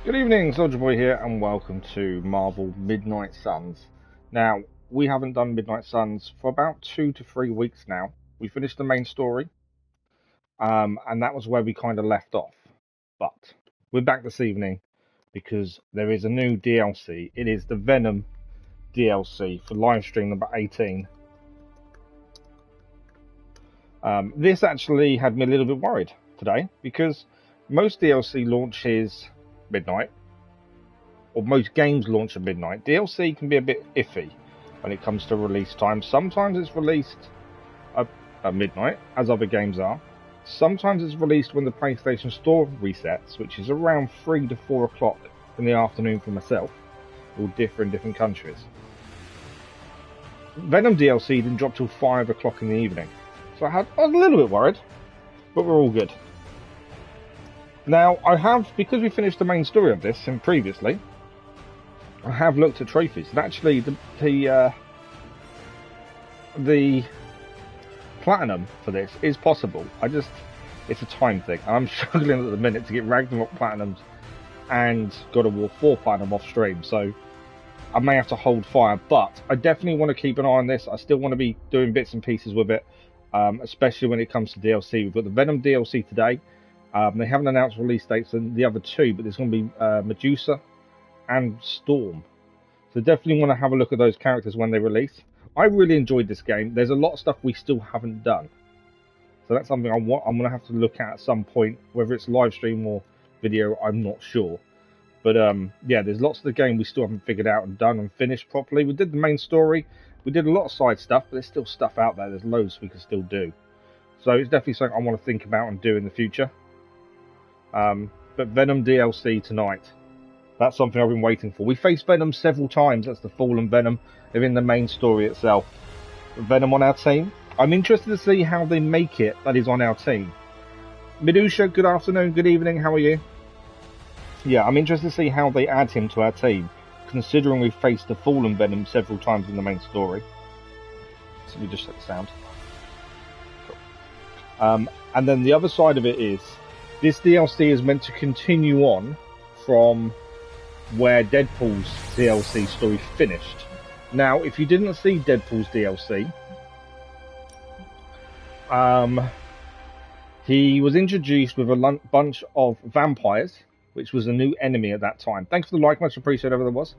Good evening, Soldier Boy here, and welcome to Marvel Midnight Suns. Now, we haven't done Midnight Suns for about 2 to 3 weeks now. We finished the main story, and that was where we kind of left off. But we're back this evening because there is a new DLC. It is the Venom DLC for livestream number 18. This actually had me a little bit worried today because most DLC launches midnight, or most games launch at midnight. DLC can be a bit iffy when it comes to release time. Sometimes it's released at midnight, as other games are. Sometimes it's released when the PlayStation Store resets, which is around 3 to 4 o'clock in the afternoon for myself. All differ in different countries. Venom DLC didn't drop till 5 o'clock in the evening, so I was a little bit worried, but we're all good. Now, because we finished the main story of this and previously, I have looked at trophies, and actually the platinum for this is possible. It's a time thing. I'm struggling at the minute to get Ragnarok platinums and God of War 4 platinum off stream, so I may have to hold fire, but I definitely want to keep an eye on this. I still want to be doing bits and pieces with it, especially when it comes to DLC. We've got the Venom DLC today. They haven't announced release dates on the other two, but there's going to be Medusa and Storm. So definitely want to have a look at those characters when they release. I really enjoyed this game. There's a lot of stuff we still haven't done. So that's something I'm going to have to look at some point, whether it's live stream or video, I'm not sure. But yeah, there's lots of the game we still haven't figured out and done and finished properly. We did the main story. We did a lot of side stuff, but there's still stuff out there. There's loads we can still do. So it's definitely something I want to think about and do in the future. But Venom DLC tonight. That's something I've been waiting for. We faced Venom several times. That's the Fallen Venom in the main story itself. Venom on our team. I'm interested to see how they make it that is on our team. Medusa, good afternoon, good evening, how are you? Yeah, I'm interested to see how they add him to our team, considering we've faced the Fallen Venom several times in the main story. So we just set the sound. Cool. And then the other side of it is, this DLC is meant to continue on from where Deadpool's DLC story finished. Now, if you didn't see Deadpool's DLC, he was introduced with a bunch of vampires, which was a new enemy at that time. Thanks for the like, much appreciated, whatever there was.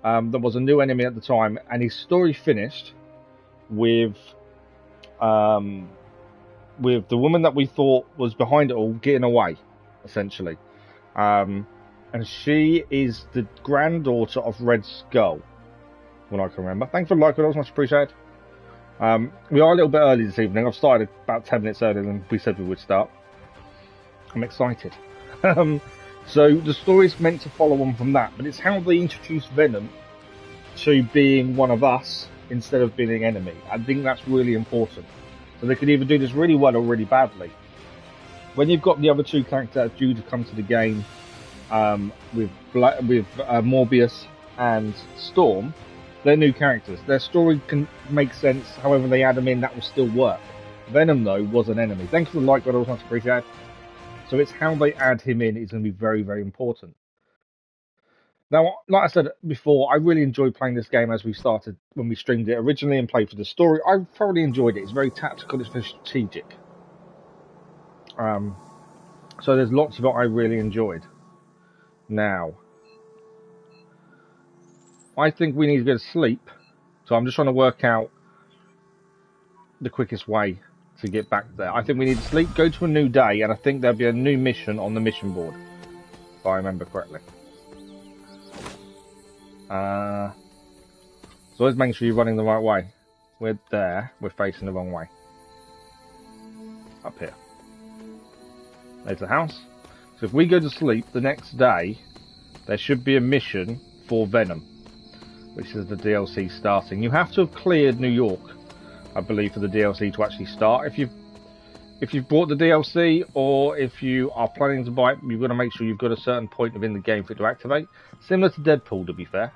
There was a new enemy at the time, and his story finished with the woman that we thought was behind it all getting away, essentially. And she is the granddaughter of Red Skull, when I can remember. Thanks for the like, that was much appreciated. We are a little bit early this evening. I've started about 10 minutes earlier than we said we would start. I'm excited. So the story's meant to follow on from that, but it's how they introduce Venom to being one of us instead of being an enemy. I think that's really important. So they could either do this really well or really badly. When you've got the other two characters due to come to the game, with Morbius and Storm, they're new characters. Their story can make sense. However they add them in, that will still work. Venom, though, was an enemy. Thank you for the like, but I was much appreciated. So it's how they add him in is going to be very, very important. Now, like I said before, I really enjoyed playing this game as we started when we streamed it originally and played for the story. I thoroughly enjoyed it. It's very tactical. It's very strategic. So there's lots of it I really enjoyed. Now, I think we need to go to sleep. So I'm just trying to work out the quickest way to get back there. I think we need to sleep, go to a new day, and I think there'll be a new mission on the mission board, if I remember correctly. So let's make sure you're running the right way. We're there. We're facing the wrong way. Up here. There's the house. So if we go to sleep, the next day, there should be a mission for Venom, which is the DLC starting. You have to have cleared New York, I believe, for the DLC to actually start. If you've bought the DLC, or if you are planning to buy it, you've got to make sure you've got a certain point within the game for it to activate. Similar to Deadpool, to be fair.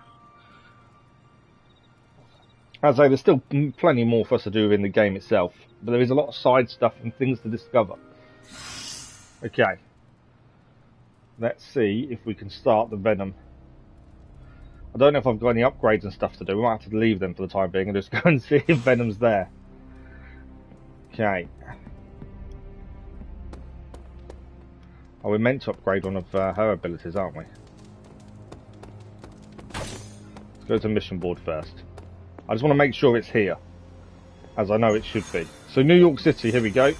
As I say, there's still plenty more for us to do in the game itself, but there is a lot of side stuff and things to discover. Okay. let's see if we can start the Venom. I don't know if I've got any upgrades and stuff to do. We might have to leave them for the time being and just go and see if Venom's there. Okay. Oh, we're meant to upgrade one of her abilities, aren't we? Let's go to mission board first. I just want to make sure it's here, as I know it should be. So New York City, here we go.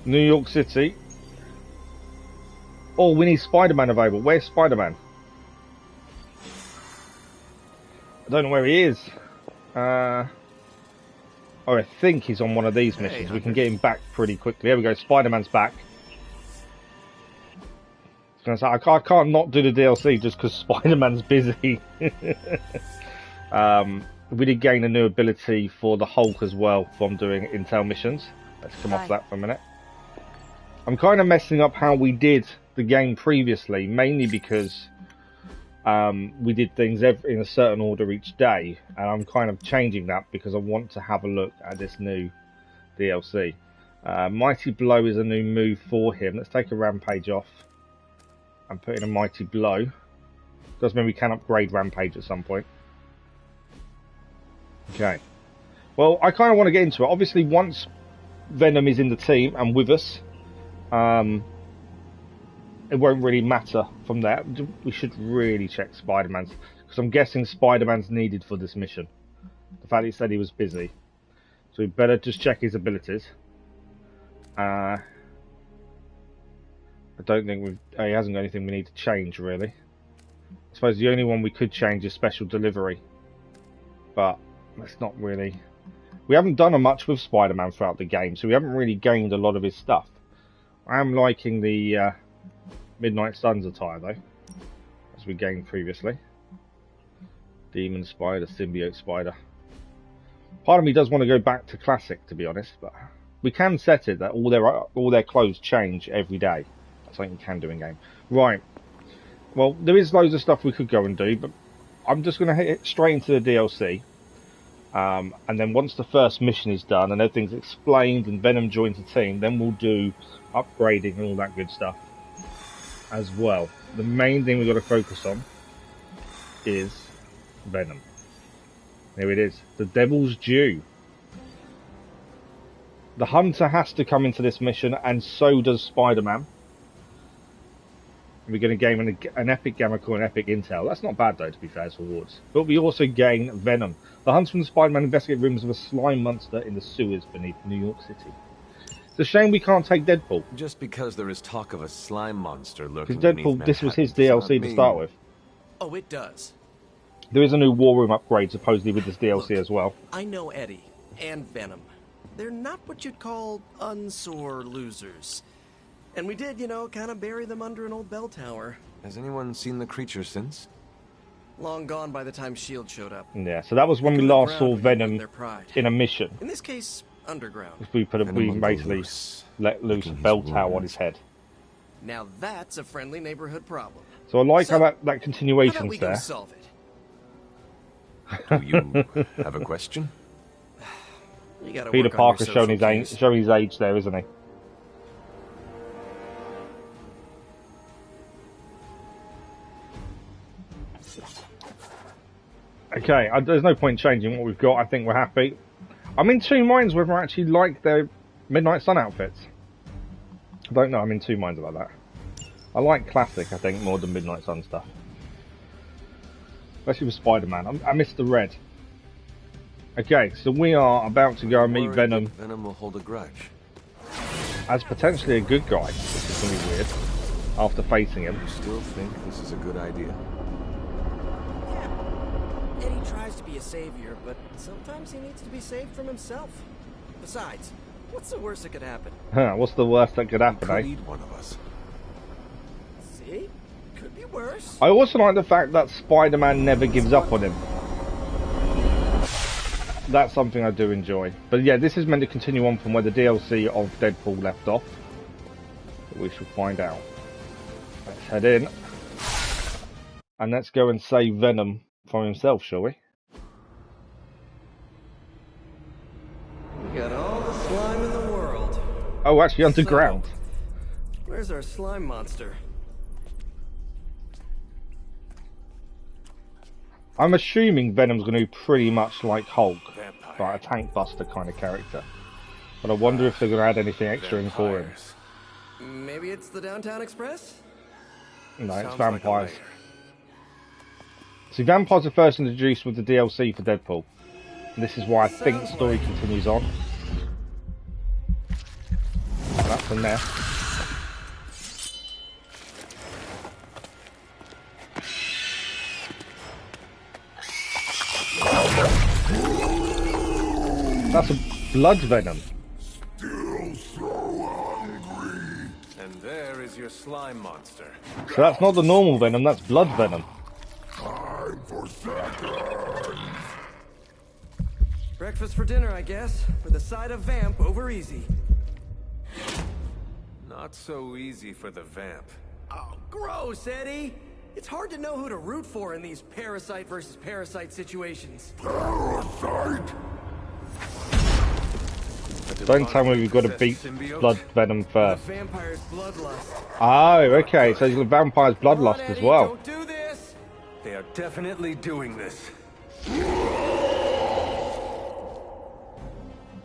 New York City. Oh, we need Spider-Man available. Where's Spider-Man? I don't know where he is. Oh, I think he's on one of these missions. Hey, we can get him back pretty quickly. There we go. Spider-Man's back. I was gonna say, I can't not do the DLC just because Spider-Man's busy. We did gain a new ability for the Hulk as well from doing Intel missions. Let's come off that for a minute. I'm kind of messing up how we did the game previously, mainly because we did things in a certain order each day, and I'm kind of changing that because I want to have a look at this new DLC. Mighty Blow is a new move for him. Let's take a Rampage off and put in a Mighty Blow. Does mean we can upgrade Rampage at some point. Okay. Well, I kind of want to get into it. Obviously, once Venom is in the team and with us, it won't really matter from there. We should really check Spider-Man's, because I'm guessing Spider-Man's needed for this mission. The fact he said he was busy. So we better just check his abilities. I don't think he hasn't got anything we need to change, really. I suppose the only one we could change is Special Delivery. But that's not really... We haven't done much with Spider-Man throughout the game, so we haven't really gained a lot of his stuff. I am liking the Midnight Suns attire, though, as we gained previously. Demon Spider, Symbiote Spider. Part of me does want to go back to Classic, to be honest, but we can set it that all their clothes change every day. That's something you can do in game. Right. Well, there is loads of stuff we could go and do, but I'm just going to hit straight into the DLC. And then once the first mission is done and everything's explained and Venom joins the team, then we'll do upgrading and all that good stuff as well. The main thing we've got to focus on is Venom. Here it is. The Devil's Due. The Hunter has to come into this mission, and so does Spider-Man. We're going to gain an epic gamma core and epic intel. That's not bad, though, to be fair, as rewards. But we also gain Venom. The Hunter and Spider-Man investigate rumors of a slime monster in the sewers beneath New York City. It's a shame we can't take Deadpool. Just because there is talk of a slime monster lurking because Deadpool, this was his DLC to start with. Oh, it does. There is a new War Room upgrade, supposedly, with this DLC as well. I know Eddie and Venom. They're not what you'd call unsore losers. And we did, you know, kind of bury them under an old bell tower. Has anyone seen the creature since? Long gone by the time S.H.I.E.L.D. showed up. Yeah, so that was when we last saw Venom in a mission. In this case, underground. We basically let loose a bell tower on his head. Now that's a friendly neighborhood problem. So I like how that continuation's there. Solve it? Do you have a question? You gotta Peter work on Parker's your showing his age there, isn't he? Okay, there's no point changing what we've got. I think we're happy. I'm in two minds whether I actually like their Midnight Sun outfits. I don't know, I'm in two minds about that. I like Classic, I think, more than Midnight Sun stuff. Especially with Spider-Man. I miss the red. Okay, so we are about to go and meet Venom. Venom will hold a grudge. As potentially a good guy, which is going to be weird, after facing him. You still think this is a good idea? Eddie tries to be a savior, but sometimes he needs to be saved from himself. Besides, what's the worst that could happen? Huh, what's the worst that could happen, eh? Could eat one of us. See? Could be worse. I also like the fact that Spider-Man never gives up on him. That's something I do enjoy. But yeah, this is meant to continue on from where the DLC of Deadpool left off. But we shall find out. Let's head in. And let's go and save Venom from himself, shall we? We got all the slime in the world. Oh, actually underground. So, where's our slime monster? I'm assuming Venom's going to be pretty much like Hulk, Vampire. like a tank buster kind of character. But I wonder if they're going to add anything extra in for him. Vampires. Maybe it's the Downtown Express? No, it's Sounds like a vampires. lair. See, vampires are first introduced with the DLC for Deadpool. And this is why I think the story continues on. That's in there. That's a Blood Venom. Still so hungry. And there is your slime monster. So that's not the normal Venom, that's Blood Venom. Time for seconds. Breakfast for dinner, I guess, with a side of vamp over easy. Not so easy for the vamp. Oh, gross, Eddie! It's hard to know who to root for in these parasite versus parasite situations. Parasite. Don't tell me we've got to beat Blood Venom The first. vampire's bloodlust. Oh, okay, so the vampire's bloodlust Come on, as Eddie, well. Don't do this! They are definitely doing this.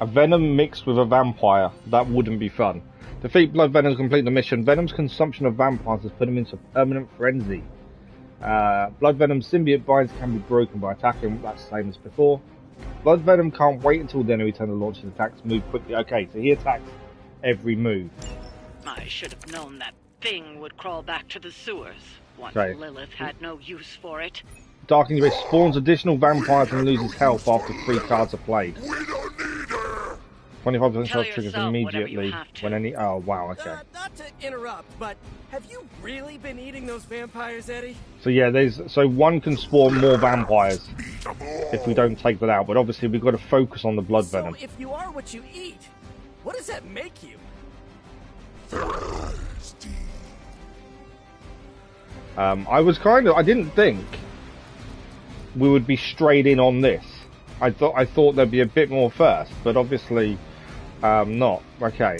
A Venom mixed with a vampire. That wouldn't be fun. Defeat Blood Venom to complete the mission. Venom's consumption of vampires has put him into permanent frenzy. Blood Venom's symbiote binds can be broken by attacking. That's the same as before. Blood Venom can't wait until the enemy turn to launch his attacks. Move quickly. Okay, so he attacks every move. I should have known that thing would crawl back to the sewers once Okay. Lilith had no use for it. Dark Incubus spawns additional vampires and loses health after 3 cards are played. We don't need her. 25% Tell health triggers yourself whatever you immediately have to. when any. Oh wow, okay. Not to interrupt, but have you really been eating those vampires, Eddie? So yeah, so one can spawn more vampires if we don't take that out. But obviously we've got to focus on the Blood So Venom. if you are what you eat, what does that make you? Thirsty. I didn't think we would be straight in on this. I thought there'd be a bit more first, but obviously not. Okay,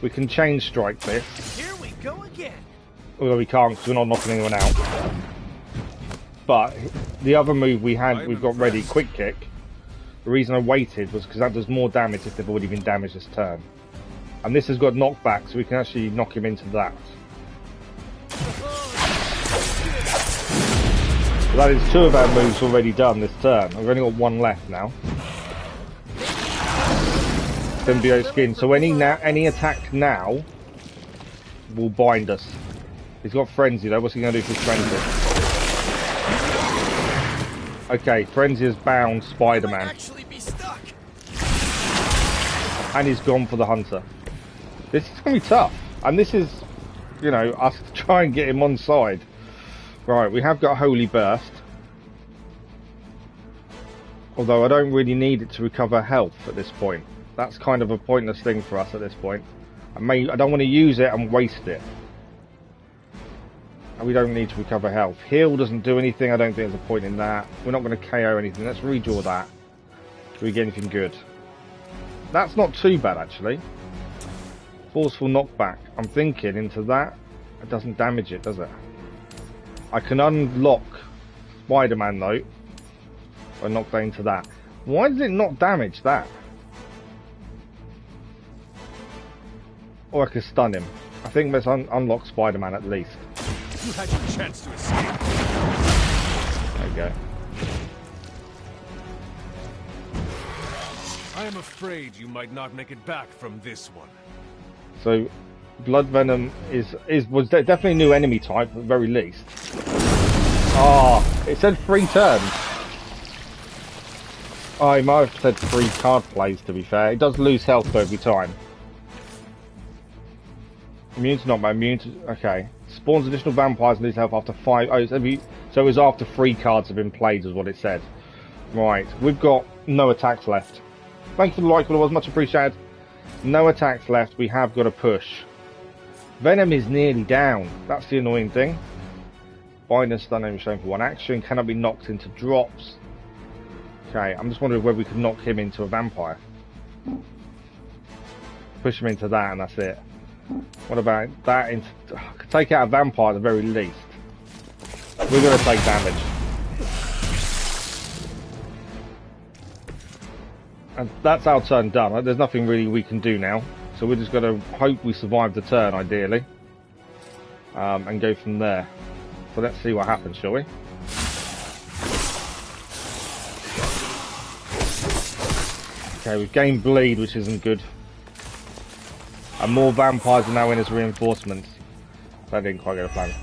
we can change strike this. Here we go again. Although we can't because we're not knocking anyone out. But the other move we've got ready, quick kick. The reason I waited was because that does more damage if they've already been damaged this turn. And this has got knockback, so we can actually knock him into that. So that is 2 of our moves already done this turn. We've only got 1 left now. Symbiote skin. So any attack now will bind us. He's got frenzy though. What's he going to do for his frenzy? Okay, frenzy has bound Spider-Man, Actually be stuck. and he's gone for the Hunter. This is going to be tough, and this is, you know, us to try and get him on side. Right, we have got Holy Burst. Although I don't really need it to recover health at this point. That's kind of a pointless thing for us at this point. I don't want to use it and waste it. And we don't need to recover health. Heal doesn't do anything, I don't think there's a point in that. We're not going to KO anything. Let's redraw that. Do we get anything good? That's not too bad actually. Forceful knockback. I'm thinking into that. It doesn't damage it, does it? I can unlock Spider-Man though. If I knock that into that. Why does it not damage that? Or I can stun him. I think let's unlock Spider-Man at least. You had your chance to escape. There we go. I am afraid you might not make it back from this one. So, Blood Venom was definitely a new enemy type at the very least. Ah, it said 3 turns. Oh, it might have said 3 card plays to be fair. It does lose health though every time. Immune to knockback, immune to... Okay. Spawns additional vampires and lose health after 5... Oh, so it was after 3 cards have been played is what it said. Right, we've got no attacks left. Thank you for the like, it was much appreciated. No attacks left, we have got to push. Venom is nearly down. That's the annoying thing. Bind and stun him shown for 1 action. Cannot be knocked into drops. Okay, I'm just wondering whether we can knock him into a vampire. Push him into that and that's it. What about that? Take out a vampire at the very least. We're going to take damage. And that's our turn done. There's nothing really we can do now. So we're just going to hope we survive the turn, ideally. And go from there. So let's see what happens, shall we? Okay, we've gained bleed, which isn't good. And more vampires are now in as reinforcements. That didn't quite go to plan.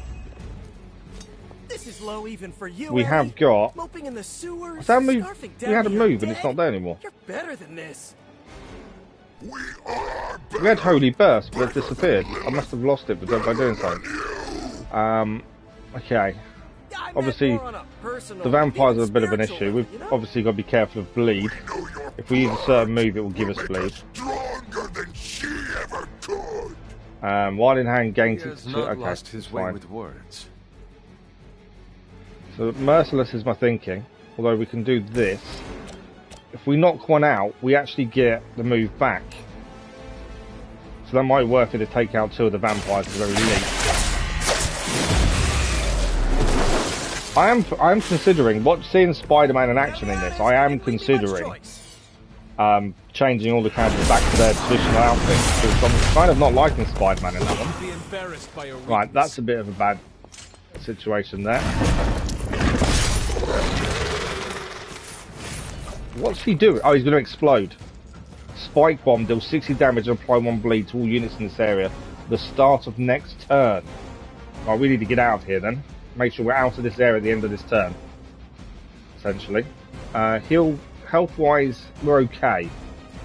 This is low even for you. We have got... Moping in the sewers, That move, scarfing we down had a your move and it's dead? not there anymore. You're better than this. We are We had Holy Burst, but it disappeared. I must have lost it by doing something. Okay. Obviously, the vampires are a bit of an issue. We've obviously got to be careful of bleed. If we use a certain move, it will give us bleed. stronger than she ever could. While in hand gains He has 62. not Okay, lost his way fine. with words. So merciless is my thinking. Although we can do this. If we knock one out, we actually get the move back. So that might be worth it to take out 2 of the vampires at the very least. I am considering seeing Spider-Man in action in this. I am considering changing all the characters back to their traditional outfits because I'm kind of not liking Spider-Man in that one. Be embarrassed by your Right, that's a bit of a bad situation there. What's he doing? Oh, he's going to explode. Spike bomb deals 60 damage and apply 1 bleed to all units in this area. The start of next turn. Right, we need to get out of here then. Make sure we're out of this area at the end of this turn. Essentially. Health-wise, we're okay.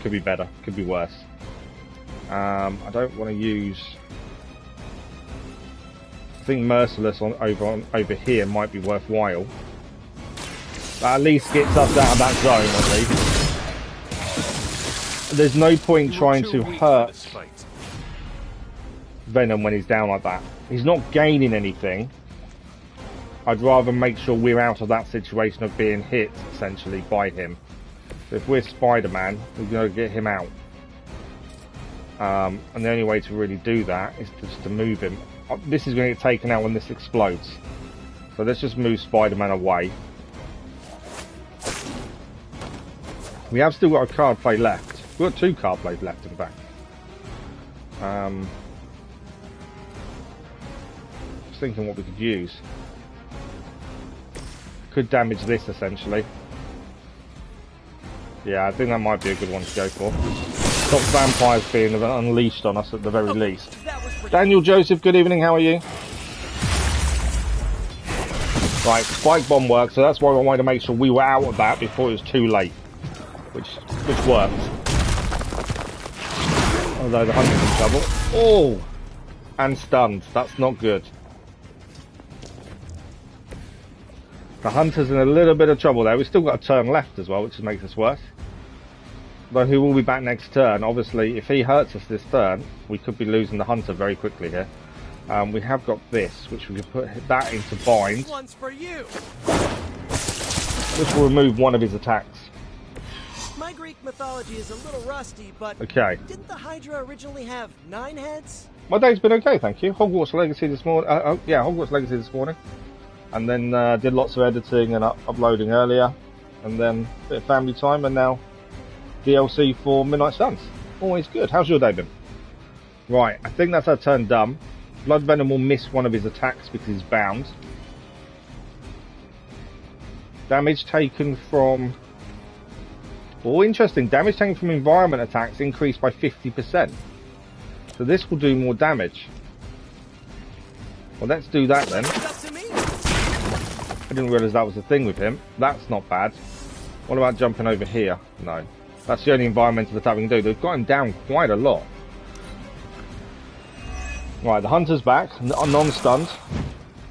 Could be better. Could be worse. I don't want to use... I think Merciless over here might be worthwhile. That at least gets us out of that zone, at least. There's no point trying to hurt Venom when he's down like that. He's not gaining anything. I'd rather make sure we're out of that situation of being hit, essentially, by him. So if we're Spider-Man, we're going to get him out. And the only way to really do that is just to move him. This is going to get taken out when this explodes. So let's just move Spider-Man away. We have still got a card play left. We've got 2 card plays left, in fact. Just thinking what we could use. Could damage this, essentially. Yeah, I think that might be a good one to go for. Stop vampires being unleashed on us at the very least. Daniel Joseph, good evening, how are you? Right, spike bomb worked, so that's why I wanted to make sure we were out of that before it was too late. Which worked. Although the hunter's in trouble. Oh! And stunned. That's not good. The hunter's in a little bit of trouble there. We've still got a turn left as well, which makes us worse. Though he will be back next turn. Obviously, if he hurts us this turn, we could be losing the hunter very quickly here. We have got this, which we can put that into bind. This one's for you. Which will remove one of his attacks. My Greek mythology is a little rusty, but Okay. didn't the Hydra originally have 9 heads? My day's been okay, thank you. Hogwarts Legacy this morning. Hogwarts Legacy this morning. And then did lots of editing and uploading earlier. And then a bit of family time, and now DLC for Midnight Suns. Always good. How's your day been? Right, I think that's our turn done. Blood Venom will miss one of his attacks because he's bound. Damage taken from... Oh, interesting. Damage taken from environment attacks increased by 50%. So this will do more damage. Well, let's do that then. I didn't realise that was a thing with him. That's not bad. What about jumping over here? No. That's the only environmental attack we can do. They've got him down quite a lot. Right, the hunter's back. Non-stunned.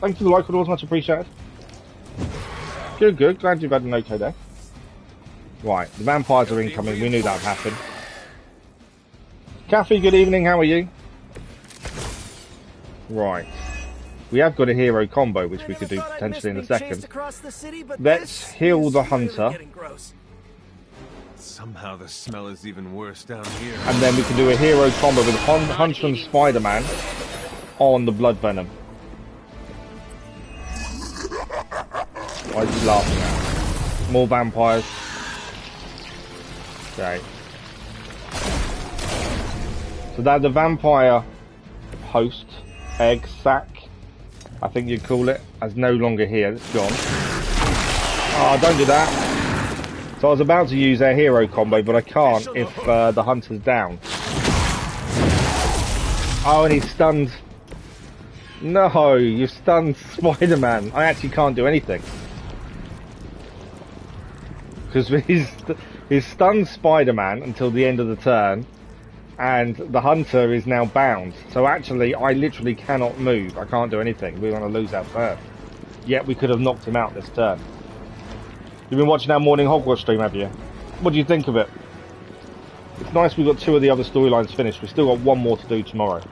Thank you for the like, it was much appreciated. Good, good. Glad you've had an okay day. Right, the vampires are incoming. We knew that would happen. Kathy, good evening. How are you? Right. We have got a hero combo, which we could do potentially in a second. Let's heal the hunter. Somehow the smell is even worse down here. And then we can do a hero combo with Hunter and Spider-Man on the Blood Venom. Why is he laughing at? More vampires. Okay. So that the vampire host, egg, sac, I think you'd call it, is no longer here. It's gone. Oh, don't do that. So I was about to use our hero combo, but I can't if the hunter's down. Oh, and he's stunned. No, you've stunned Spider-Man. I actually can't do anything. Because he's stunned Spider-Man until the end of the turn, and the hunter is now bound. So actually, I literally cannot move. I can't do anything. We're going to lose our turn. Yet we could have knocked him out this turn. You've been watching our morning Hogwarts stream, have you? What do you think of it? It's nice we've got 2 of the other storylines finished. We've still got 1 more to do tomorrow.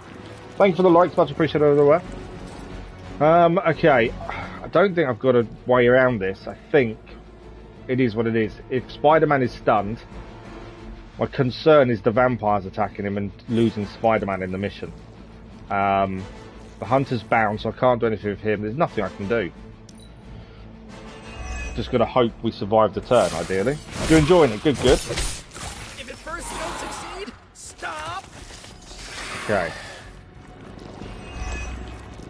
Thank you for the likes, much appreciated everywhere. Okay. I don't think I've got a way around this. I think it is what it is. If Spider-Man is stunned, my concern is the vampires attacking him and losing Spider-Man in the mission. The hunter's bound, so I can't do anything with him. There's nothing I can do. Just gotta hope we survive the turn, ideally. You're enjoying it, good, good. If at first you don't succeed, stop! Okay.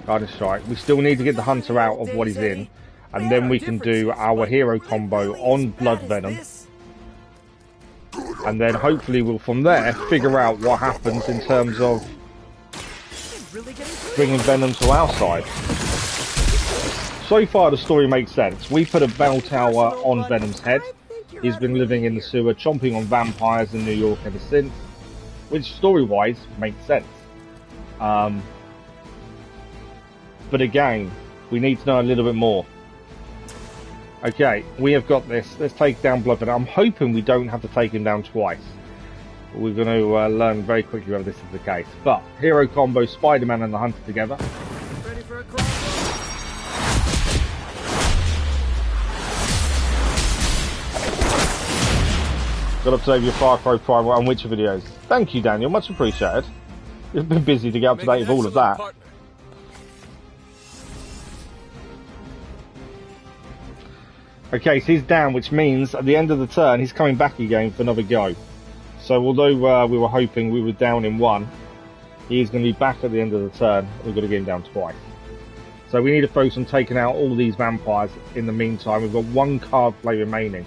Guided strike. We still need to get the hunter out of what he's in, and then we can do our hero combo on Blood Venom. And then hopefully we'll from there figure out what happens in terms of bringing Venom to our side. So far the story makes sense. We put a bell tower on Venom's head. He's been living in the sewer, chomping on vampires in New York ever since, which story-wise makes sense. But again, we need to know a little bit more. Okay, we have got this. Let's take down Blood Venom. I'm hoping we don't have to take him down twice. We're going to learn very quickly whether this is the case. But hero combo, Spider-Man and the Hunter together. Ready for a crossbow? Got up to date with your Far Cry Primal and Witcher videos. Thank you, Daniel. Much appreciated. You've been busy to get up to date with all of that. Okay, so he's down, which means at the end of the turn, he's coming back again for another go. So although we were hoping we were down in 1, he's going to be back at the end of the turn. We've got to get him down twice. So we need to focus on taking out all these vampires in the meantime. We've got 1 card play remaining,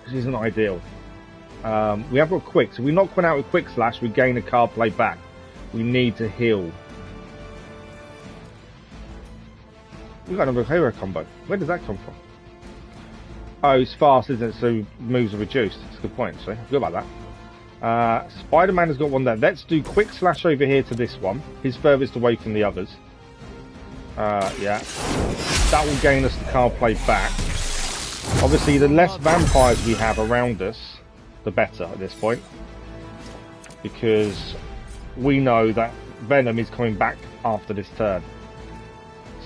which isn't ideal. We have got quick, so if we knock one out with quick slash, we gain a card play back. We need to heal. We've got another hero combo. Where does that come from? Oh, it's fast, isn't it? So moves are reduced. That's a good point, actually. I forgot about that. Spider-Man has got one there. Let's do quick slash over here to this one. He's furthest away from the others. Yeah. That will gain us the card play back. Obviously, the less vampires we have around us, the better at this point. Because we know that Venom is coming back after this turn.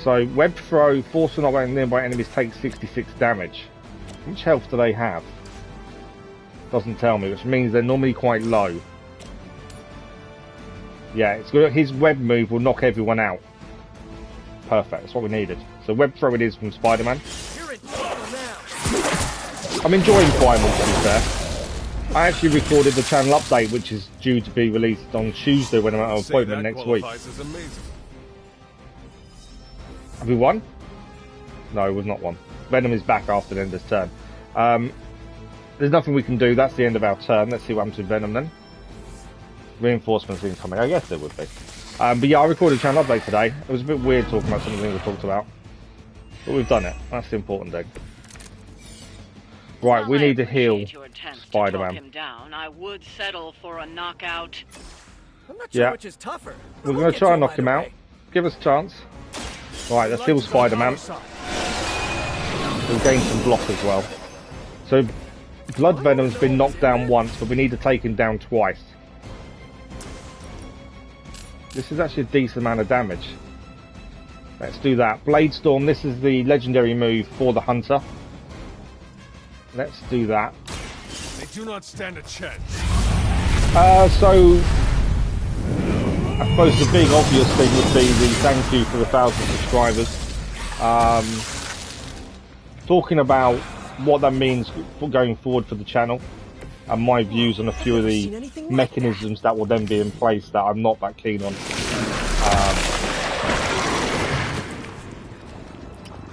So, web throw, force or not nearby enemies take 66 damage. How much health do they have? Doesn't tell me, which means they're normally quite low. Yeah, it's good. His web move will knock everyone out. Perfect, that's what we needed. So web throw it is from Spider-Man. I'm enjoying Primal, to be fair. I actually recorded the channel update, which is due to be released on Tuesday when I'm at an appointment next week. Have we won? No, we've not won. Venom is back after the end of this turn. There's nothing we can do. That's the end of our turn. Let's see what happens with Venom then. Reinforcements incoming. I guess there would be. But yeah, I recorded a channel update today. It was a bit weird talking about some of the things we talked about. But we've done it. That's the important thing. Right, we need to heal Spider-Man. I would settle for a knockout. I'm not sure which is tougher. We're going to try and knock him out. Give us a chance. Right, let's heal Spider-Man. We'll gain some block as well. So, Blood Venom's been knocked down once, but we need to take him down twice. This is actually a decent amount of damage. Let's do that. Blade Storm, this is the legendary move for the Hunter. Let's do that. They do not stand a chance. So, I suppose the big obvious thing would be the thank you for the 1,000 subscribers. Talking about what that means for going forward for the channel. and my views on a few of the mechanisms that will then be in place that I'm not that keen on.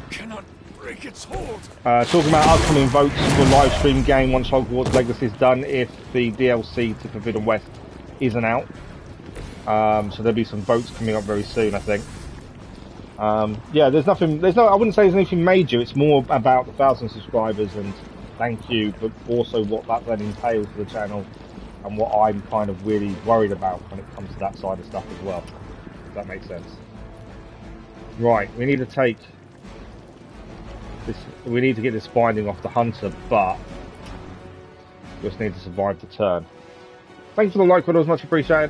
Cannot break its hold. Talking about upcoming votes for live stream game once Hogwarts Legacy is done, if the DLC to Forbidden West isn't out. So there'll be some votes coming up very soon, I think. Yeah, I wouldn't say there's anything major. It's more about the 1,000 subscribers and thank you, but also what that then entails for the channel and what I'm kind of really worried about when it comes to that side of stuff as well. If that makes sense. Right, we need to take this. We need to get this binding off the Hunter, but we just need to survive the turn. Thanks for the like, it was much appreciated.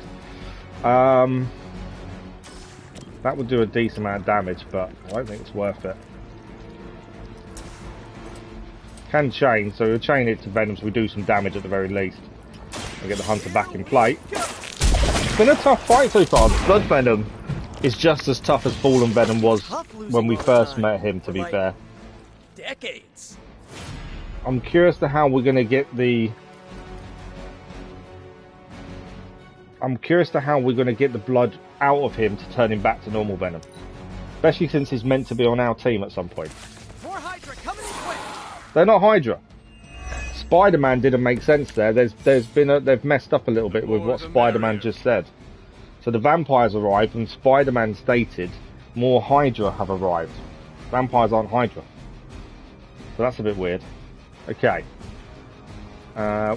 That would do a decent amount of damage, but I don't think it's worth it. Can chain, so we'll chain it to Venom so we do some damage at the very least. We'll get the Hunter back in play. It's been a tough fight so far. Blood Venom is just as tough as Fallen Venom was when we first met him, to be fair. Decades. I'm curious to how we're going to get the... I'm curious to how we're going to get the blood out of him to turn him back to normal Venom. Especially since he's meant to be on our team at some point. More Hydra coming in quick. They're not Hydra. Spider-Man didn't make sense there. They've messed up a little bit with what Spider-Man just said. So the vampires arrived and Spider-Man stated more Hydra have arrived. Vampires aren't Hydra. So that's a bit weird. Okay.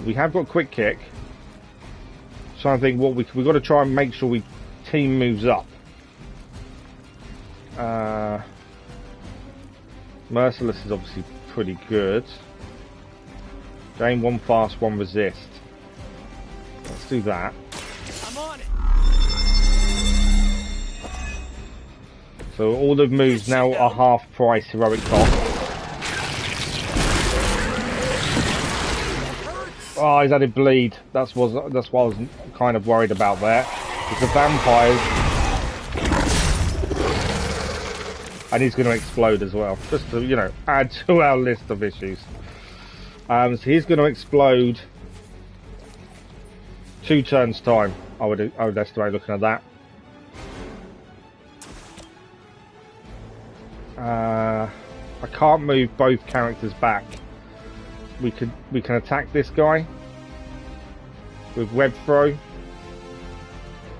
We have got quick kick. So I think what we've got to try and make sure team moves up. Merciless is obviously pretty good. Gain 1 fast, 1 resist. Let's do that. I'm on it. So all the moves now are half price heroic cost. Oh, he's added bleed. That's what I was kind of worried about there. It's the vampires. And he's going to explode as well. Just to, you know, add to our list of issues. So he's going to explode 2 turns time. I would estimate looking at that. I can't move both characters back. We can attack this guy with web throw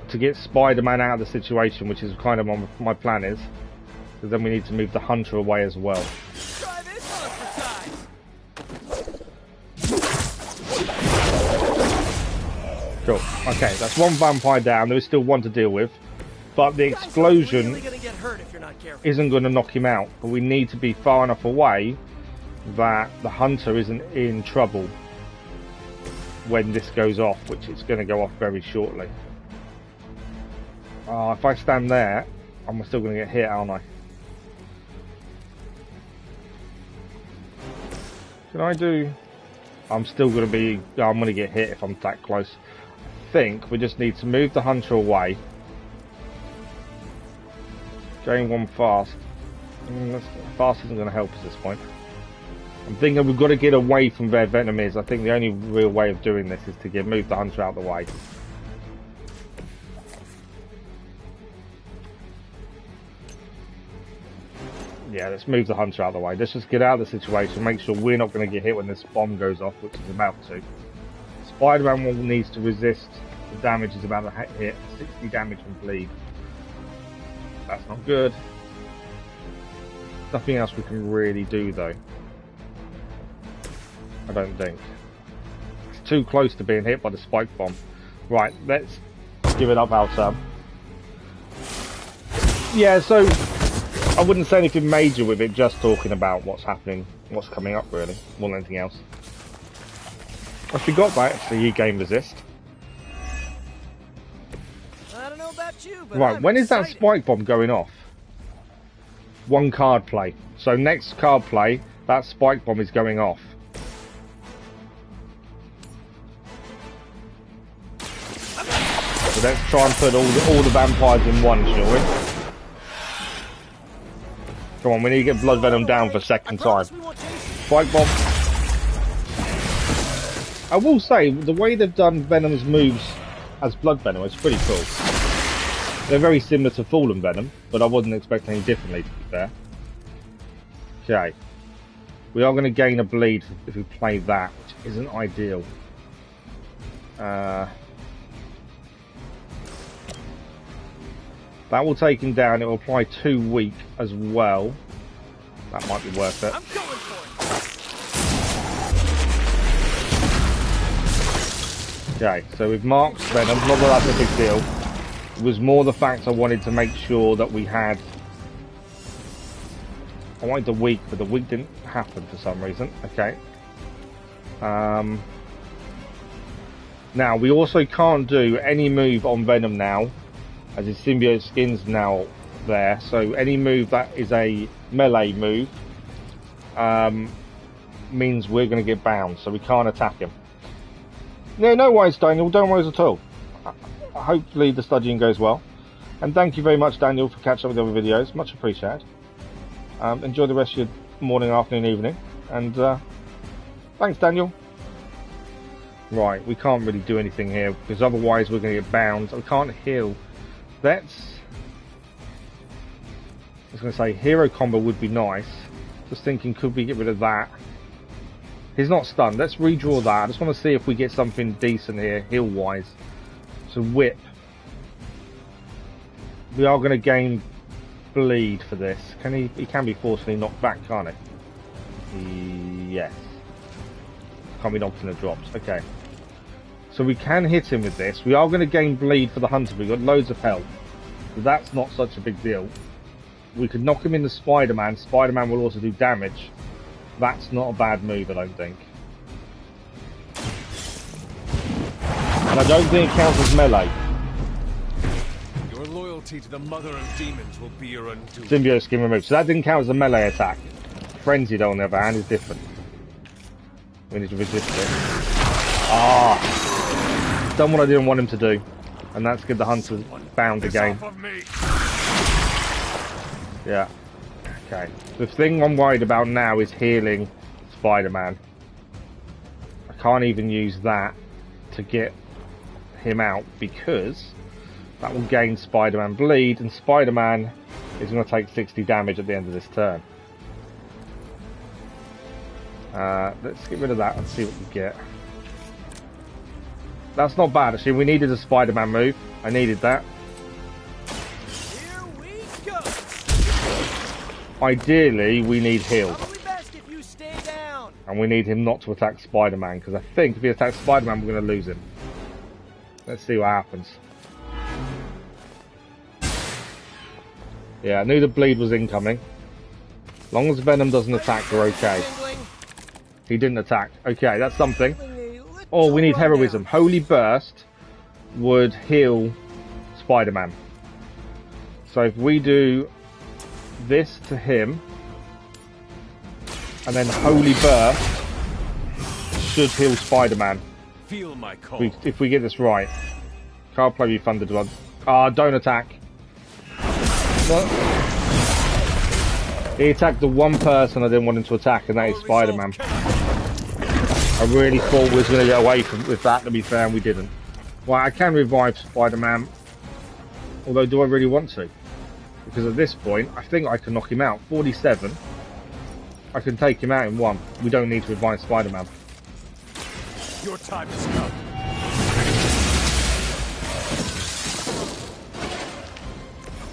to get Spider-Man out of the situation, which is kind of what my plan is. Because then we need to move the Hunter away as well. Try this one for size. Cool. Okay, that's 1 vampire down. There is still 1 to deal with, but the explosion isn't going to knock him out. But we need to be far enough away that the Hunter isn't in trouble when this goes off, which it's going to go off very shortly. If I stand there, I'm still going to get hit, aren't I? Can I do... I'm still going to be... I'm going to get hit if I'm that close. I think we just need to move the Hunter away. Gain 1 fast. Fast isn't going to help us at this point. I'm thinking we've got to get away from where Venom is. I think the only real way of doing this is to move the Hunter out of the way. Yeah, let's move the Hunter out of the way. Let's just get out of the situation, make sure we're not going to get hit when this bomb goes off, which is about to. Spider-Man needs to resist the damage is about to hit. 60 damage and bleed. That's not good. Nothing else we can really do though. I don't think. It's too close to being hit by the spike bomb. Right, let's give it up our turn. Yeah, so I wouldn't say anything major with it, just talking about what's happening, what's coming up really, more than anything else. I forgot that actually you gain resist. I don't know about you, but right, when is that spike bomb going off? 1 card play. So next card play, that spike bomb is going off. So let's try and put all the vampires in one, shall we? Come on, we need to get Blood Venom down for 2nd time. Spike bomb. I will say, the way they've done Venom's moves as Blood Venom is pretty cool. They're very similar to Fallen Venom, but I wasn't expecting any differently, to be fair. Okay. We are going to gain a bleed if we play that, which isn't ideal. That will take him down. It will apply 2 weak as well. That might be worth it. I'm going for it. Okay, so we've marked Venom. Not that that's a big deal. It was more the fact I wanted to make sure that we had... I wanted the weak, but the weak didn't happen for some reason. Okay. Now, we also can't do any move on Venom now, as his symbiote skin's now there. So any move that is a melee move means we're going to get bound, so we can't attack him. Yeah, no worries, Daniel. Don't worry at all. Hopefully the studying goes well. And thank you very much, Daniel, for catching up with the other videos. Much appreciated. Enjoy the rest of your morning, afternoon, evening. And thanks, Daniel. Right, we can't really do anything here, because otherwise we're going to get bound. We can't heal. I was going to say, hero combo would be nice. Just thinking, could we get rid of that? He's not stunned. Let's redraw that. I just want to see if we get something decent here, heal-wise. So whip. We are going to gain bleed for this. Can he can be forcefully knocked back, can't he? Yes. Can't be knocked in the drops. Okay. So we can hit him with this. We are going to gain bleed for the Hunter. We've got loads of health. So that's not such a big deal. We could knock him into Spider-Man. Spider-Man will also do damage. That's not a bad move, I don't think. And I don't think it counts as melee. Your loyalty to the Mother of Demons will be your undoing. Symbiote skin removed. So that didn't count as a melee attack. Frenzied, on the other hand, is different. We need to resist it. Ah! Done what I didn't want him to do. And that's good, the Hunter bound again. Yeah. Okay. The thing I'm worried about now is healing Spider-Man. I can't even use that to get him out because that will gain Spider-Man bleed, and Spider-Man is going to take 60 damage at the end of this turn. Let's get rid of that and see what we get. That's not bad, actually. We needed a Spider-Man move. I needed that. Here we go. Ideally, we need heal. Probably best if you stay down. And we need him not to attack Spider-Man, because I think if he attacks Spider-Man, we're going to lose him. Let's see what happens. Yeah, I knew the bleed was incoming. As long as Venom doesn't attack, we're okay. He didn't attack. Okay, that's something. Oh, we need heroism. Holy Burst would heal Spider-Man. So if we do this to him, and then Holy Burst should heal Spider-Man. Feel my call. If we get this right. Can't play with Thunder Blood. Ah, don't attack. What? He attacked the one person I didn't want him to attack, and that is Spider-Man. I really thought we was going to get away with that, to be fair, and we didn't. Well, I can revive Spider-Man, although do I really want to? Because at this point, I think I can knock him out. 47. I can take him out in one. We don't need to revive Spider-Man. Your time has come.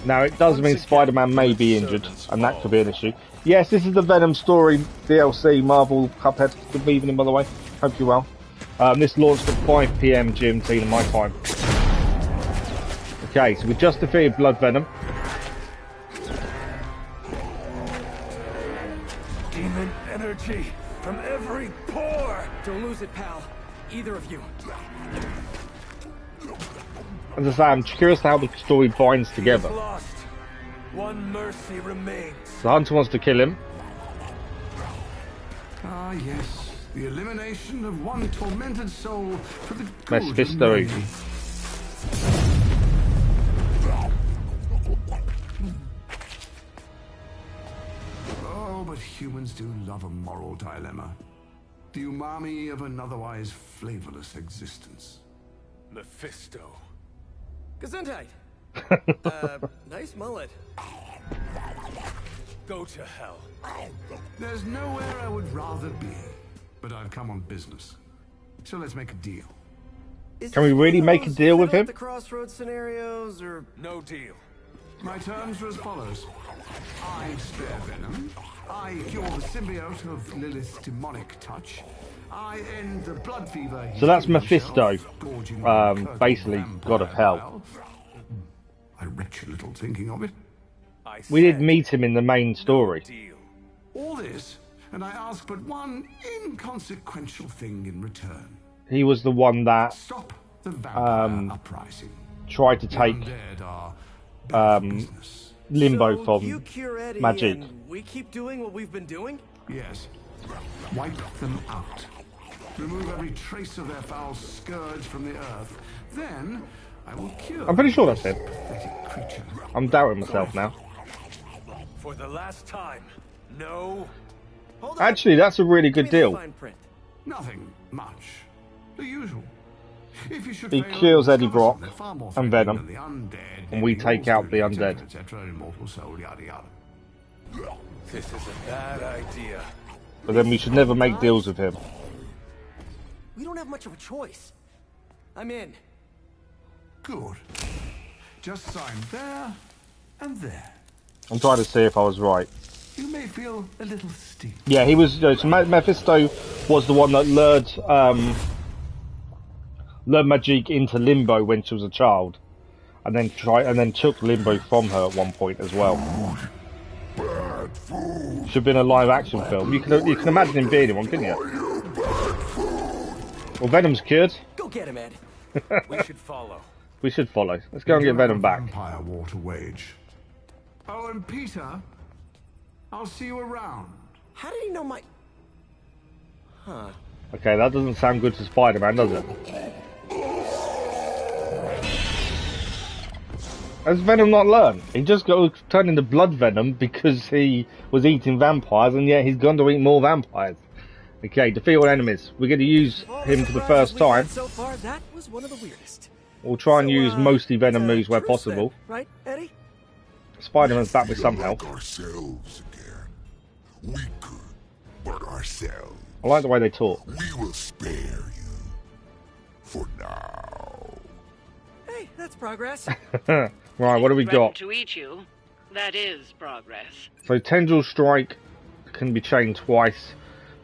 Now, it does mean Spider-Man may be injured, and that could be an issue. Yes, this is the Venom story DLC, Marvel Cuphead. Good evening, by the way. Hope you're well. This launched at 5 PM GMT in my time. Okay, so we just defeated Blood Venom. Demon energy from every pore. Don't lose it, pal. Either of you. As I say, I'm curious how the story binds together. Lost. One mercy remains. The Hunter wants to kill him. Ah, yes. The elimination of one tormented soul for the good of Mephisto. many. Oh, but humans do love a moral dilemma. the umami of an otherwise flavorless existence. Mephisto. Gesundheit. Nice mullet. Go to hell. There's nowhere I would rather be, but I've come on business. So let's make a deal. Can we really make a deal with him? The crossroads scenarios, or No deal. My terms are as follows. I spare Venom. I cure the symbiote of Lilith's demonic touch. I end the blood fever. So that's Mephisto, basically God of Hell. I retch a little thinking of it. We did meet him in the main story. Deal. All this, and I ask but one inconsequential thing in return. He was the one that Stop the vampire uprising. tried to The take undead are bad for business. Limbo so you from cure Eddie Magic. and we keep doing what we've been doing? Yes. Wipe them out. Remove every trace of their foul scourge from the earth. Then I will cure I'm pretty sure that's this him. pathetic creature. I'm doubting myself now. For the last time. No. Hold on. Actually, that's a really Give good me the deal. fine print. Nothing much. The usual. If you should He fail, kills Eddie discover Brock something, they're far more and threatening Venom, than the undead, and we heavy take out the horse, undead. etc., etc., immortal soul, yada yada. This is a bad idea. But then we should never make deals with him. We don't have much of a choice. I'm in. Good. Just sign there and there. I'm trying to see if I was right. You may feel a little sting. Yeah, he was. So Mephisto was the one that lured Magique into Limbo when she was a child, and then took Limbo from her at one point as well. Bad food. Should have been a live action film. You can imagine him being in one, couldn't you? You bad food. Well, Venom's cured. Go get him, Ed. We should follow. We should follow. Let's go and get Venom back. Vampire war to wage. Oh, and Peter, I'll see you around. How did he know my... Huh. Okay, that doesn't sound good to Spider-Man, does it? Has Venom not learned? He just got turned into Blood Venom because he was eating vampires, and yet he's gone to eat more vampires. Okay, defeat all enemies. We're going to use him for the first time. So far, that was one of the weirdest. We'll try and use mostly Venom it's a moves where truce then, possible. right, Eddie? Spider-Man's back with some Feel help. like ourselves again. Weaker, but ourselves. I like the way they talk. We will spare you. For now. Hey, that's progress. Right, what do we Threaten got? to eat you. That is progress. So Tendril Strike can be chained twice.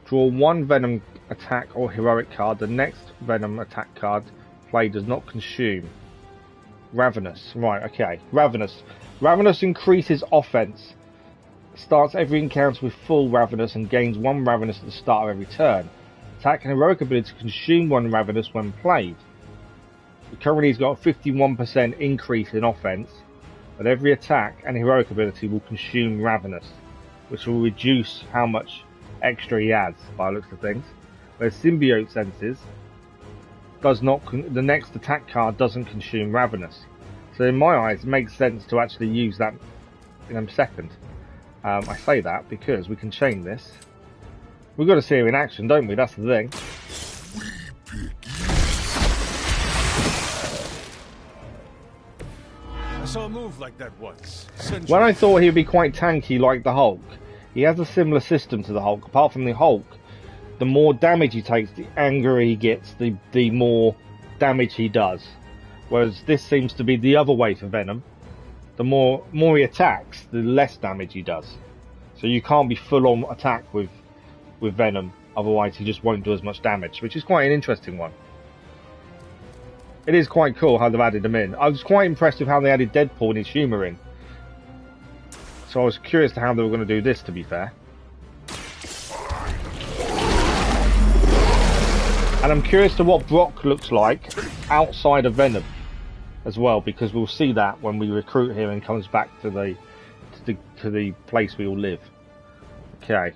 Draw one Venom attack or heroic card. The next Venom attack card played does not consume. Ravenous. Right, okay. Ravenous. Ravenous increases offense. Starts every encounter with full Ravenous and gains one Ravenous at the start of every turn. Attack and heroic ability to consume one Ravenous when played. Currently he's got a 51% increase in offense, but every attack and heroic ability will consume Ravenous, which will reduce how much extra he has by the looks of things. Whereas Symbiote Senses does not. The next attack card doesn't consume Ravenous, so in my eyes it makes sense to actually use that in a second. I say that because we can chain this. We've got to see him in action, don't we? That's the thing. I saw a move like that once. When I thought he'd be quite tanky like the Hulk, he has a similar system to the Hulk. Apart from the Hulk, the more damage he takes, the angrier he gets, the more damage he does. Whereas this seems to be the other way for Venom. The more he attacks, the less damage he does. So you can't be full on attack with Venom, otherwise he just won't do as much damage, which is quite an interesting one. It is quite cool how they've added him in. I was quite impressed with how they added Deadpool and his humour in. So I was curious to how they were going to do this, to be fair. And I'm curious to what Brock looks like outside of Venom as well, because we'll see that when we recruit him and comes back to the place we all live. Okay.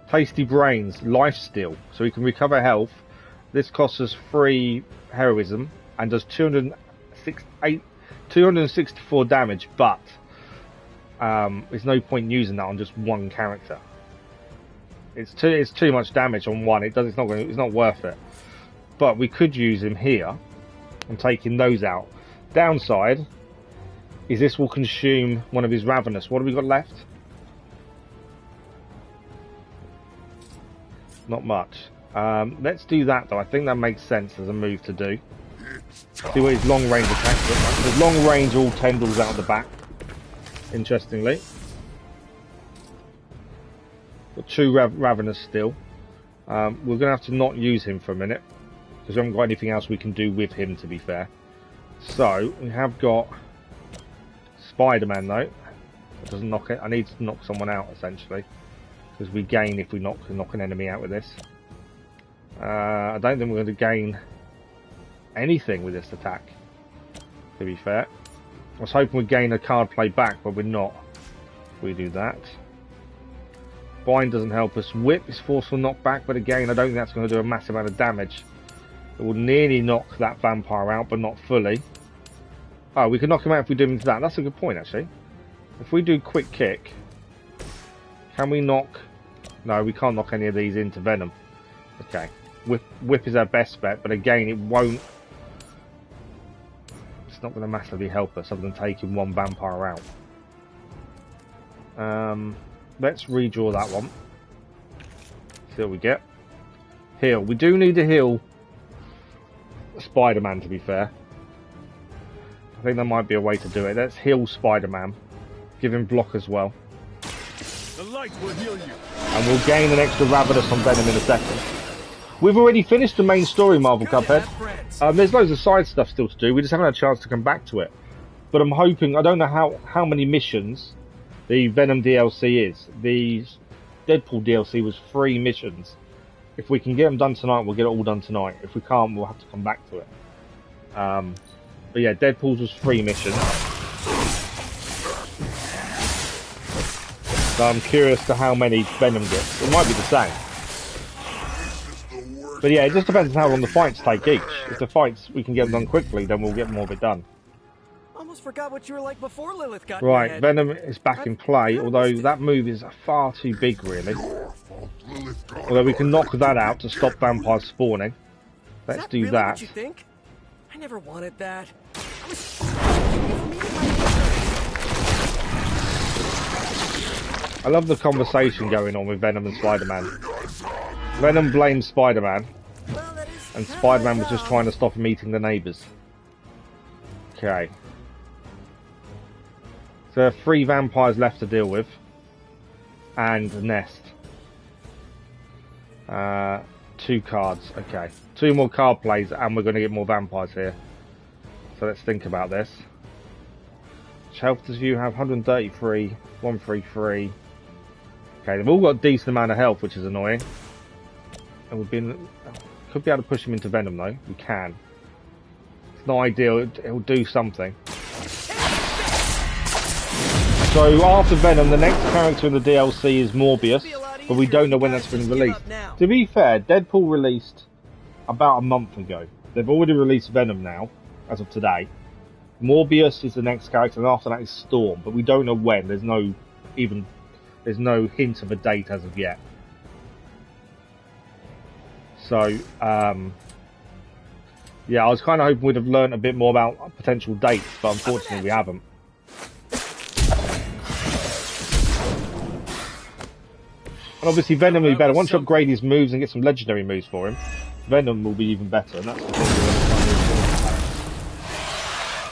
Tasty Brains, Lifesteal, so we can recover health. This costs us 3 heroism and does 264 damage, but there's no point using that on just one character. It's too much damage on one. It's not worth it. But we could use him here and taking those out. Downside is this will consume one of his Ravenous. What have we got left? Not much. Let's do that though. I think that makes sense as a move to do. See what his long range attacks look like. There's long range, all tendrils out the back. Interestingly. Got two Ravenous still. We're going to have to not use him for a minute. Because we haven't got anything else we can do with him, to be fair. So, we have got Spider-Man though. That doesn't knock it. I need to knock someone out, essentially. Because we gain if we knock an enemy out with this. I don't think we're going to gain anything with this attack, to be fair. I was hoping we'd gain a card play back, but we're not. We do that. Bind doesn't help us. Whip is forceful knockback, but again, I don't think that's going to do a massive amount of damage. It will nearly knock that vampire out, but not fully. Oh, we can knock him out if we do him into that. That's a good point, actually. If we do quick kick, can we knock... No, we can't knock any of these into Venom. Okay. Whip is our best bet, but again, it won't... It's not going to massively help us other than taking one vampire out. Let's redraw that one. See what we get. Heal. We do need to heal Spider-Man, to be fair. I think that might be a way to do it. Let's heal Spider-Man. Give him block as well. The light will heal you. And we'll gain an extra Ravenous on Venom in a second. We've already finished the main story, Marvel Cuphead. There's loads of side stuff still to do. We just haven't had a chance to come back to it. But I'm hoping... I don't know how many missions the Venom DLC is. The Deadpool DLC was 3 missions. If we can get them done tonight, we'll get it all done tonight. If we can't, we'll have to come back to it. But yeah, Deadpool's was 3 missions. So I'm curious to how many Venom gets. It might be the same. But yeah, it just depends on how long the fights take each. If the fights, we can get them done quickly, then we'll get more of it done. Almost forgot what you were like before Lilith got Right, mad. Venom is back in play, although that move is far too big, really. Although we can knock that out to stop vampires spawning. Let's do really that. What you think? I never wanted that. I love the conversation going on with Venom and Spider-Man. Venom blames Spider-Man, and Spider-Man was just trying to stop him eating the neighbours. Okay. So there are 3 vampires left to deal with, and a nest. 2 cards, okay. 2 more card plays, and we're going to get more vampires here. So let's think about this. Which health does you have? 133, 133. Okay, they've all got a decent amount of health, which is annoying. And could be able to push him into Venom though. We can. It's not ideal. It'll do something. So after Venom, the next character in the DLC is Morbius, but we don't know when that's been released. To be fair, Deadpool released about a month ago. They've already released Venom now, as of today. Morbius is the next character, and after that is Storm, but we don't know when. There's no hint of a date as of yet. So, yeah, I was kind of hoping we'd have learned a bit more about potential dates, but unfortunately we haven't. And obviously Venom will be better. Once you upgrade his moves and get some legendary moves for him, Venom will be even better, and that's the thing.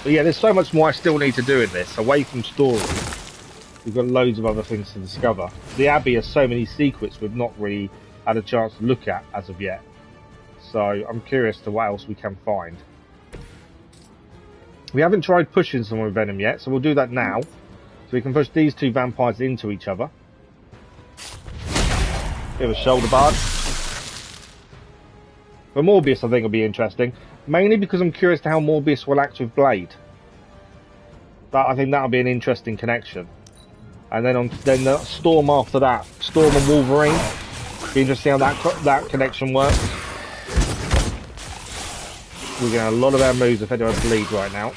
But yeah, there's so much more I still need to do in this, away from story. We've got loads of other things to discover. The Abbey has so many secrets we've not really had a chance to look at as of yet. So I'm curious to what else we can find. We haven't tried pushing someone with Venom yet, so we'll do that now. So we can push these 2 vampires into each other. Bit of a shoulder barge. But Morbius I think will be interesting. Mainly because I'm curious to how Morbius will act with Blade. I think that'll be an interesting connection. And then the Storm after that. Storm and Wolverine. Be interesting how that connection works. We're getting a lot of our moves affected by Bleed right now.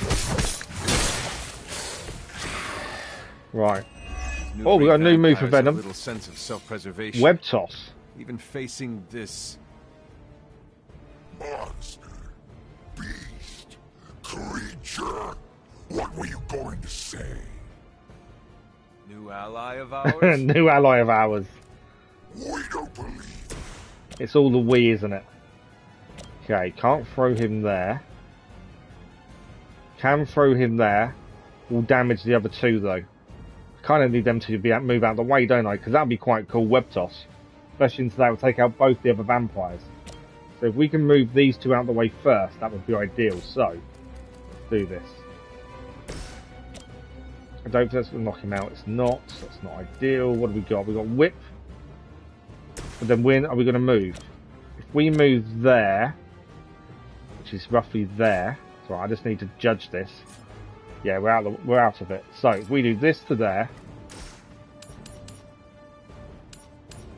Right. Oh, we got a new move for Venom. Web Toss. even facing this. Monster, beast, creature. What were you going to say? New ally of ours? New ally of ours. We don't believe. It's all the we, isn't it? Okay, can't throw him there. Can throw him there. Will damage the other two though. Kind of need them to move out of the way, don't I? Because that'd be quite cool web toss. Especially since that would take out both the other vampires. So if we can move these two out of the way first, that would be ideal. So, let's do this. I don't think that's going to knock him out. It's not. That's not ideal. What have we got? We've got whip. But then when are we going to move? If we move there, which is roughly there. So I just need to judge this. Yeah, we're out of it. So if we do this to there.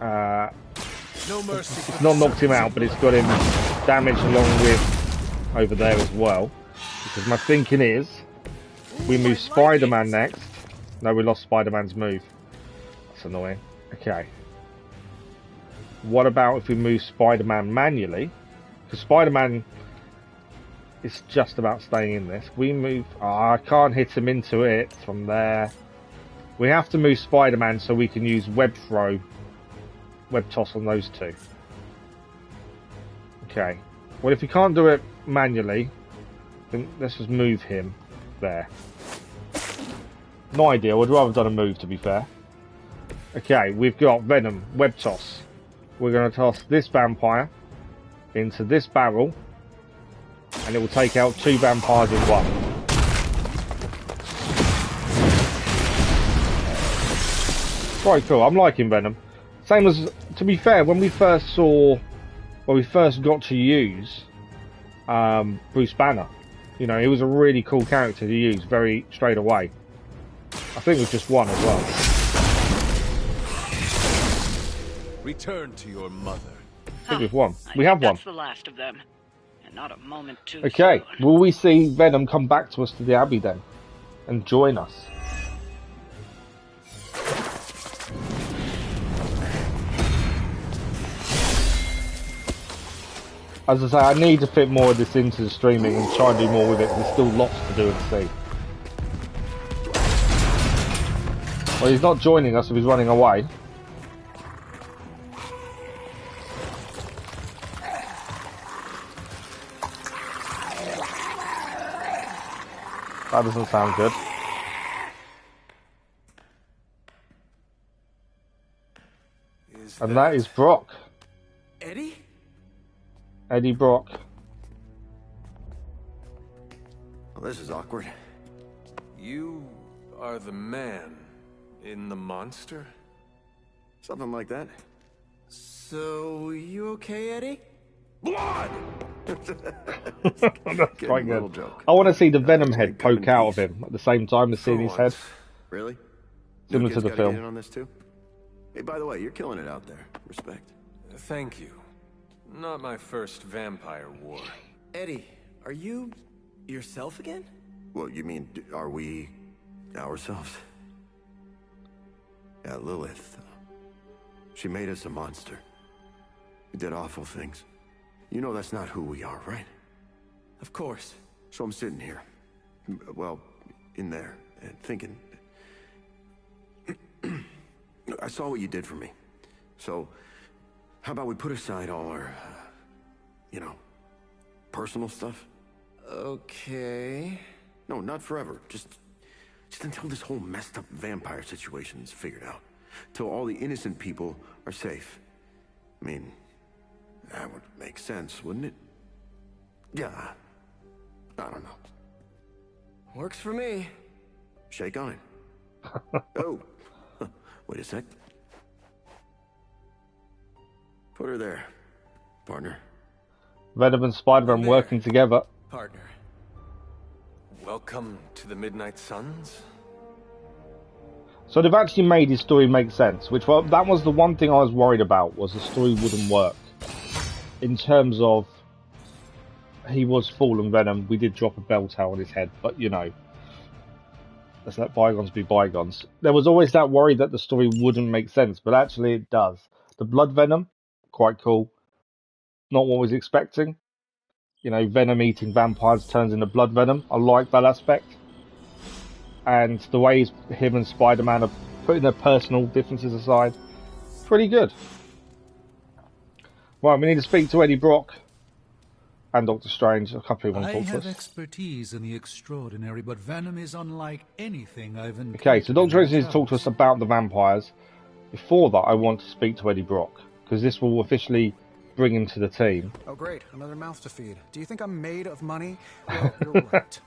No mercy. It's not knocked him out, but it's got him damaged along with over there as well. Because my thinking is, we move Spider-Man next. No, we lost Spider-Man's move. That's annoying. Okay. What about if we move Spider-Man manually? Because Spider-Man is just about staying in this. We move... Oh, I can't hit him into it from there. We have to move Spider-Man so we can use web throw, web toss on those two. Okay. Well, if we can't do it manually, then let's just move him there. Not ideal. I'd rather have done a move, to be fair. Okay, we've got Venom, web toss. We're going to toss this vampire into this barrel, and it will take out two vampires in one. Quite cool. I'm liking Venom. Same as, to be fair, when we first got to use Bruce Banner, you know, he was a really cool character to use very straight away. I think with just one as well. Return to your mother. I think we've won. We have one. That's the last of them. And not a moment too Okay, soon. will we see Venom come back to us to the Abbey then? And join us? As I say, I need to fit more of this into the streaming and try and do more with it. There's still lots to do and see. Well, he's not joining us if he's running away. That doesn't sound good. And that is Brock. Eddie? Eddie Brock. Well, this is awkward. You are the man in the monster? Something like that. So, you okay, Eddie? Blood! That's quite Little good. joke. I want to see the Venom head poke out of him at the same time as seeing his head. Really? Similar New to kids the gotta get in film. on this too? Hey, by the way, you're killing it out there. Respect. Thank you. Not my first vampire war. Eddie, are you yourself again? Well, you mean, are we ourselves? Yeah, Lilith. She made us a monster. We did awful things. You know that's not who we are, right? Of course. So I'm sitting here, well, in there, and thinking... I saw what you did for me. So, how about we put aside all our, you know, personal stuff? Okay... No, not forever. Just until this whole messed up vampire situation is figured out. Till all the innocent people are safe. I mean, that would make sense, wouldn't it? Yeah. I don't know. Works for me. Shake on it. Oh. Wait a sec. Put her there, partner. Venom and Spider-Man working together. Partner. Welcome to the Midnight Suns? So they've actually made his story make sense, which, well, that was the one thing I was worried about, was the story wouldn't work. In terms of, he was fallen Venom, we did drop a bell tower on his head, but you know, let's let bygones be bygones. There was always that worry that the story wouldn't make sense, but actually it does. The Blood Venom, quite cool. Not what I was expecting. You know, Venom eating vampires turns into Blood Venom. I like that aspect. And the way him and Spider-Man are putting their personal differences aside, pretty good. Right, we need to speak to Eddie Brock and Doctor Strange. A couple of people want to I talk have to us. expertise in the extraordinary, but Venom is unlike anything I've encountered. Okay, so Doctor Strange in needs to talk to us about the vampires. Before that, I want to speak to Eddie Brock, because this will officially bring him to the team. Oh great, another mouth to feed. Do you think I'm made of money? Well, you're right.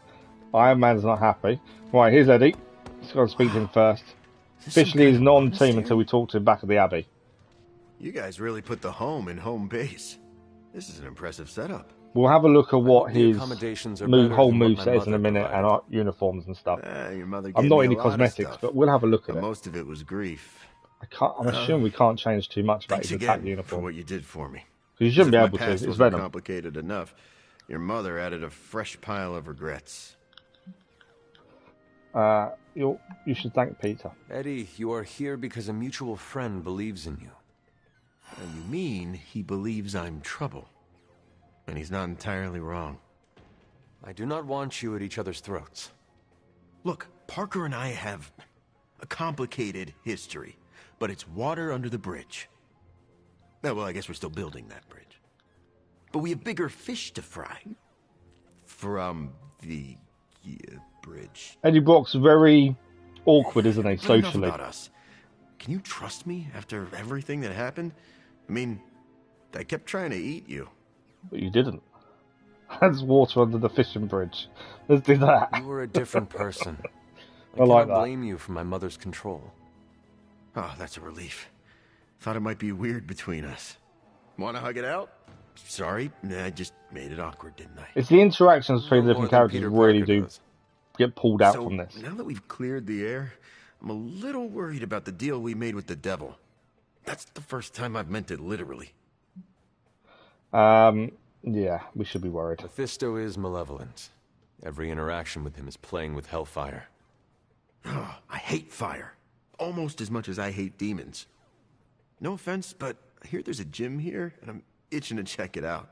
Iron Man's not happy. Right, here's Eddie. Let's go and speak to him first. Officially, he's not on the team until we talk to him back at the Abbey. You guys really put the home in home base. This is an impressive setup. We'll have a look at what his accommodations are whole better than what move my set is in a mother minute, provided. and our uniforms and stuff. Your mother I'm gave not me any a lot of cosmetics, stuff, but we'll have a look at but it. most of it was grief. I'm assuming we can't change too much about Thanks his attack again for uniform. what you did for me. Because you shouldn't be If my able to. past It's wasn't Venom. complicated enough. Your mother added a fresh pile of regrets. You should thank Peter. Eddie, you are here because a mutual friend believes in you. You mean he believes I'm trouble? And he's not entirely wrong. I do not want you at each other's throats. Look, Parker and I have a complicated history, but it's water under the bridge. Well, I guess we're still building that bridge. But we have bigger fish to fry. From the bridge. Eddie Brock's very awkward, isn't he, Enough socially? about us. Can you trust me after everything that happened? I mean, I kept trying to eat you. But you didn't. That's water under the fishing bridge. Let's do that. You were a different person. I like cannot that. blame you for my mother's control. Oh, that's a relief. Thought it might be weird between us. Want to hug it out? Sorry, I just made it awkward, didn't I? It's the interactions between the No more different than characters Peter really Parker do does. get pulled out So, from this. now that we've cleared the air, I'm a little worried about the deal we made with the devil. That's the first time I've meant it literally. Yeah, we should be worried. Mephisto is malevolent. Every interaction with him is playing with hellfire. Oh, I hate fire. Almost as much as I hate demons. No offense, but I hear there's a gym here, and I'm itching to check it out.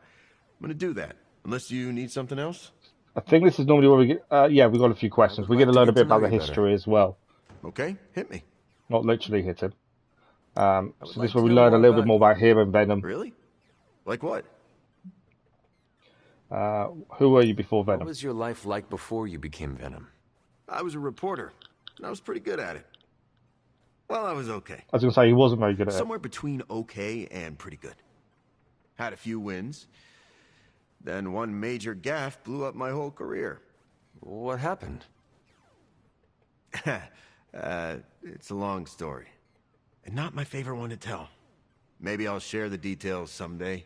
I'm gonna do that. Unless you need something else? I think this is normally where we get... yeah, we've got a few questions. We like get to to learn a get to bit about know the you better. history as well. Okay, hit me. Not literally hit him. So this like is where to we know learn a more little bit about more about him and Venom. Really? Like what? Who were you before What Venom? was your life like before you became Venom? I was a reporter, and I was pretty good at it. Well, I was okay. I was going to say he wasn't very good at it. Somewhere between okay and pretty good. Had a few wins. Then one major gaffe blew up my whole career. What happened? It's a long story. And not my favorite one to tell. Maybe I'll share the details someday.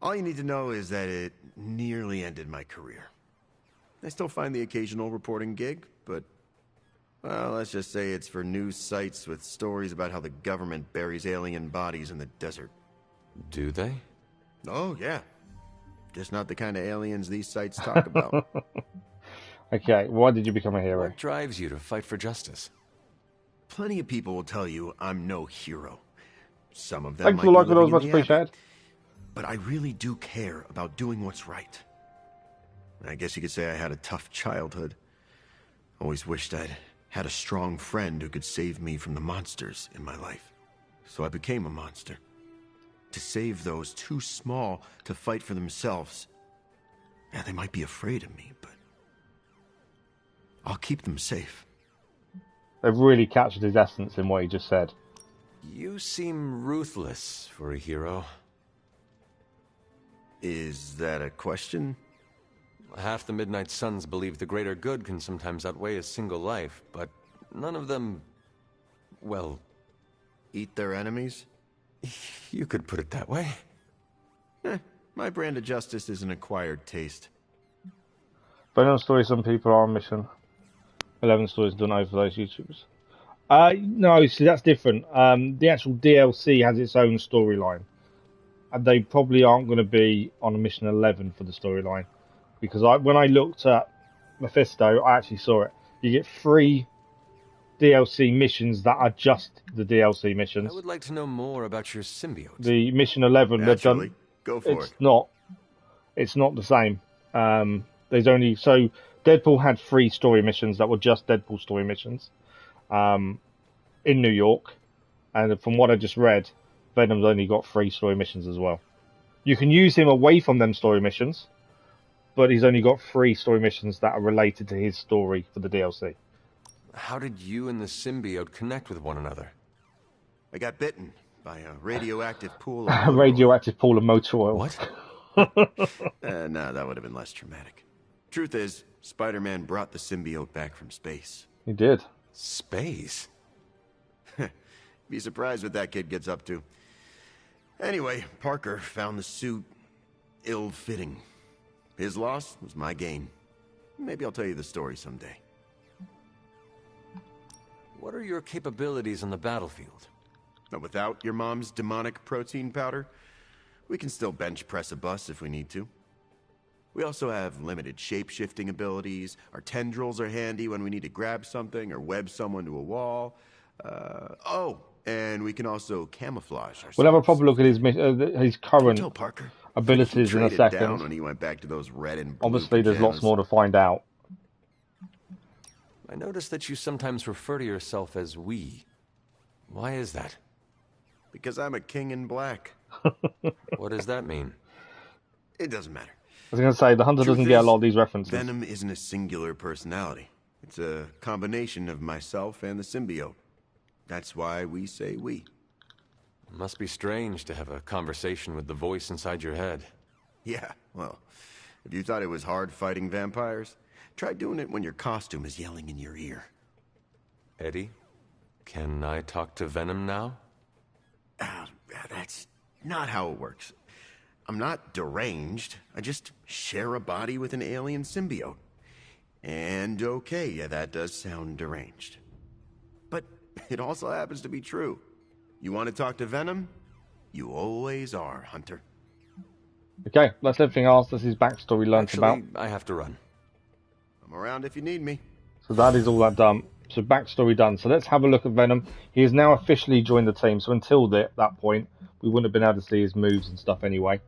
All you need to know is that it nearly ended my career. I still find the occasional reporting gig, but, well, let's just say it's for news sites with stories about how the government buries alien bodies in the desert. Do they? Oh, yeah. Just not the kind of aliens these sites talk about. Okay, why did you become a hero? What drives you to fight for justice? Plenty of people will tell you I'm no hero. Some of them Thanks might for the be like, but I was living much in the appreciated. Abbey. But I really do care about doing what's right. I guess you could say I had a tough childhood. Always wished I'd had a strong friend who could save me from the monsters in my life. So I became a monster. To save those too small to fight for themselves. Yeah, they might be afraid of me, but I'll keep them safe. They've really captured his essence in what he just said. You seem ruthless for a hero. Is that a question? Half the Midnight Suns believe the greater good can sometimes outweigh a single life, but none of them, well, Eat their enemies? you could put it that way. My brand of justice is an acquired taste. Venom stories, some people are on mission. 11 stories done over those YouTubers. No, see, that's different. The actual DLC has its own storyline. And they probably aren't going to be on a mission 11 for the storyline. Because when I looked at Mephisto, I actually saw it. You get 3 DLC missions that are just the DLC missions. I would like to know more about your symbiote. The mission 11 they've done. Go for it. It's not the same. There's only Deadpool had 3 story missions that were just Deadpool story missions, in New York, and from what I just read, Venom's only got 3 story missions as well. You can use him away from them story missions, but he's only got 3 story missions that are related to his story for the DLC. How did you and the symbiote connect with one another? I got bitten by a radioactive pool of A radioactive pool of motor oil. What? No, that would have been less traumatic. Truth is, Spider-Man brought the symbiote back from space. He did. Space? Be surprised what that kid gets up to. Anyway, Parker found the suit ill-fitting. His loss was my gain. Maybe I'll tell you the story someday. What are your capabilities on the battlefield? But without your mom's demonic protein powder, we can still bench press a bus if we need to. We also have limited shape-shifting abilities. Our tendrils are handy when we need to grab something or web someone to a wall. And we can also camouflage ourselves. We'll have a proper look at his current abilities in a second. When he went back to those red and blue Obviously, there's lots more to find out. I noticed that you sometimes refer to yourself as we. Why is that? Because I'm a king in black. What does that mean? It doesn't matter. I was going to say, the Hunter doesn't get a lot of these references. Venom isn't a singular personality. It's a combination of myself and the symbiote. That's why we say we. It must be strange to have a conversation with the voice inside your head. Yeah, well, if you thought it was hard fighting vampires, try doing it when your costume is yelling in your ear. Eddie, can I talk to Venom now? That's not how it works. I'm not deranged. I just share a body with an alien symbiote. And okay, yeah, that does sound deranged. But it also happens to be true. You want to talk to Venom? You always are, Hunter. Okay, that's everything else. That's his backstory learnt about. I have to run. I'm around if you need me. So that is all that done. So backstory done. So let's have a look at Venom. He has now officially joined the team. So until that point, we wouldn't have been able to see his moves and stuff anyway.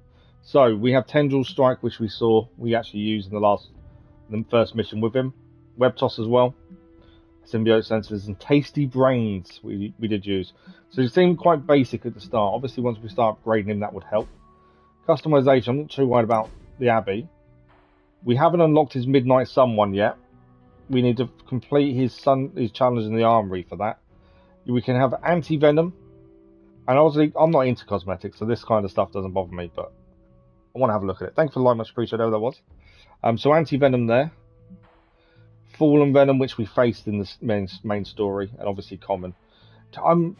So we have Tendril Strike, which we actually used in the first mission with him. Web Toss as well. Symbiote Sensors and Tasty Brains we did use. So he seemed quite basic at the start. Obviously, once we start upgrading him, that would help. Customization, I'm not too worried about the Abbey. We haven't unlocked his Midnight Sun one yet. We need to complete his challenge in the Armory for that. We can have Anti-Venom. And obviously, I'm not into cosmetics, so this kind of stuff doesn't bother me, but I want to have a look at it. Thanks for the like, much appreciated, whatever that was. So Anti-Venom there. Fallen Venom, which we faced in the main story, and obviously common. I am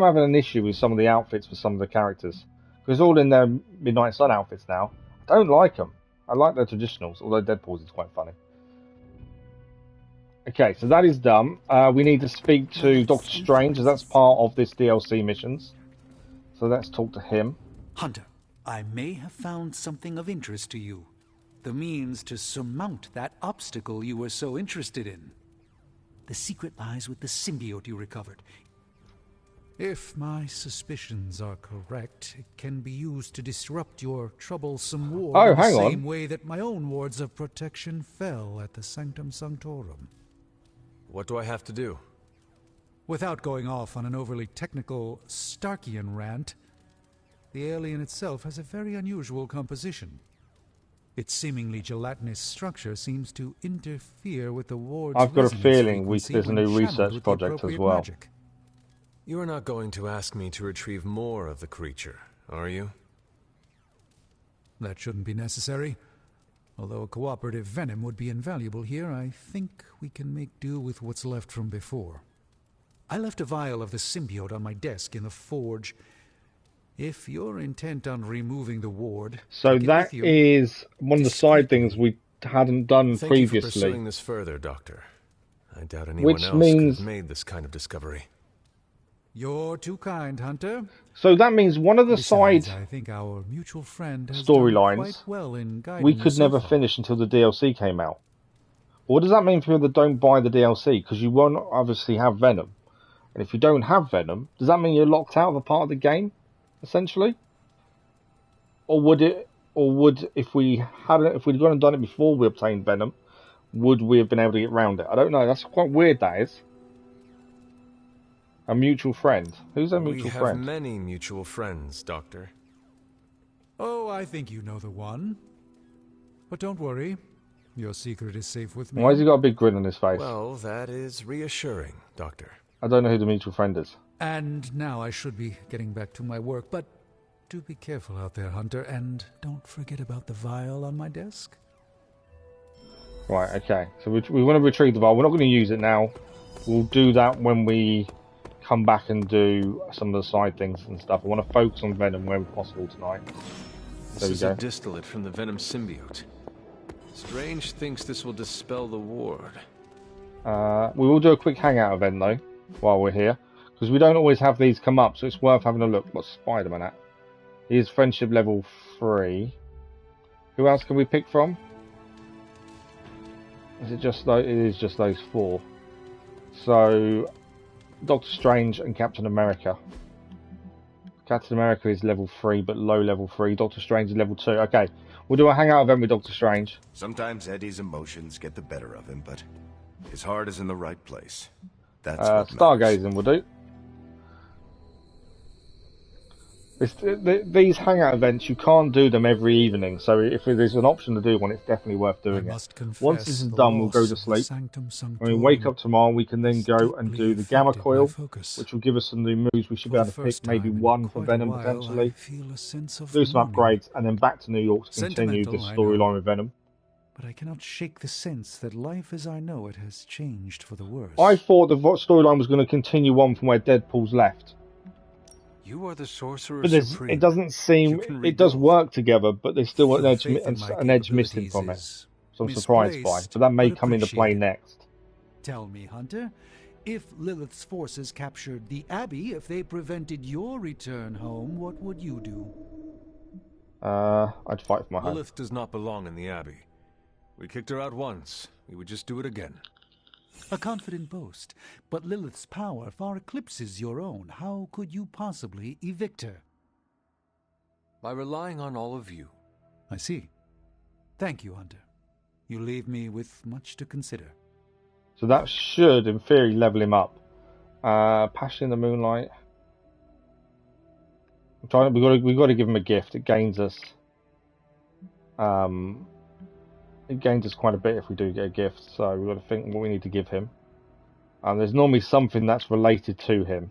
having an issue with some of the outfits for some of the characters. Because all in their Midnight Sun outfits now. I don't like them. I like their traditionals, although Deadpool's is quite funny. Okay, so that is done. We need to speak to Doctor Strange, as that's part of this DLC missions. So let's talk to him. Hunter, I may have found something of interest to you. The means to surmount that obstacle you were so interested in. The secret lies with the symbiote you recovered. If my suspicions are correct, it can be used to disrupt your troublesome ward in the same way that my own wards of protection fell at the Sanctum Sanctorum. What do I have to do? Without going off on an overly technical Starkian rant, the alien itself has a very unusual composition. Its seemingly gelatinous structure seems to interfere with the ward's I've got a feeling there's a new when research channeled with project the as appropriate well. magic. You are not going to ask me to retrieve more of the creature, are you? That shouldn't be necessary. Although a cooperative Venom would be invaluable here, I think we can make do with what's left from before. I left a vial of the symbiote on my desk in the forge. If you're intent on removing the ward... So that is one of the side things we hadn't done previously. Thank you for pursuing this further, Doctor. I doubt anyone else could have made this kind of discovery. You're too kind, Hunter. So that means one of the Besides, side I think our mutual friend has storylines done quite well in guiding we could us so never far. finish until the DLC came out. What does that mean for people that don't buy the DLC? Because you won't obviously have Venom. And if you don't have Venom, does that mean you're locked out of a part of the game, essentially? Or would if we'd gone and done it before we obtained Venom, would we have been able to get around it? I don't know. That's quite weird, that is. A mutual friend. Who's a mutual friend? We have many mutual friends, Doctor. Oh, I think you know the one. But don't worry. Your secret is safe with me. Why has he got a big grin on his face? Well, that is reassuring, Doctor. I don't know who the mutual friend is. And now I should be getting back to my work, but do be careful out there, Hunter, and don't forget about the vial on my desk. Right, okay. So we want to retrieve the vial. We're not going to use it now. We'll do that when we come back and do some of the side things and stuff. I want to focus on Venom wherever possible tonight. This is a distillate from the Venom symbiote. Strange thinks this will dispel the ward. We will do a quick hangout event though, while we're here. Because we don't always have these come up, so it's worth having a look. What's Spider-Man at? He is friendship level 3. Who else can we pick from? Is it just those? It is just those 4. So, Doctor Strange and Captain America. Captain America is level 3, but low level 3. Doctor Strange is level 2. Okay, we'll do a hangout event with Doctor Strange. Sometimes Eddie's emotions get the better of him, but his heart is in the right place. That's Stargazing will do. These hangout events, you can't do them every evening, so if there's an option to do one, it's definitely worth doing it. Once this is done, we'll go to sleep. When we wake up tomorrow, we can then go and do the Gamma Coil, which will give us some new moves. We should be able to pick maybe one for Venom, potentially. Do some upgrades, and then back to New York to continue this storyline with Venom. But I cannot shake the sense that life as I know it has changed for the worse. I thought the storyline was going to continue on from where Deadpool's left. You are the Sorcerer Supreme. It doesn't seem... It does work together, but there's still an edge missing from it. So I'm surprised by. But that may come into play next. Tell me, Hunter, if Lilith's forces captured the Abbey, if they prevented your return home, what would you do? I'd fight for my home. Lilith does not belong in the Abbey. We kicked her out once. We would just do it again. A confident boast, but Lilith's power far eclipses your own. How could you possibly evict her? By relying on all of you. I see. Thank you, Hunter. You leave me with much to consider. So that should, in theory, level him up. Passion in the Moonlight. We've got to give him a gift. It gains us. It gains us quite a bit if we do get a gift, so we've got to think what we need to give him. There's normally something that's related to him.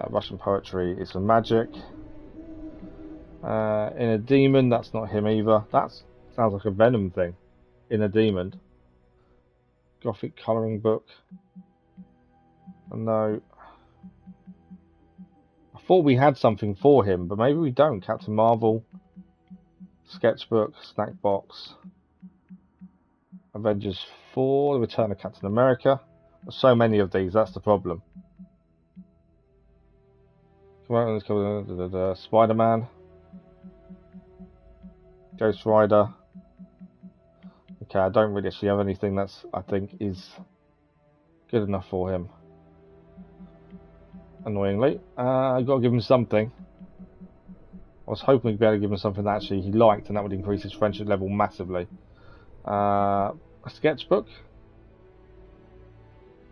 Russian poetry is some magic. Inner Demon, that's not him either. That sounds like a Venom thing. Inner Demon. Gothic colouring book. No. I thought we had something for him, but maybe we don't. Captain Marvel. Sketchbook, snack box, Avengers 4, The Return of Captain America. There's so many of these, that's the problem. Come on, let's go Spider-Man, Ghost Rider. Okay, I don't really actually have anything that's I think is good enough for him. Annoyingly, I've got to give him something. I was hoping we'd be able to give him something that actually he liked, and that would increase his friendship level massively. A sketchbook?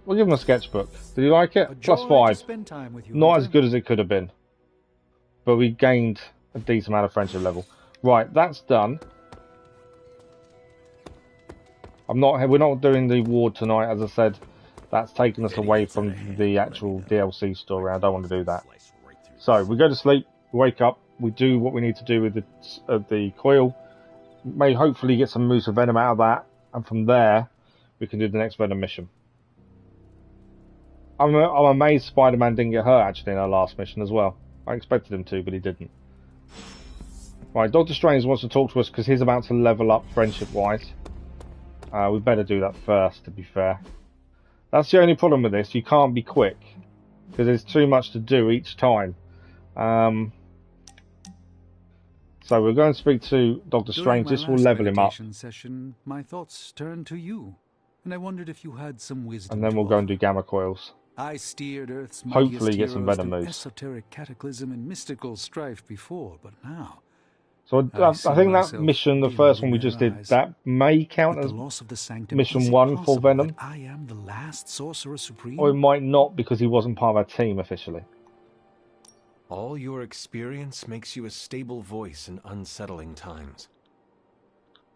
We'll give him a sketchbook. Did he like it? +5. Not as good as it could have been. But we gained a decent amount of friendship level. Right, that's done. We're not doing the ward tonight, as I said. That's taken us away from the actual DLC story. I don't want to do that. So, we go to sleep, we wake up. We do what we need to do with the coil. May hopefully get some moves of Venom out of that, and from there we can do the next Venom mission. I'm amazed Spider-Man didn't get hurt actually in our last mission as well. I expected him to, but he didn't. Right, Doctor Strange wants to talk to us because he's about to level up friendship-wise. We better do that first, to be fair. That's the only problem with this. You can't be quick because there's too much to do each time. So we're going to speak to Dr. Strange. This will level him up. Session, my thoughts turned to you, and I wondered if you had some wisdom. And then we'll go and do gamma coils. I steered Earth's Hopefully get some Venom moves. Esoteric cataclysm and mystical strife before, but now. So I think that mission, the first one we just did, that may count as mission 1 for Venom. I am the last Sorcerer Supreme. Or it might not because he wasn't part of our team officially. All your experience makes you a stable voice in unsettling times.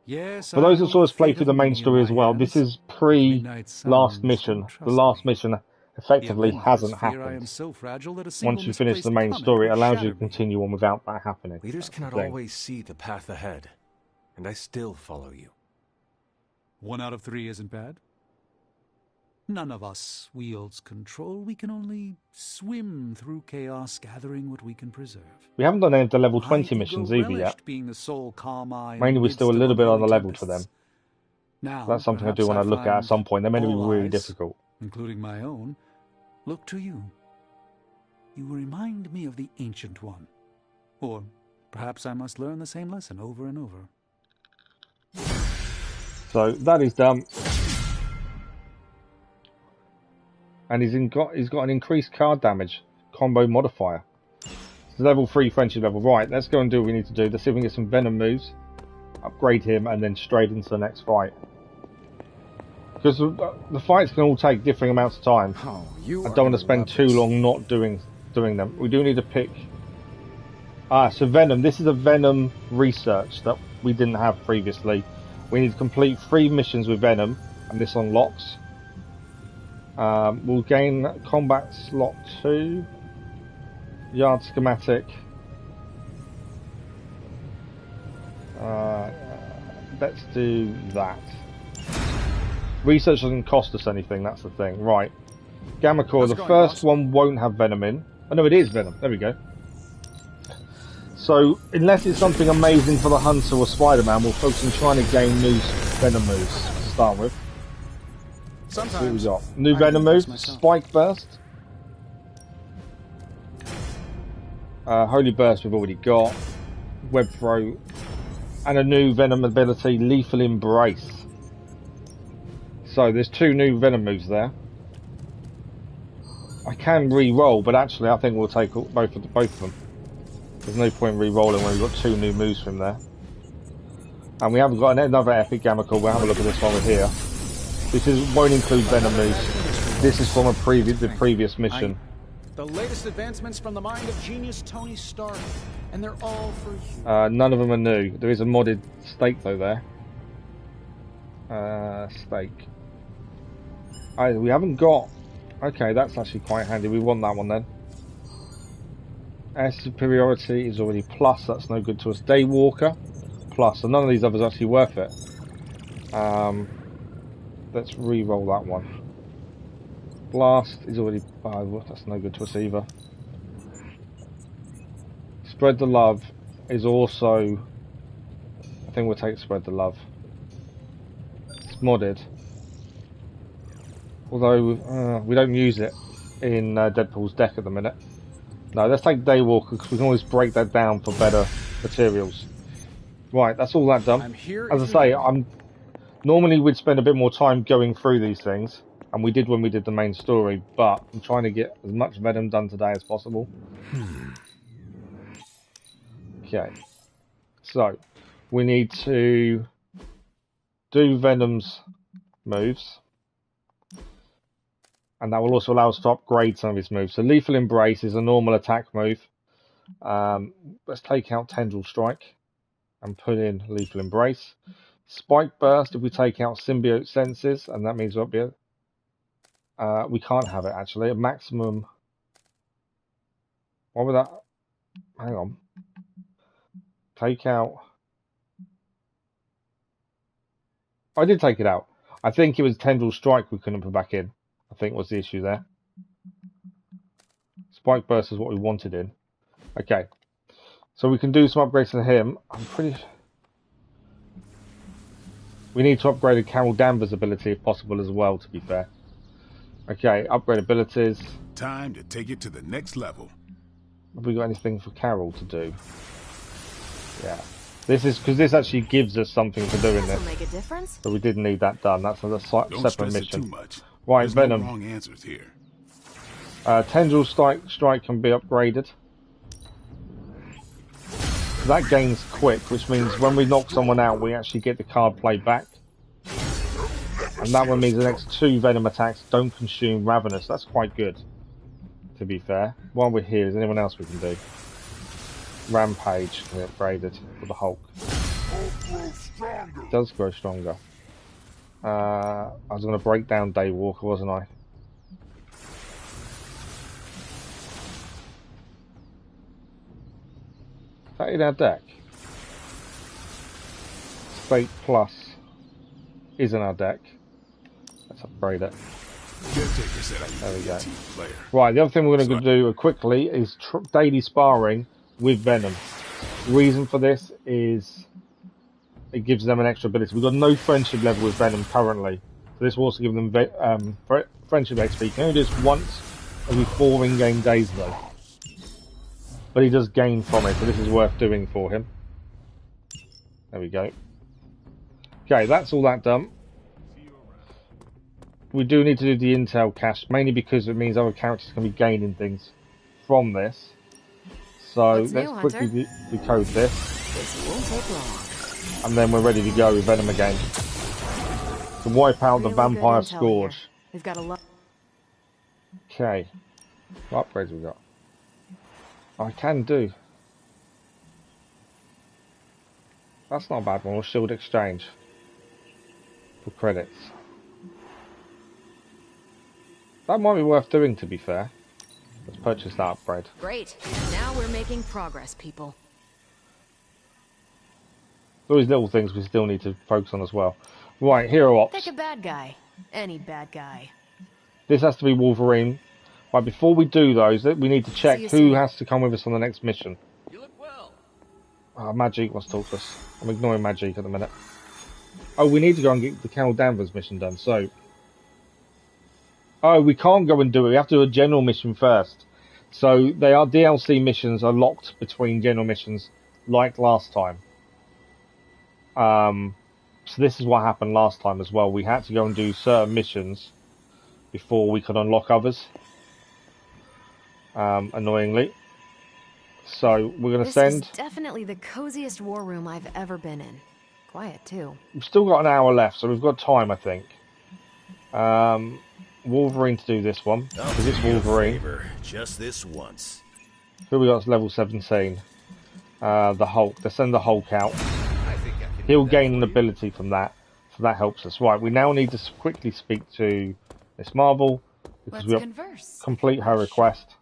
Yes. For those that saw us play through the main story as well, this is pre-last mission. The last mission effectively hasn't happened. Once you finish the main story, it allows you to continue on without that happening. Leaders cannot always see the path ahead, and I still follow you. 1 out of 3 isn't bad. None of us wields control. We can only swim through chaos, gathering what we can preserve. We haven't done any of the level 20 missions either yet. Mainly we're still a little bit on the level for them. Now, that's something I do want to look at some point. They're meant to be really difficult. Including my own, look to you. You remind me of the Ancient One. Or perhaps I must learn the same lesson over and over. So that is done. And he's got an increased card damage combo modifier. It's level 3 friendship level. Right, let's go and do what we need to do. Let's see if we can get some Venom moves. Upgrade him and then straight into the next fight. Because the fights can all take differing amounts of time. I don't want to spend too long not doing them. We do need to pick. So Venom. This is a Venom research that we didn't have previously. We need to complete 3 missions with Venom, and this unlocks. We'll gain combat slot 2. Yard schematic. Let's do that. Research doesn't cost us anything, that's the thing. Right. Gamma Core, the first one won't have Venom in. Oh no, it is Venom. There we go. So, unless it's something amazing for the Hunter or Spider-Man, we'll focus on trying to gain new Venom moves to start with. Sometimes. What we got? New Venom moves, Spike Burst. Holy Burst we've already got. Web Throw. And a new Venom ability, Lethal Embrace. So there's 2 new Venom moves there. I can re-roll, but actually I think we'll take both of them. There's no point re-rolling when we've got 2 new moves from there. And we haven't got another epic Gamma Core. We'll have a look at this one over here. This won't include Venom moves. This is from the previous mission. The latest advancements from the mind of genius Tony Stark, and they're all for you. None of them are new. There is a modded stake though there. Stake. We haven't got. Okay, that's actually quite handy. We want that one then. Air superiority is already plus. That's no good to us. Daywalker plus. So none of these others are actually worth it. Let's re-roll that one. Blast is already 5. That's no good to us either. Spread the Love is also. I think we'll take Spread the Love. It's modded. Although we don't use it in Deadpool's deck at the minute. No, let's take Daywalker because we can always break that down for better materials. Right, that's all that done. As I say, normally we'd spend a bit more time going through these things, and we did when we did the main story, but I'm trying to get as much Venom done today as possible. Okay, so we need to do Venom's moves, and that will also allow us to upgrade some of his moves. So Lethal Embrace is a normal attack move. Let's take out Tendril Strike and put in Lethal Embrace. Spike Burst if we take out Symbiote Senses, and that means we can't have it actually. A maximum. What was that? Hang on. Take out. I did take it out. I think it was Tendril Strike we couldn't put back in. I think was the issue there. Spike Burst is what we wanted in. Okay. So we can do some upgrades to him. I'm pretty. We need to upgrade Carol Danvers' ability if possible as well, to be fair. Okay, upgrade abilities. Time to take it to the next level. Have we got anything for Carol to do? Yeah. This is because this actually gives us something to do in this. Make a difference? But we didn't need that done. That's a Don't separate stress it mission. too much. Right, There's Venom. no wrong answers here. Tendril strike can be upgraded. That gains quick, which means when we knock someone out, we actually get the card play back. And that one means the next 2 Venom attacks don't consume Ravenous. That's quite good, to be fair. While we're here, is there anyone else we can do? Rampage can be upgraded for the Hulk. It does grow stronger. I was going to break down Daywalker, wasn't I? Is that in our deck? Fate Plus is in our deck. Let's upgrade it. There we go. Right, the other thing we're going to do quickly is daily sparring with Venom. Reason for this is it gives them an extra ability. We've got no friendship level with Venom currently, so this will also give them friendship XP. You can only do this once every 4 in-game days though, but he does gain from it, so this is worth doing for him. There we go. Okay, that's all that done. We do need to do the intel cache, mainly because it means other characters can be gaining things from this. So let's quickly decode this. This won't take long. And then we're ready to go with Venom again. To wipe out the Vampire Scourge. We've got a lot. Okay. What upgrades we got? I can do. That's not a bad one. We'll shield exchange. For credits. That might be worth doing, to be fair. Let's purchase that upgrade. Great. Now we're making progress, people. All these little things we still need to focus on as well. Right, hero ops. Pick a bad guy. Any bad guy. This has to be Wolverine. Right, before we do those, we need to check who has to come with us on the next mission. You look well. Magic wants to talk to us. I'm ignoring Magic at the minute. Oh, we need to go and get the Carol Danvers mission done, so... Oh, we can't go and do it. We have to do a general mission first. So, they are DLC missions are locked between general missions, like last time. So this is what happened last time as well. We had to go and do certain missions before we could unlock others. Annoyingly. So, we're going to send... This is definitely the coziest war room I've ever been in. Quiet, too. We've still got an hour left, so we've got time, I think. Wolverine to do this one, because it's Wolverine. Just this once. Who we got level 17? The Hulk. Let's send the Hulk out. He'll gain an ability from that, so that helps us. Right, we now need to quickly speak to Miss Marvel, because we complete her request.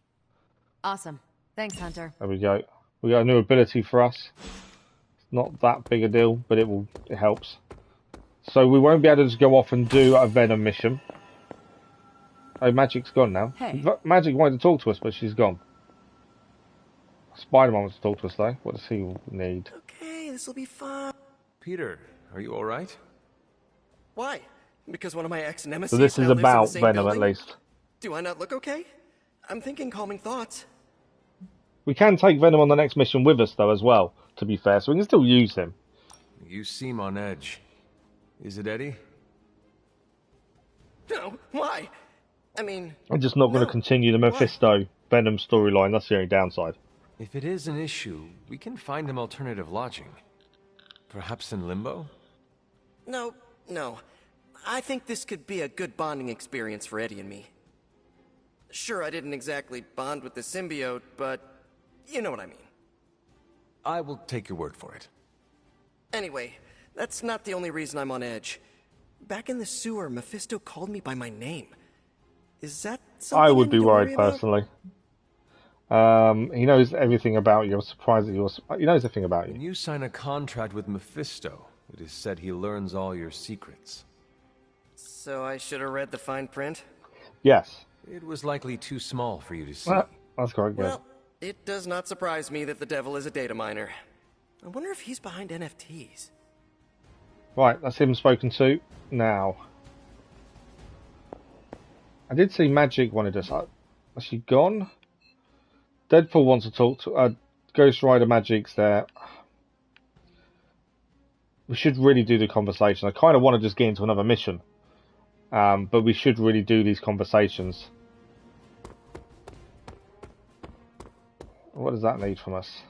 Awesome. Thanks, Hunter. There we go. We got a new ability for us. It's not that big a deal, but it helps. So we won't be able to just go off and do a Venom mission. Oh, Magic's gone now. Hey. Magic wanted to talk to us, but she's gone. Spider-Man wants to talk to us, though. What does he need? Okay, this'll be fun. Peter, are you alright? Why? Because one of my ex-nemesis So this is about Venom, at least. Do I not look okay? I'm thinking calming thoughts. We can take Venom on the next mission with us, though, as well, to be fair, so we can still use him. You seem on edge. Is it Eddie? No, why? I mean... I'm just not going to continue the Mephisto Venom storyline. That's the only downside. If it is an issue, we can find him alternative lodging. Perhaps in Limbo? No. I think this could be a good bonding experience for Eddie and me. Sure, I didn't exactly bond with the symbiote, but you know what I mean. I will take your word for it. Anyway, that's not the only reason I'm on edge. Back in the sewer, Mephisto called me by my name. Is that something I would be worried, about? personally. He knows everything about you. I'm surprised that he knows everything about you. When you sign a contract with Mephisto, it is said he learns all your secrets. So I should have read the fine print? Yes. It was likely too small for you to see. Well, that's quite good. Well, it does not surprise me that the devil is a data miner. I wonder if he's behind NFTs. Right, that's him spoken to. Now. I did see Magic wanted us. Has she gone? Deadpool wants to talk to... Ghost Rider Magic's there. we should really do the conversation. I kind of want to just get into another mission. But we should really do these conversations. What does that need from us?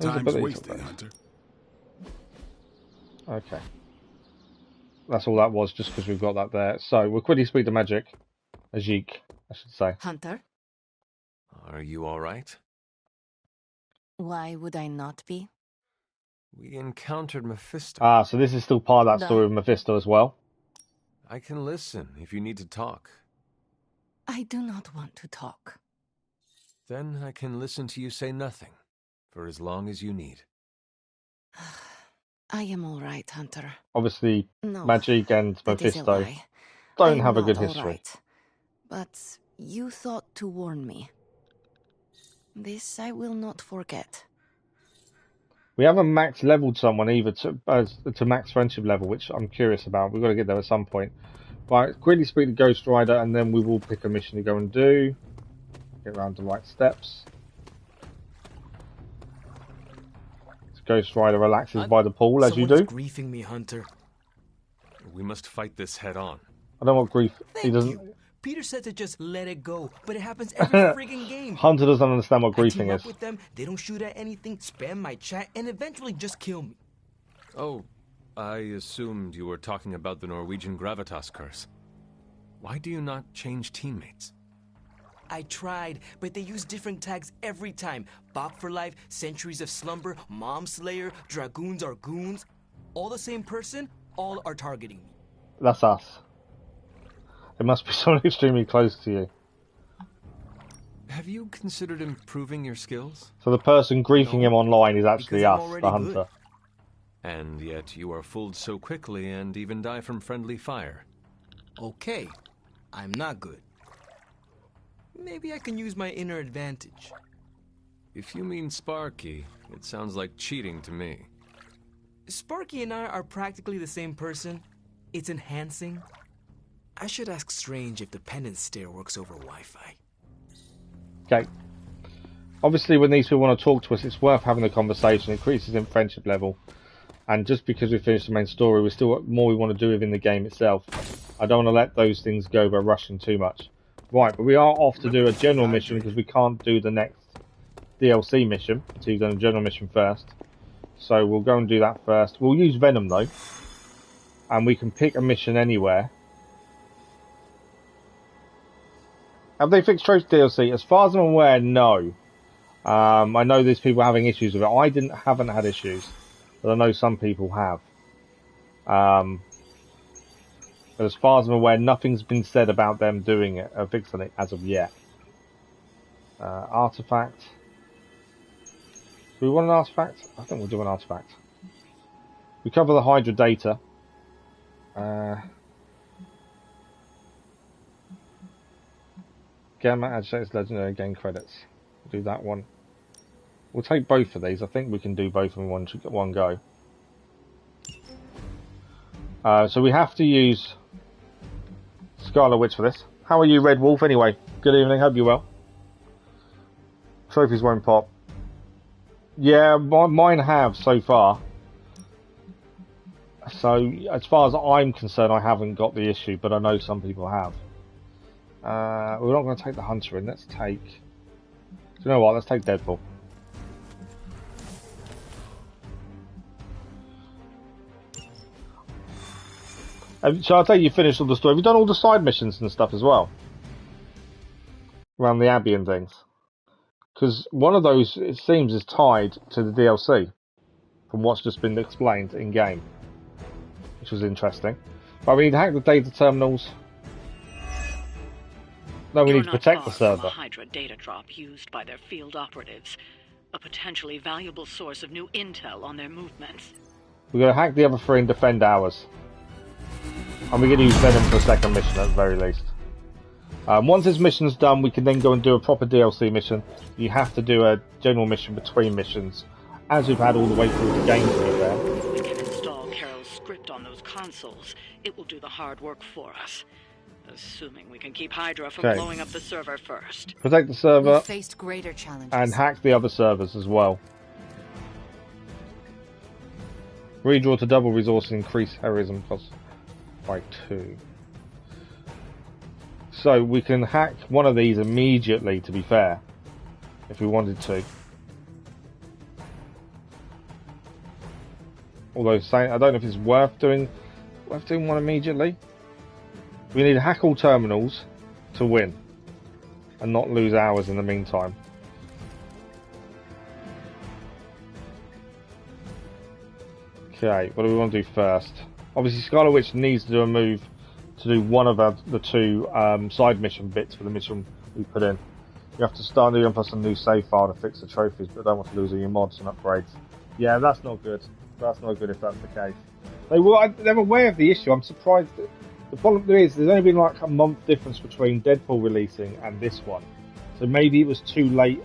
Time's wasted, Hunter. Okay. That's all that was, just because we've got that there. So, we'll quickly speak to Magic. Ajik, I should say. Hunter? Are you alright? Why would I not be? We encountered Mephisto. Ah, so this is still part of that story with Mephisto as well. I can listen if you need to talk. I do not want to talk. Then I can listen to you say nothing, for as long as you need. I am all right, Hunter. Obviously, No, Magic and that is a Mephisto lie. don't I have a am good not history. all right. But you thought to warn me. This I will not forget. We haven't max leveled someone either to max friendship level, which I'm curious about. We've got to get there at some point. Right, quickly speak to Ghost Rider, and then we will pick a mission to go and do. Get around the right steps. Ghost Rider relaxes by the pool, as you do. Griefing me, Hunter. We must fight this head on. I don't want grief. Thank He doesn't. you. Peter said to just let it go, but it happens every friggin' game. Hunter doesn't understand what I griefing team up is. with them, they don't shoot at anything, spam my chat, and eventually just kill me. Oh, I assumed you were talking about the Norwegian gravitas curse. Why do you not change teammates? I tried, but they use different tags every time. Bop for life, Centuries of Slumber, Mom Slayer, Dragoons are goons. All the same person, all are targeting me. That's us. It must be someone extremely close to you. Have you considered improving your skills? So the person griefing him online is actually because I'm us, already the Hunter. good. And yet you are fooled so quickly and even die from friendly fire. Okay, I'm not good. Maybe I can use my inner advantage. If you mean Sparky, it sounds like cheating to me. Sparky and I are practically the same person. It's enhancing. I should ask Strange if the penance stair works over Wi-Fi. Okay. Obviously, when these people want to talk to us, it's worth having the conversation. It increases in friendship level. And just because we finished the main story, we still got more we want to do within the game itself. I don't want to let those things go by rushing too much. Right, but we are off to do a general mission because we can't do the next DLC mission. So you've done a general mission first. So we'll go and do that first. We'll use Venom though. And we can pick a mission anywhere. Have they fixed Trophy DLC? As far as I'm aware, no. I know there's people having issues with it. I haven't had issues. But I know some people have. But as far as I'm aware, nothing's been said about them doing it, fixing it as of yet. Artifact. Do we want an artifact? I think we'll do an artifact. We cover the Hydra data. Gamma agitates legendary, gain credits. We'll do that one. We'll take both of these. I think we can do both in one go. So we have to use Scarlet Witch for this. How are you, Red Wolf, anyway? Good evening, hope you're well. Trophies won't pop. Yeah, mine have so far. So, as far as I'm concerned, I haven't got the issue, but I know some people have. We're not going to take the Hunter in. Let's take... Do you know what? Let's take Deadpool. So I take you finished all the story. Have you done all the side missions and stuff as well? Around the Abbey and things? Because one of those, it seems, is tied to the DLC. From what's just been explained in-game. Which was interesting. But we need to hack the data terminals. No, we need to protect the server. From a Hydra data drop used by their field operatives. A potentially valuable source of new intel on their movements. We're going to hack the other three and defend ours. And we're going to use Venom for a second mission at the very least. Once this mission's done, we can then go and do a proper DLC mission. You have to do a general mission between missions. As we've had all the way through the game to be fair. If we can install Carol's script on those consoles, it will do the hard work for us. Assuming we can keep Hydra from blowing up the server first. Protect the server. We've faced greater challenges. And hack the other servers as well. Redraw to double resource and increase heroism cost by 2. So we can hack one of these immediately, to be fair, if we wanted to. Although saying, I don't know if it's worth doing one immediately. We need to hack all terminals to win and not lose hours in the meantime. Okay, what do we want to do first? Obviously Scarlet Witch needs to do a move to do one of the 2 side mission bits for the mission we put in. You have to start new and plus a new save file to fix the trophies, but don't want to lose all your mods and upgrades. Yeah, that's not good. That's not good if that's the case. They're aware of the issue. I'm surprised. The problem is there's only been like a month difference between Deadpool releasing and this one. So maybe it was too late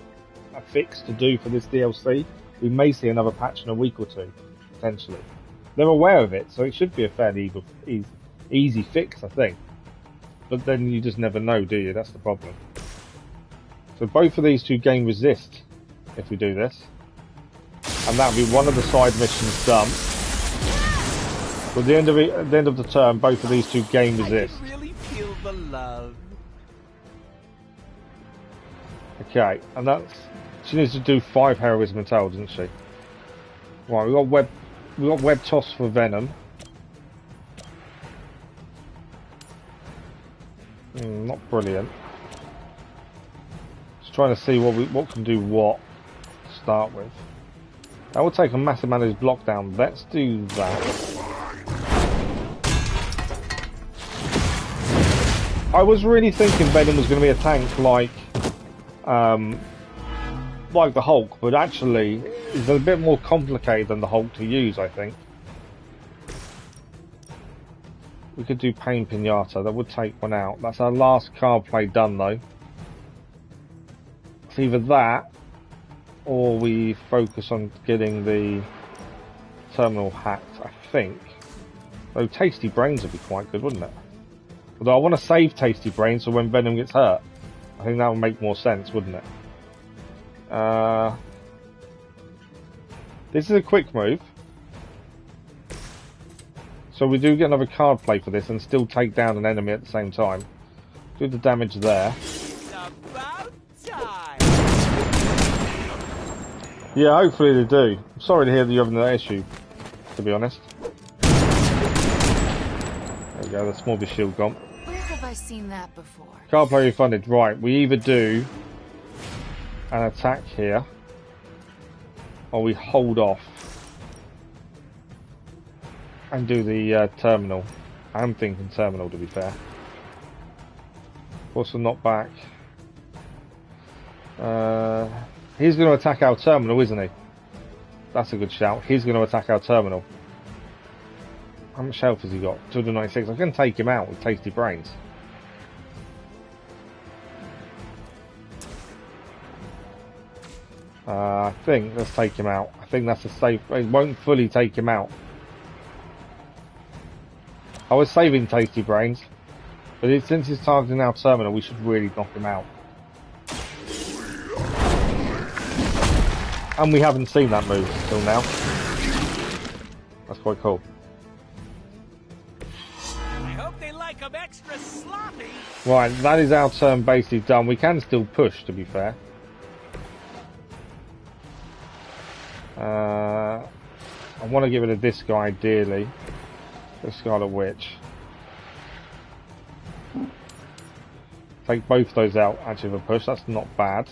a fix to do for this DLC. We may see another patch in a week or 2, potentially. They're aware of it, so it should be a fairly easy fix, I think. But then you just never know, do you? That's the problem. So both of these 2 gain resist if we do this. And that'll be one of the side missions done. So at the end of the term, both of these 2 gain resist. I can really feel the love. Okay, and that's... She needs to do 5 heroism and tail, doesn't she? Right, we got web toss for Venom. Not brilliant. Just trying to see what can do what to start with. That will take a massive amount of his block down. Let's do that. I was really thinking Venom was going to be a tank like the Hulk, but actually it's a bit more complicated than the Hulk to use, I think. We could do Pain Pinata, that would take one out. That's our last card play done though. It's either that, or we focus on getting the terminal hacked, I think. Though Tasty Brains would be quite good, wouldn't it? Although I want to save Tasty Brains for when Venom gets hurt. I think that would make more sense, wouldn't it? This is a quick move. So we do get another card play for this and still take down an enemy at the same time. Do the damage there. About time. Yeah, hopefully they do. I'm sorry to hear that you're having that issue, to be honest. There we go, that's more of a shield gone. Where have I seen that before? Card play refunded. Right, we either do an attack here, or we hold off and do the terminal. I'm thinking terminal, to be fair. What's the knockback? He's going to attack our terminal, isn't he? That's a good shout. He's going to attack our terminal. How much health has he got? 296. I can take him out with Tasty Brains. I think let's take him out. I think that's a safe. It won't fully take him out. I was saving Tasty Brains, but since he's targeting our terminal, we should really knock him out. And we haven't seen that move until now. That's quite cool. I hope they like them extra sloppy. Right, that is our turn basically done. We can still push, to be fair. I want to get rid of this guy ideally. The Scarlet Witch. Take both those out actually with a push, that's not bad.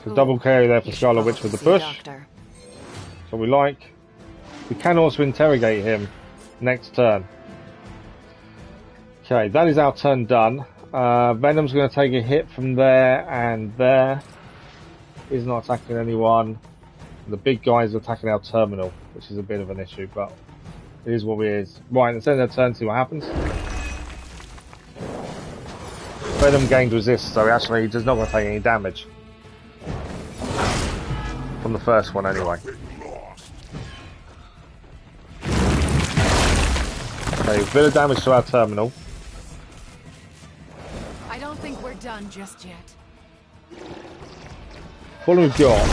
So double carry there for Scarlet Witch with the push. So we like. We can also interrogate him next turn. Okay, that is our turn done. Venom's going to take a hit from there and there. He's not attacking anyone. The big guy's attacking our terminal, which is a bit of an issue, but it is what it is. Right, let's end our turn, see what happens. Venom gained resist, so actually he's not going to take any damage. From the first one, anyway. Okay, a bit of damage to our terminal. I don't think we're done just yet. What we've got,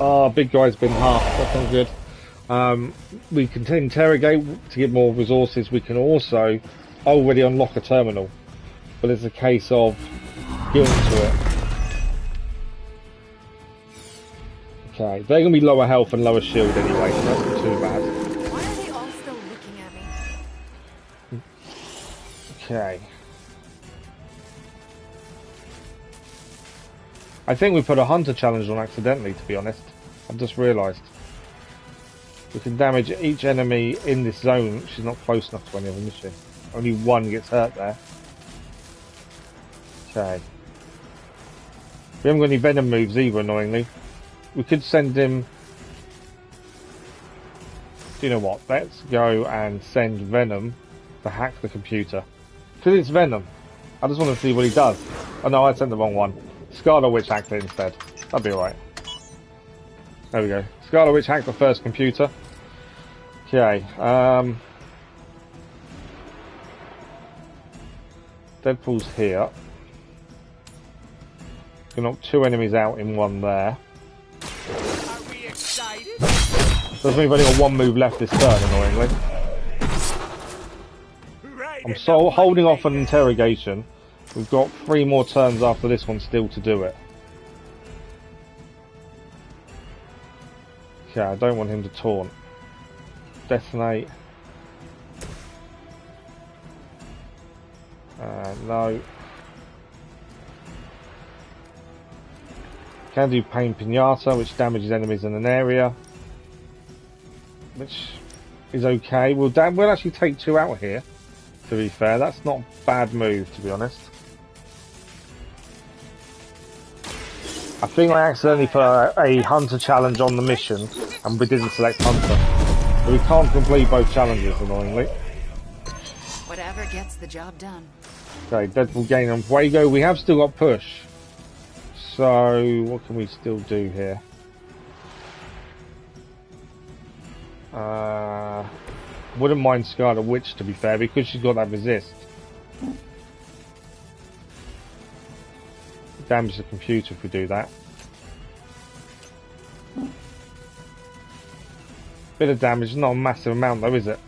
Oh, big guy's been halved. That's not good. We can interrogate to get more resources. We can also already unlock a terminal, but it's a case of getting to it. Okay, they're going to be lower health and lower shield anyway, so that's not too bad. Why are they all still looking at me? Okay. I think we put a hunter challenge on accidentally, to be honest. I've just realised. We can damage each enemy in this zone. She's not close enough to any of them, is she? Only one gets hurt there. Okay. We haven't got any Venom moves either, annoyingly. We could send him... Do you know what? Let's go and send Venom to hack the computer. Because it's Venom. I just want to see what he does. Oh no, I sent the wrong one. Scarlet Witch hacked it instead. That'd be alright. There we go. Scarlet Witch hacked the first computer. Okay. Deadpool's here. We can knock 2 enemies out in one there. Are we excited? Doesn't mean we've only got 1 move left this turn, annoyingly. I'm so holding off on interrogation. We've got 3 more turns after this one still to do it. Okay, I don't want him to taunt. Detonate. No. Can do Pain Pinata, which damages enemies in an area. Which is okay. We'll actually take 2 out here, to be fair. That's not a bad move, to be honest. I think I accidentally put a Hunter challenge on the mission, and we didn't select Hunter. So we can't complete both challenges, annoyingly. Whatever gets the job done. Okay, Deadpool gain on Fuego. We have still got push. So, what can we still do here? Wouldn't mind Scarlet Witch, to be fair, because she's got that resist. Damage the computer if we do that. Bit of damage, not a massive amount though, is it?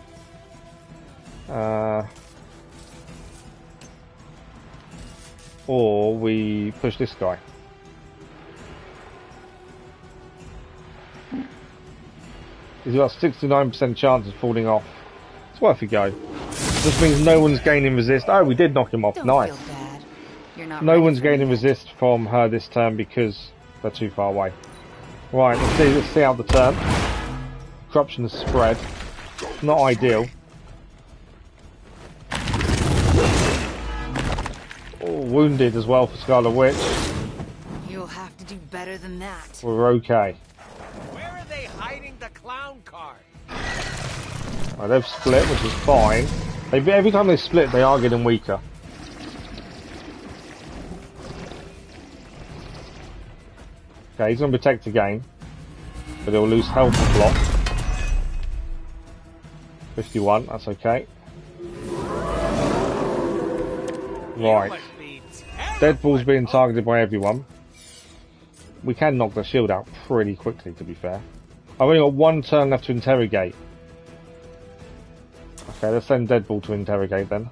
Or we push this guy. He's got a 69% chance of falling off. It's worth a go. This means no one's gaining resist. Oh, we did knock him off. Nice. No one's gaining resist from her this turn because they're too far away. Right, let's see out the turn. Corruption has spread. Not ideal. Oh, wounded as well for Scarlet Witch. You'll have to do better than that. We're okay. Where are they hiding the clown card? Right, they've split, which is fine. Every time they split, they are getting weaker. Okay, he's going to protect again, but he'll lose health a block. 51, that's okay. Right. Deadpool's being targeted by everyone. We can knock the shield out pretty quickly, to be fair. I've only got 1 turn left to interrogate. Okay, let's send Deadpool to interrogate then.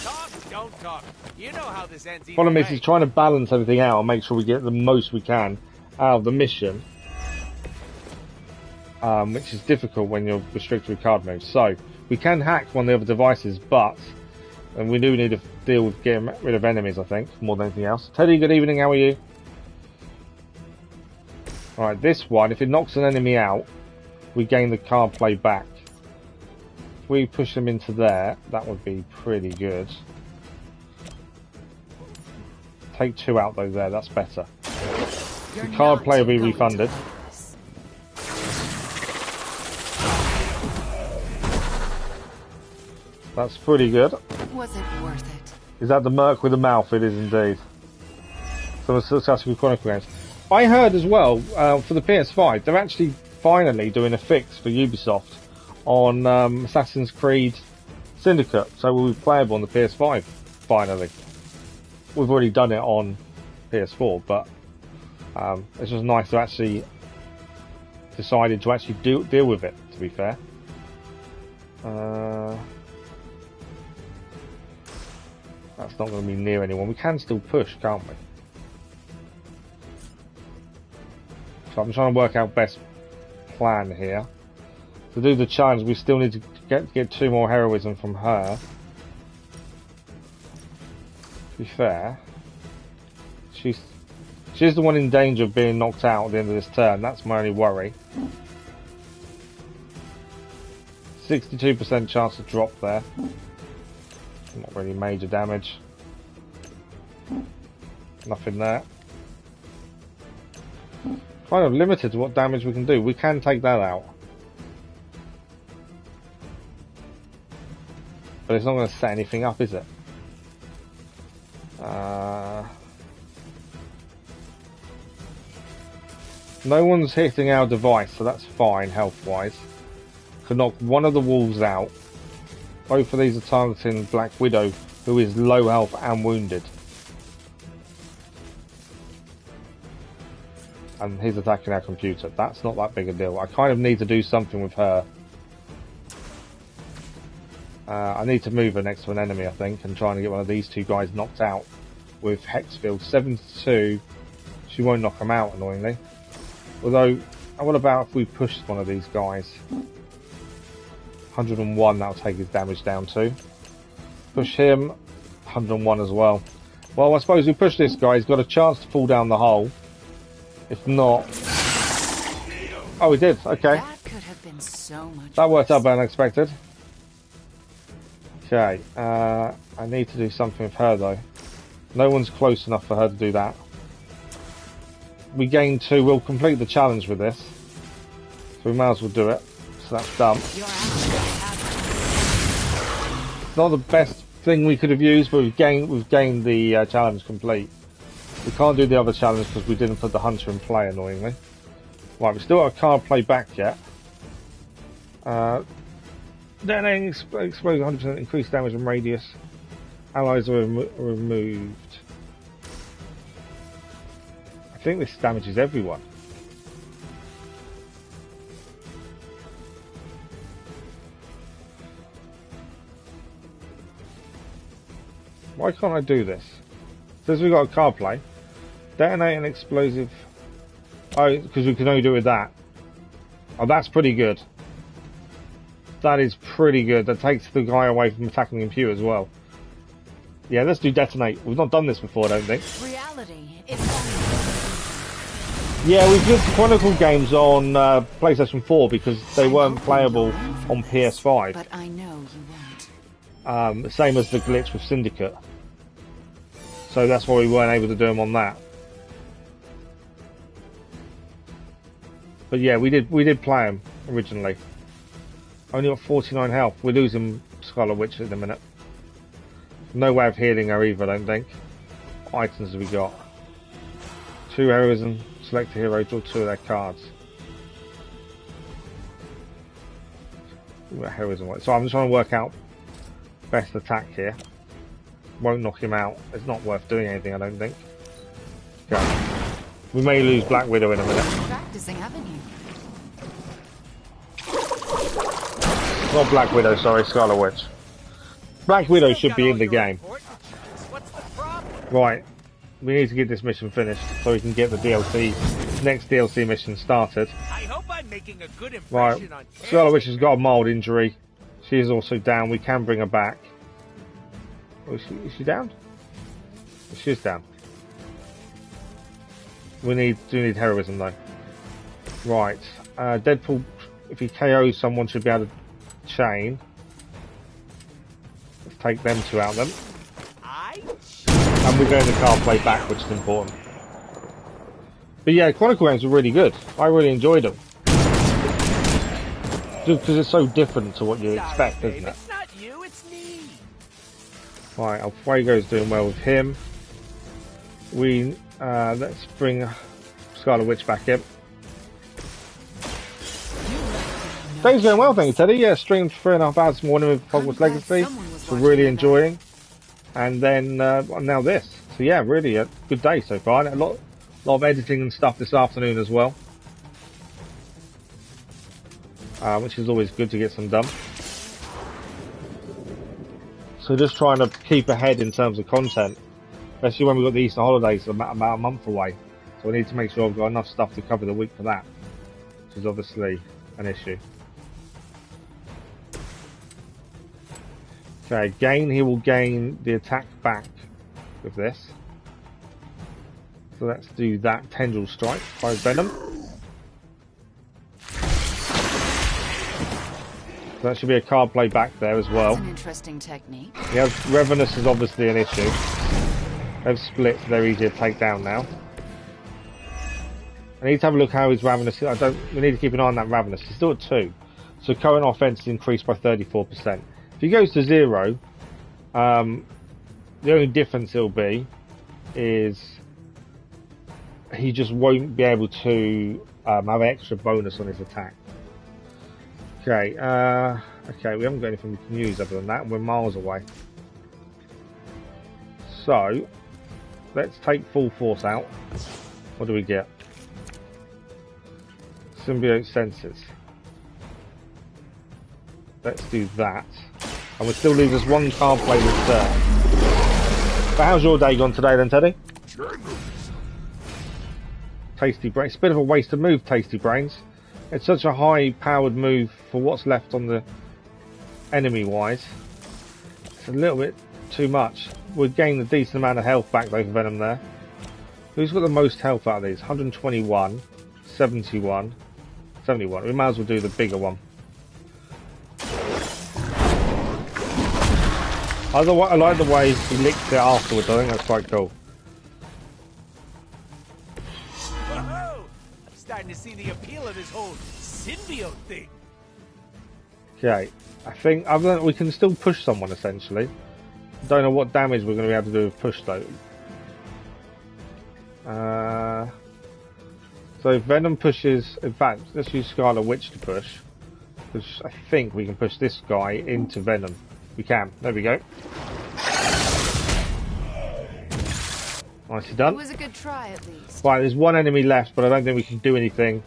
Talk, don't talk. You know how this ends. Problem is, he's trying to balance everything out and make sure we get the most we can out of the mission. Which is difficult when you're restricted with card moves. So, we can hack one of the other devices, but and we do need to deal with getting rid of enemies, I think, more than anything else. Teddy, good evening, how are you? Alright, this one, if it knocks an enemy out, we gain the card play back. If we push them into there, that would be pretty good. Take 2 out though there, that's better. The card play will be refunded. That's pretty good. Was it worth it? Is that the Merc with the mouth? It is indeed. So it's successful Chronicle games. I heard as well, for the PS5, they're actually finally doing a fix for Ubisoft on Assassin's Creed Syndicate, so we'll be playable on the PS5, finally. We've already done it on PS4, but It's just nice to actually decided to actually deal with it, to be fair. That's not going to be near anyone. We can still push, can't we? So I'm trying to work out best plan here. To do the challenge, we still need to get 2 more heroism from her. To be fair, she's the one in danger of being knocked out at the end of this turn. That's my only worry. 62% chance to drop there. Not really major damage. Nothing there. Kind of limited to what damage we can do. We can take that out. But it's not going to set anything up, is it? No one's hitting our device, so that's fine health-wise. Could knock one of the wolves out. Both of these are targeting Black Widow, who is low health and wounded. And he's attacking our computer. That's not that big a deal. I kind of need to do something with her. I need to move her next to an enemy, I think, and try and get one of these 2 guys knocked out with Hexfield. 72. She won't knock them out, annoyingly. Although, what about if we push one of these guys? 101, that'll take his damage down too. Push him, 101 as well. Well, I suppose we push this guy, he's got a chance to fall down the hole. If not... Oh, he did, okay. That could have been so much that worked out better than expected. Okay, I need to do something with her though. No one's close enough for her to do that. We gain 2, we'll complete the challenge with this. So we might as well do it. So that's done. Not the best thing we could have used, but we've gained the challenge complete. We can't do the other challenge because we didn't put the Hunter in play, annoyingly. Right, we still got a card play back yet. Detonating explosion, 100% increased damage and radius. Allies are removed. I think this damages everyone. Why can't I do this? Says we've got a card play. Detonate an explosive. Oh, because we can only do it with that. Oh, that's pretty good. That is pretty good. That takes the guy away from attacking the computer as well. Yeah, let's do detonate. We've not done this before, I don't think. Reality is yeah, we did Chronicle games on PlayStation 4 because they weren't playable on PS5. But I know you won't. Same as the glitch with Syndicate. So that's why we weren't able to do them on that. But yeah, we did play them originally. Only got 49 health. We're losing Scarlet Witch in a minute. No way of healing her either, I don't think. What items have we got? 2 heroism. Select a hero, draw 2 of their cards. Heroism. So I'm just trying to work out best attack here. Won't knock him out. It's not worth doing anything, I don't think. Okay. We may lose Black Widow in a minute. Practicing, haven't you? Not Black Widow, sorry, Scarlet Witch. Black Widow should be in the game. Right. We need to get this mission finished so we can get the next DLC mission started. I hope I'm making a good impression on Scarlet Witch has got a mild injury. She is also down. We can bring her back. Oh, is she down? She is down. We do need heroism though. Right. Deadpool, if he KOs someone, should be able to chain. Let's take them 2 out then. And we're going to card play back, which is important. But yeah, Chronicle games were really good. I really enjoyed them. Just because it's so different to what you expect, isn't it? It's not you, it's me. Right, Alfuego's doing well with him. Let's bring Scarlet Witch back in. Things going well, thank you, Teddy. Yeah, streamed 3.5 hours this morning with Hogwarts Legacy. So really enjoying. And then now this. So yeah, really a good day so far. And a lot A lot of editing and stuff this afternoon as well. Which is always good to get some done. So just trying to keep ahead in terms of content. Especially when we've got the Easter holidays about a month away. So we need to make sure I've got enough stuff to cover the week for that. Which is obviously an issue. Okay, he will gain the attack back with this. So let's do that. Tendril Strike by Venom. So that should be a card play back there as well. That's an interesting technique. Yeah, Ravenous is obviously an issue. They've split, so they're easier to take down now. I need to have a look how his Ravenous. We need to keep an eye on that Ravenous. He's still at 2, so current offense is increased by 34%. If he goes to 0, the only difference it'll be is he just won't be able to have an extra bonus on his attack. Okay, okay, we haven't got anything we can use other than that, and we're miles away. So, let's take full force out. What do we get? Symbiote senses. Let's do that. And we still leave us 1 card play this turn. But how's your day gone today then, Teddy? Tasty Brains. It's a bit of a wasted move, Tasty Brains. It's such a high-powered move for what's left on the enemy-wise. It's a little bit too much. We're gaining a decent amount of health back though for Venom there. Who's got the most health out of these? 121, 71, 71. We might as well do the bigger one. I like the way he licks it afterwards. I think that's quite cool. Starting to see the appeal of this whole symbiote thing. Okay, I think we can still push someone essentially. Don't know what damage we're going to be able to do with push though. So Venom pushes. In fact, let's use Scarlet Witch to push, because I think we can push this guy into Venom. We can. There we go. Nicely done. It was a good try, at least. Right, there's 1 enemy left, but I don't think we can do anything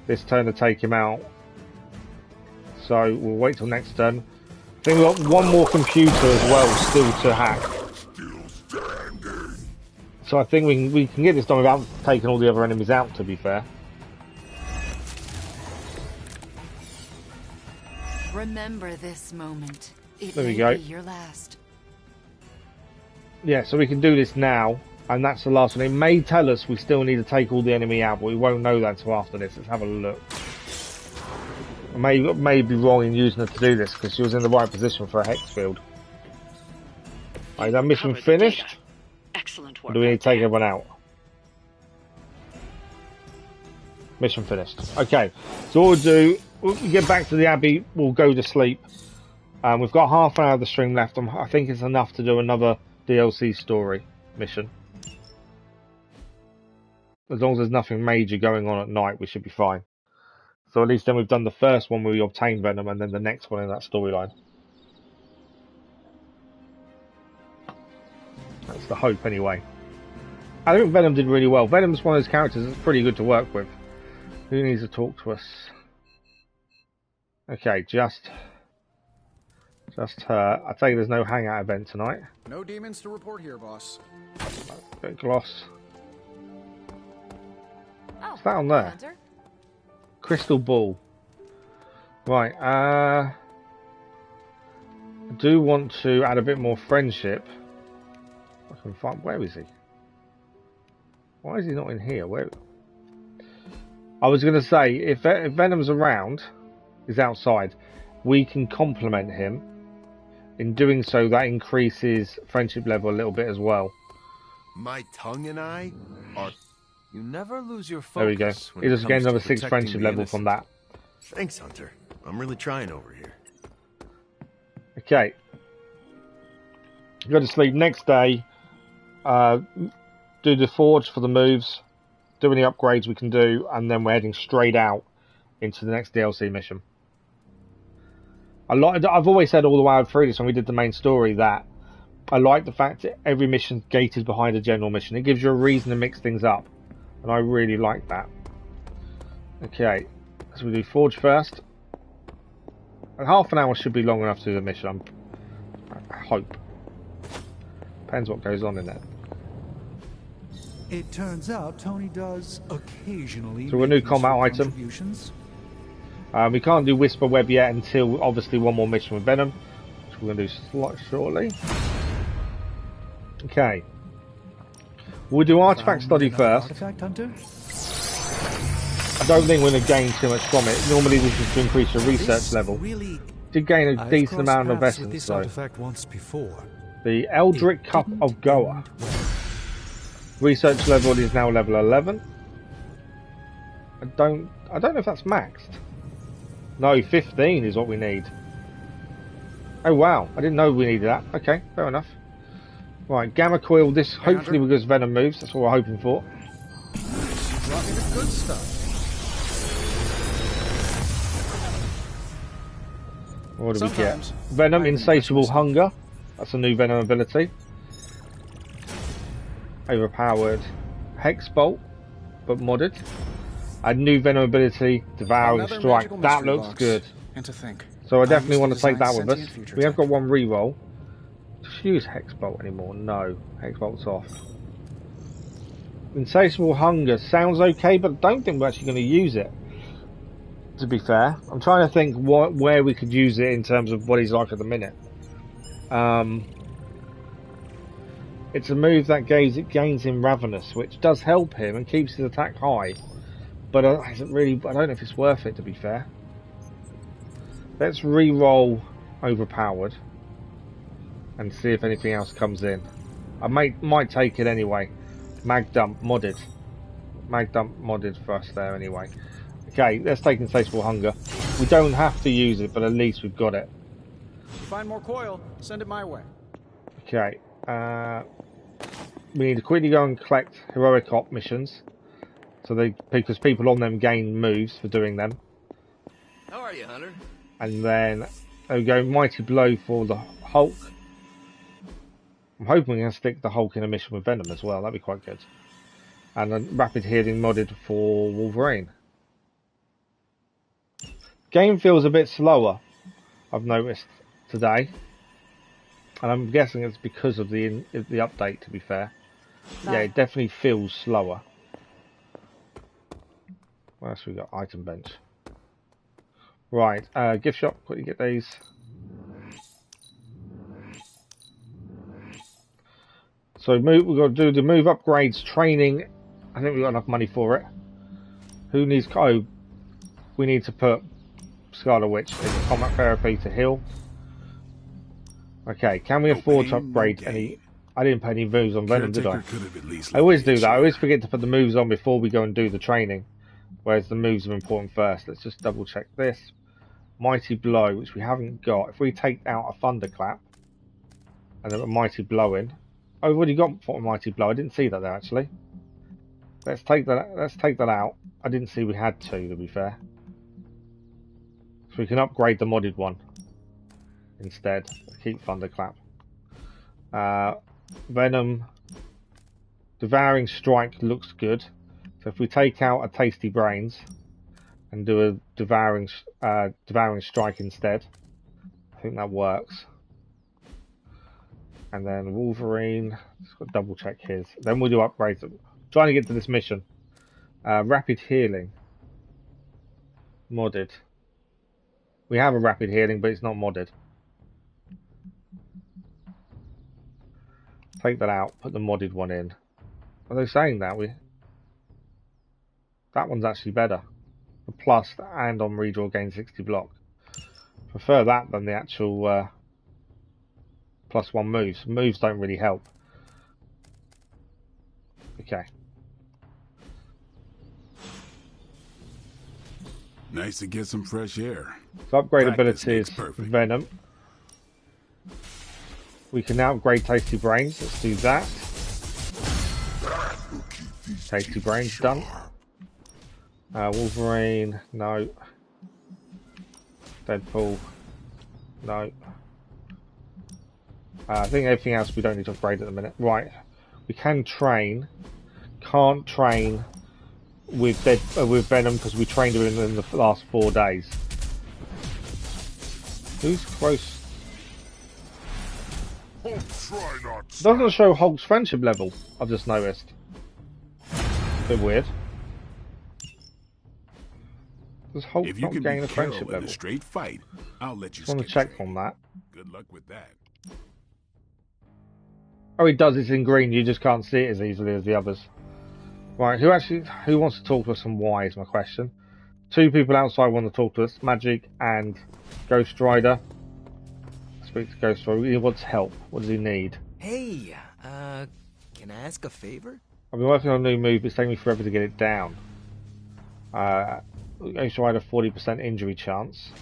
this turn to take him out. So we'll wait till next turn. I think we've got 1 more computer as well still to hack. So I think we can get this done without taking all the other enemies out, to be fair. Remember this moment. It There we may go. be your last. Yeah, so we can do this now. And that's the last one. It may tell us we still need to take all the enemy out, but we won't know that until after this. Let's have a look. I may be wrong in using her to do this, because she was in the right position for a hex field. Right, is that mission finished? Excellent work. Or do we need to take everyone out? Mission finished. Okay, so what we'll do, we'll get back to the Abbey, we'll go to sleep. We've got half an hour of the stream left. I think it's enough to do another DLC story mission. As long as there's nothing major going on at night, we should be fine. So at least then we've done the first one where we obtain Venom, and then the next one in that storyline. That's the hope, anyway. I think Venom did really well. Venom's one of those characters that's pretty good to work with. Who needs to talk to us? Okay, just her. I tell you, there's no hangout event tonight. No demons to report here, boss. Bit of gloss. Oh, What's that on there? Hunter? Crystal Ball. Right, I do want to add a bit more friendship. I can find. Where is he? Why is he not in here? Where? I was going to say, if Venom's around, he's outside, we can compliment him. In doing so, that increases friendship level a little bit as well. My tongue and I are... You never lose your focus. There we go. He just gained another 6 friendship level from that. Thanks, Hunter. I'm really trying over here. Okay. Go to sleep. Next day, do the forge for the moves, do any upgrades we can do, and then we're heading straight out into the next DLC mission. I've always said all the way through this when we did the main story that I like the fact that every mission's gated behind a general mission. It gives you a reason to mix things up. and I really like that. Okay, so we do Forge first. And half an hour should be long enough to do the mission, I hope. Depends what goes on in there. It turns out Tony does occasionally. So a new combat item. We can't do Whisper Web yet until obviously one more mission with Venom, which we're going to do shortly. Okay. We'll do Artifact Study first. Artifact Hunter? I don't think we're going to gain too much from it. Normally this is to increase your research level. Did gain a decent amount of essence though. The Eldritch Cup of Goa. Research level is now level 11. I don't know if that's maxed. No, 15 is what we need. Oh wow, I didn't know we needed that. Okay, fair enough. Right, Gamma Coil, this hopefully because Venom moves, that's what we're hoping for. Brought me the good stuff. What do we get? Venom, Insatiable Hunger. That's a new Venom ability. Overpowered Hex Bolt, but modded. A new Venom ability, Devouring Strike. That looks good. And to think, so I definitely want to take that with us. We have got one reroll. Just use Hex Bolt anymore? No, Hex Bolt's off. Insatiable Hunger sounds okay, but I don't think we're actually going to use it. To be fair, I'm trying to think where we could use it in terms of what he's like at the minute. It's a move that gains him Ravenous, which does help him and keeps his attack high. But I don't know if it's worth it, to be fair. Let's re-roll Overpowered and see if anything else comes in. I might take it anyway. Mag Dump modded. Mag Dump modded for us there anyway. Okay, let's take Insatiable Hunger. We don't have to use it, but at least we've got it. If you find more coil, send it my way. Okay. We need to quickly go and collect heroic op missions. Because people on them gain moves for doing them. How are you, Hunter? And then there we go, Mighty Blow for the Hulk. I'm hoping we can stick the Hulk in a mission with Venom as well. That'd be quite good. And then Rapid Healing modded for Wolverine. Game feels a bit slower, I've noticed today, and I'm guessing it's because of the update. To be fair, yeah, it definitely feels slower. What else we got? Item bench. Right, gift shop. Quickly get these. So we've got to do the move upgrades training. I think we've got enough money for it. Who needs? Oh, we need to put Scarlet Witch in combat therapy to heal. Okay, can we afford to upgrade any? I didn't put any moves on Venom, did I? I always do that. I always forget to put the moves on before we go and do the training, whereas the moves are important first. Let's just double check this. Mighty Blow, which we haven't got. If we take out a Thunderclap and then a Mighty Blow in. Oh, we've already got a Mighty Blow. I didn't see that there actually. Let's take that out. I didn't see we had to be fair. So we can upgrade the modded one instead. Keep Thunderclap. Venom Devouring Strike looks good. So if we take out a Tasty Brains and do a Devouring Strike instead, I think that works. And then Wolverine, just got to double check his. Then we'll do upgrades. Trying to get to this mission. Rapid Healing modded. We have a Rapid Healing, but it's not modded. Take that out, put the modded one in. Are they saying that? That one's actually better. The plus and on redraw gain 60 block. Prefer that than the actual +1 moves. Moves don't really help. Okay. Nice to get some fresh air. So upgrade abilities, Venom. We can now upgrade Tasty Brains. Let's do that. Tasty Brains done. Wolverine, no. Deadpool, no. I think everything else we don't need to upgrade at the minute. Right, we can train. Can't train with Venom because we trained her in the last 4 days. Who's close? Doesn't show Hulk's friendship level. I've just noticed. Bit weird. Does Hulk If you not can gain be a friendship Carol in level? a straight fight, I'll let you. Just want to check on that. Good luck with that. Oh, it does. It's in green. You just can't see it as easily as the others. Right. Who wants to talk to us and why is my question. 2 people outside want to talk to us. Magic and Ghost Rider. Speak to Ghost Rider. He wants help. What does he need? Hey, can I ask a favor? I've been working on a new move. It's taking me forever to get it down. Ghost Rider 40% injury chance.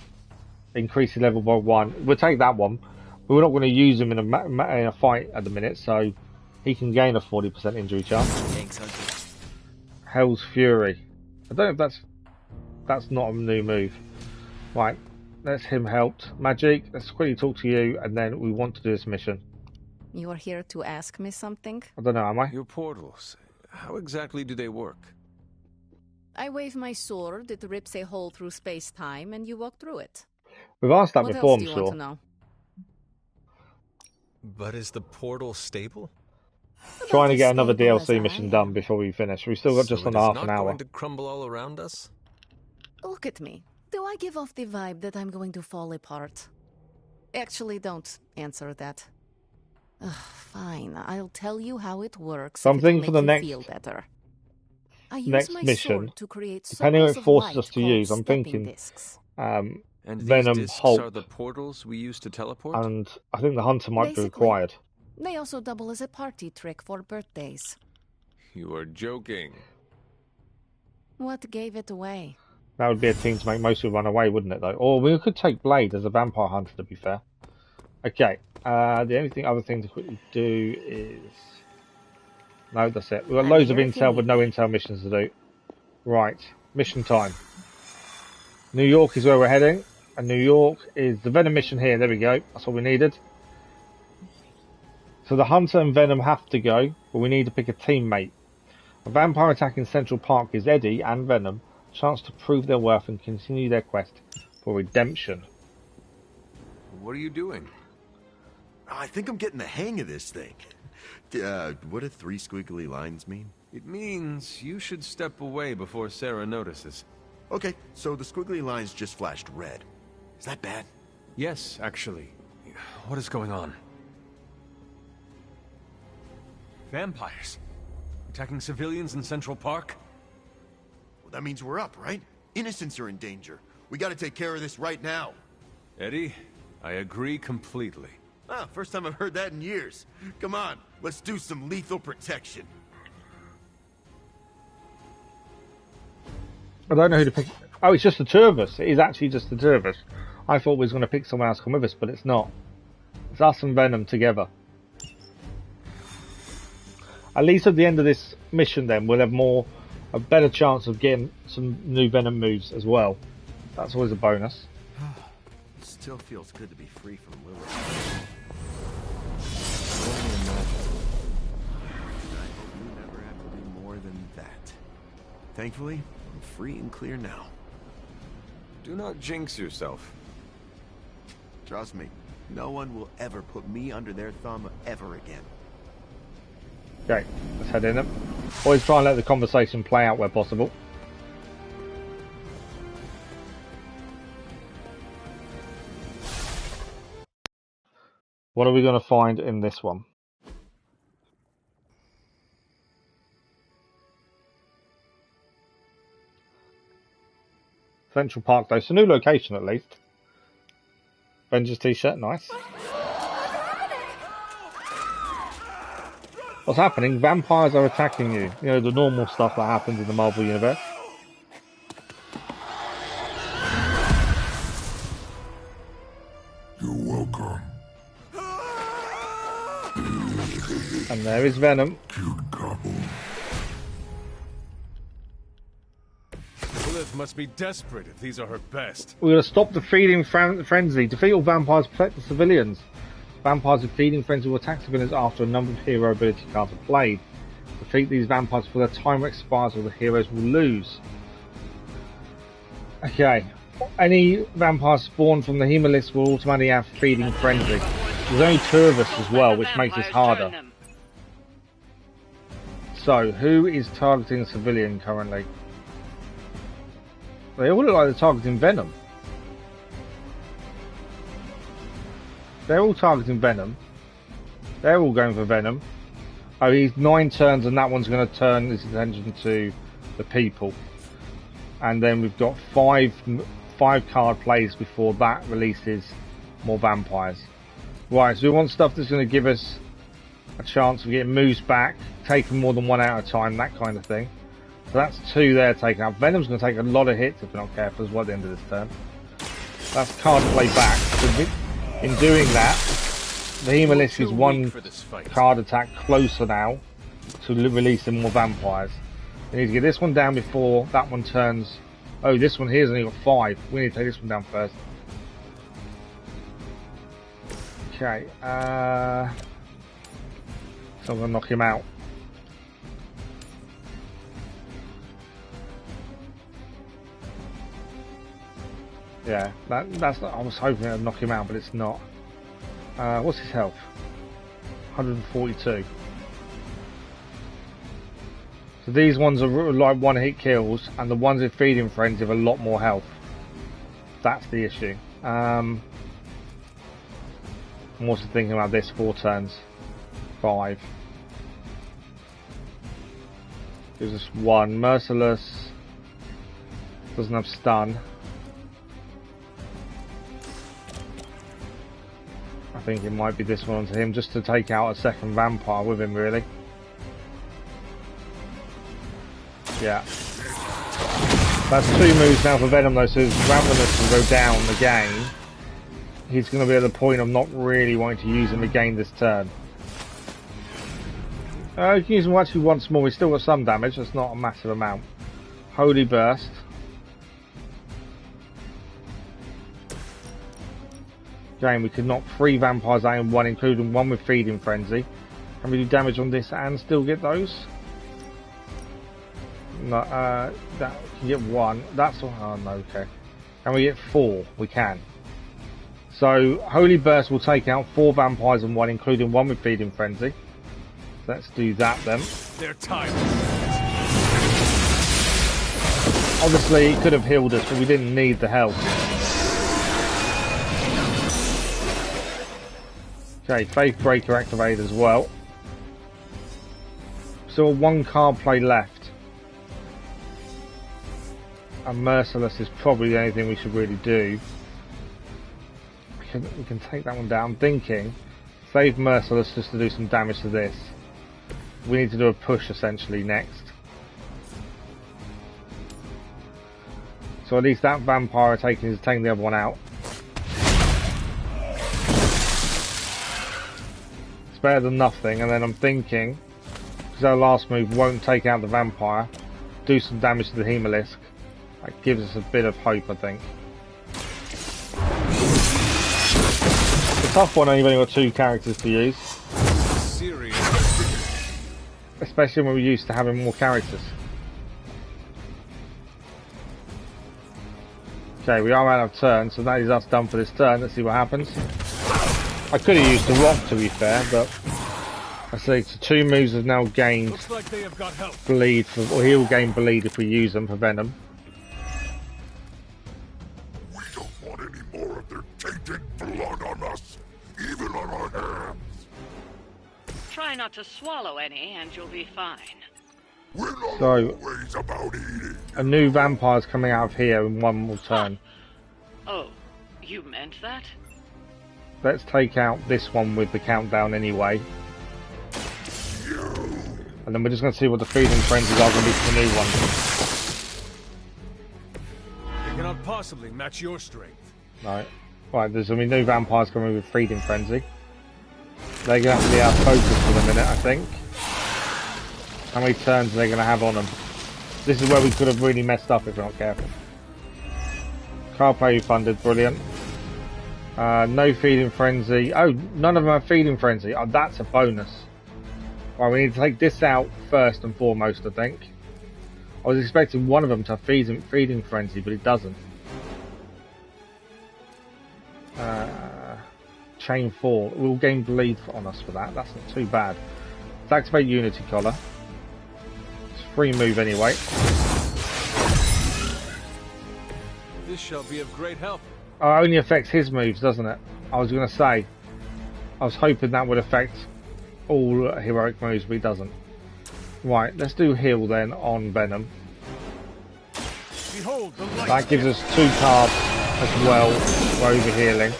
Increase the level by 1. We'll take that one. But we're not going to use him in a fight at the minute, so he can gain a 40% injury chance. Thanks, Hunter. Hell's Fury. I don't know if that's not a new move. Right, that's him helped. Magic, let's quickly talk to you, and then we want to do this mission. You are here to ask me something? I don't know, am I? Your portals, how exactly do they work? I wave my sword, it rips a hole through space-time, and you walk through it. We've asked that what before, else do I'm you sure. Want to know? But is the portal stable? Trying to get another DLC mission done before we finish. We've still got just under half an hour. Going to crumble all around us? Look at me. Do I give off the vibe that I'm going to fall apart? Actually, don't answer that. Fine, I'll tell you how it works. Something for the next feel better. I use next my mission. sword to create Depending on what it circles of forces light us to use, I'm called thinking discs. And Venom, these discs Hulk, are the portals we use to teleport? and I think the Hunter might be Basically. required. They also double as a party trick for birthdays. You are joking. What gave it away? That would be a team to make most people run away, wouldn't it, though? Or we could take Blade as a vampire hunter, to be fair. Okay, the other thing to quickly do is... No, that's it. We've got loads of intel, but no intel missions to do. Right, mission time. New York is where we're heading, and New York is the Venom mission here. There we go. That's all we needed. So the Hunter and Venom have to go, but we need to pick a teammate. A vampire attack in Central Park is Eddie and Venom. Chance to prove their worth and continue their quest for redemption. What are you doing? I think I'm getting the hang of this thing. What do 3 squiggly lines mean? It means you should step away before Sarah notices. Okay, so the squiggly lines just flashed red. Is that bad? Yes, actually. What is going on? Vampires? Attacking civilians in Central Park? Well, that means we're up, right? Innocents are in danger. We gotta take care of this right now. Eddie, I agree completely. Ah, first time I've heard that in years. Come on, let's do some lethal protection. I don't know who to pick. Oh, it's just the 2 of us. It is actually just the 2 of us. I thought we was going to pick someone else to come with us, but it's not. It's us and Venom together. At least at the end of this mission, then, we'll have a better chance of getting some new Venom moves as well. That's always a bonus. Still feels good to be free from Lilith. I hope you never have to do more than that. Thankfully, I'm free and clear now. Do not jinx yourself. Trust me, no one will ever put me under their thumb ever again. Okay, let's head in them. Always try and let the conversation play out where possible. What are we going to find in this one? Central Park, though. It's a new location, at least. Avengers t-shirt, nice. What's happening? Vampires are attacking you. You know, the normal stuff that happens in the Marvel Universe. You're welcome. And there is Venom. Cute couple. Lilith must be desperate if these are her best. We're going to stop the feeding frenzy. Defeat all vampires, protect the civilians. Vampires with feeding frenzy will attack civilians after a number of hero ability cards are played. Defeat these vampires before their time expires or the heroes will lose. Okay. Any vampire spawned from the Hemolyst will automatically have Feeding Frenzy. There's only 2 of us as well, which makes this harder. So, who is targeting civilian currently? They all look like they're targeting Venom. They're all targeting Venom. They're all going for Venom. Oh, he's 9 turns and that one's going to turn his attention to the people. And then we've got 5 card plays before that releases more vampires. Right, so we want stuff that's going to give us a chance of getting moves back, taking more than 1 out at a time, that kind of thing. So that's 2 there taken out. Venom's going to take a lot of hits if we're not careful as well at the end of this turn. That's card play back. So in doing that, the Hemolyst is 1 card attack closer now to releasing more vampires. We need to get this one down before that one turns. Oh, this one here's only got 5. We need to take this one down first. Okay, so I'm going to knock him out. Yeah, that's not, I was hoping I'd knock him out, but it's not. What's his health? 142. So these ones are like 1-hit kills, and the ones with Feeding Frenzy have a lot more health. That's the issue. I'm also thinking about this, 4 turns. 5. Gives us 1. Merciless. Doesn't have stun. I think it might be this one onto him, just to take out a second vampire with him, really. Yeah. That's 2 moves now for Venom though, so his Ravenous will go down again. He's going to be at the point of not really wanting to use him again this turn. You can use him actually once more. We've still got some damage, that's not a massive amount. Holy Burst. Again, we could knock 3 vampires out in 1, including 1 with Feeding Frenzy. Can we do damage on this and still get those? No, that can get 1. That's all. Oh no, okay. Can we get 4? We can. So Holy Burst will take out 4 vampires in 1, including 1 with Feeding Frenzy. Let's do that then. They're tired. Obviously, it could have healed us, but we didn't need the health. Okay, Faith Breaker activated as well. Still 1 card play left. And Merciless is probably the only thing we should really do. We can take that one down. I'm thinking, save Merciless just to do some damage to this. We need to do a push essentially next. So at least that vampire is taking the other one out. It's better than nothing, and then I'm thinking, because our last move won't take out the vampire, do some damage to the Hemolyst. That gives us a bit of hope, I think. It's a tough one, I've only got 2 characters to use. Especially when we're used to having more characters. Okay, we are out of turn, so that is us done for this turn. Let's see what happens. I could have used the rock to be fair, but I say so 2 moves have now gained like they have got help. bleed, or he'll gain bleed if we use them for Venom. We don't want any more of their tainted blood on us, even on our hands. Try not to swallow any, and you'll be fine. We're not So, always about eating. a new vampire's coming out of here in 1 more turn. Oh, you meant that? Let's take out this one with the countdown anyway. And then we're just going to see what the Feeding Frenzies are going to be for the new one. They cannot possibly match your strength. Right. Right, there's going to be new vampires coming with Feeding Frenzy. They're going to have to be our focus for the minute, I think. How many turns are they going to have on them? This is where we could have really messed up if we're not careful. Card play funded, brilliant. No Feeding Frenzy. Oh, none of them have Feeding Frenzy. Oh, that's a bonus. Right, we need to take this out first and foremost, I think. I was expecting one of them to have feeding frenzy, but it doesn't. Chain 4. We'll gain bleed on us for that. That's not too bad. Let's activate Unity Collar. It's free move anyway. This shall be of great help. Oh, it only affects his moves, doesn't it? I was going to say. I was hoping that would affect all heroic moves, but it doesn't. Right, let's do heal then on Venom. Behold the light. That gives us 2 cards as well for over healing.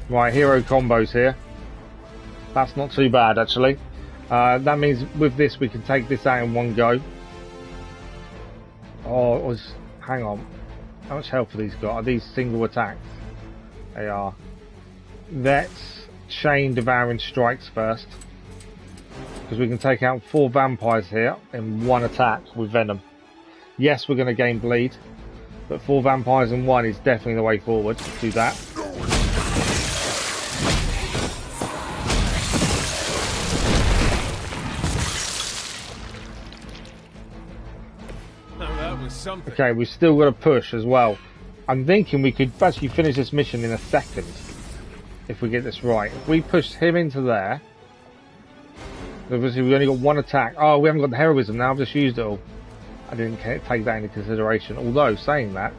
Right, hero combos here. That's not too bad actually. That means with this we can take this out in one go. Oh, it was. Hang on. How much health have these got? Are these single attacks? They are. Let's chain devouring strikes first, because we can take out 4 vampires here in one attack with Venom. Yes, we're going to gain bleed, but 4 vampires in one is definitely the way forward. Do that. Something. Okay, we've still got to push as well. I'm thinking we could actually finish this mission in a second if we get this right. If we push him into there, obviously we've only got 1 attack. Oh, we haven't got the heroism now. I've just used it all. I didn't take that into consideration. Although saying that,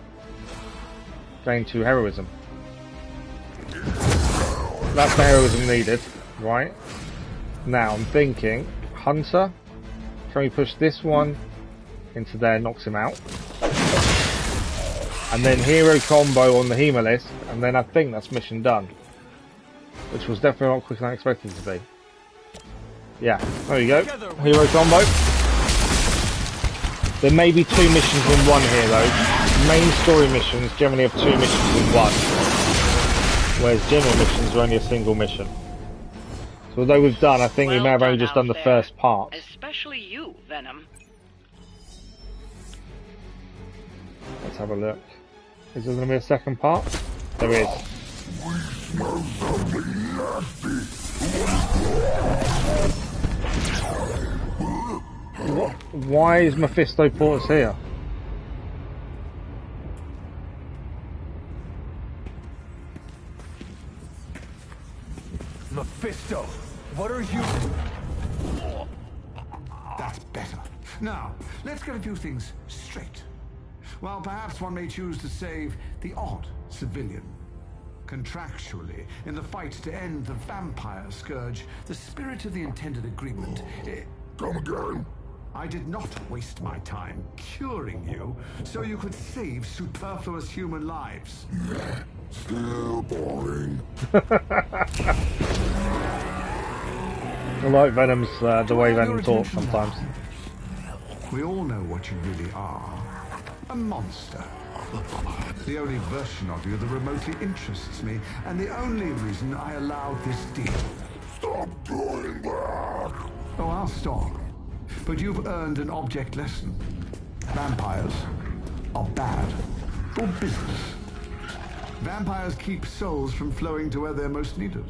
gain 2 heroism. That's the heroism needed, right? Now I'm thinking Hunter. Can we push this one into there, knocks him out, and then hero combo on the Hemalist, and then I think that's mission done, which was definitely not quicker than I expected it to be. Yeah, there you go, hero combo. There may be 2 missions in one here though. Main story missions generally have 2 missions in one, whereas general missions are only a single mission. So although we've done, I think we may have only just done the first part. Especially you, Venom. Let's have a look. Is there going to be a second part? There is. What? Why is Mephisto Porters here? Mephisto, what are you? That's better. Now, let's get a few things straight. While perhaps one may choose to save the odd civilian. Contractually, in the fight to end the vampire scourge, the spirit of the intended agreement... Come again? I did not waste my time curing you, so you could save superfluous human lives. Still boring. I like Venom's, the way Venom talks sometimes. We all know what you really are. A monster. The only version of you that remotely interests me, and the only reason I allowed this deal. Stop doing that! Oh, I'll stop. But you've earned an object lesson. Vampires are bad for business. Vampires keep souls from flowing to where they're most needed.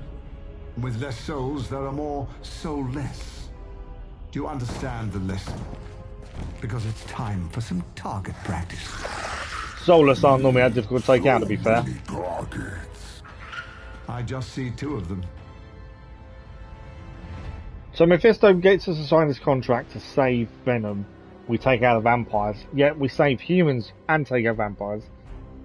With less souls, there are more soulless. Do you understand the lesson? Because it's time for some target practice. Soulless aren't normally that difficult to take out, to be fair. I just see 2 of them. So Mephisto gets us to sign this contract to save Venom. We take out the vampires, yet we save humans and take out vampires,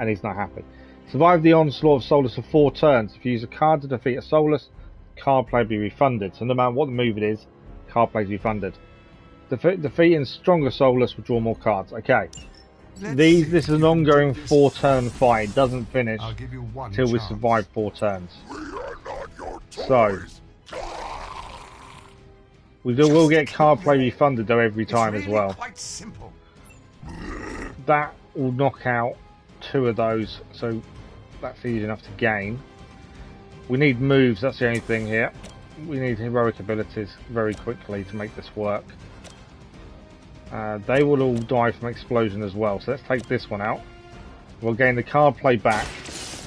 and he's not happy. Survive the onslaught of Soulless for 4 turns. If you use a card to defeat a Soulless, card play will be refunded. So no matter what the move it is, card play is refunded. Defeating stronger Soulless will draw more cards. Okay. This is an ongoing 4-turn fight. It doesn't finish till we survive 4 turns. So we will get card play refunded though every time as well. That will knock out 2 of those, so that's easy enough to gain. We need moves, that's the only thing here. We need heroic abilities very quickly to make this work. They will all die from explosion as well, so let's take this one out. We'll gain the card play back.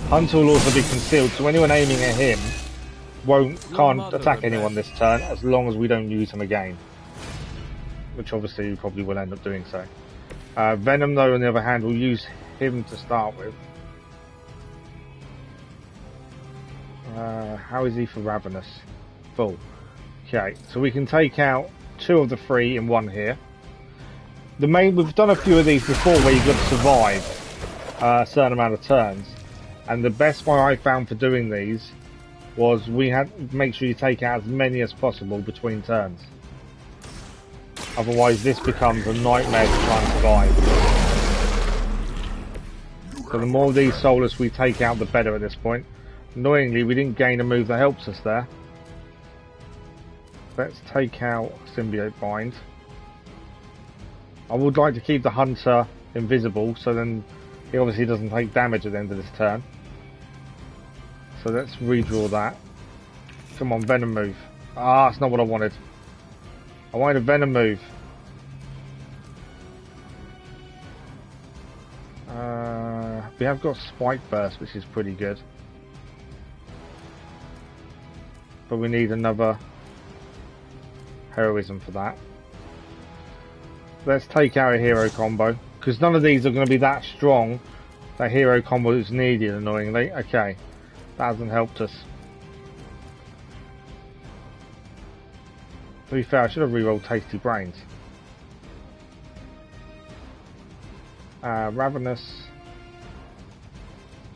Hunter will also be concealed, so anyone aiming at him can't attack anyone this turn as long as we don't use him again. Which obviously we probably will end up doing so. Venom, though, on the other hand, we'll use him to start with. How is he for Ravenous? Full. Okay, so we can take out 2 of the 3 in one here. We've done a few of these before where you've got to survive a certain amount of turns. And the best one I found for doing these was we had to make sure you take out as many as possible between turns. Otherwise this becomes a nightmare to try and survive. So the more of these soulless we take out, the better at this point. Annoyingly, we didn't gain a move that helps us there. Let's take out Symbiote Bind. I would like to keep the Hunter invisible, so then he obviously doesn't take damage at the end of this turn. So let's redraw that. Come on, Venom move. Ah, that's not what I wanted. I wanted a Venom move. We have got Spike Burst, which is pretty good. But we need another heroism for that. Let's take out a hero combo, because none of these are going to be that strong. That hero combo is needed, annoyingly. Okay, that hasn't helped us. To be fair, I should have rerolled Tasty Brains. Ravenous.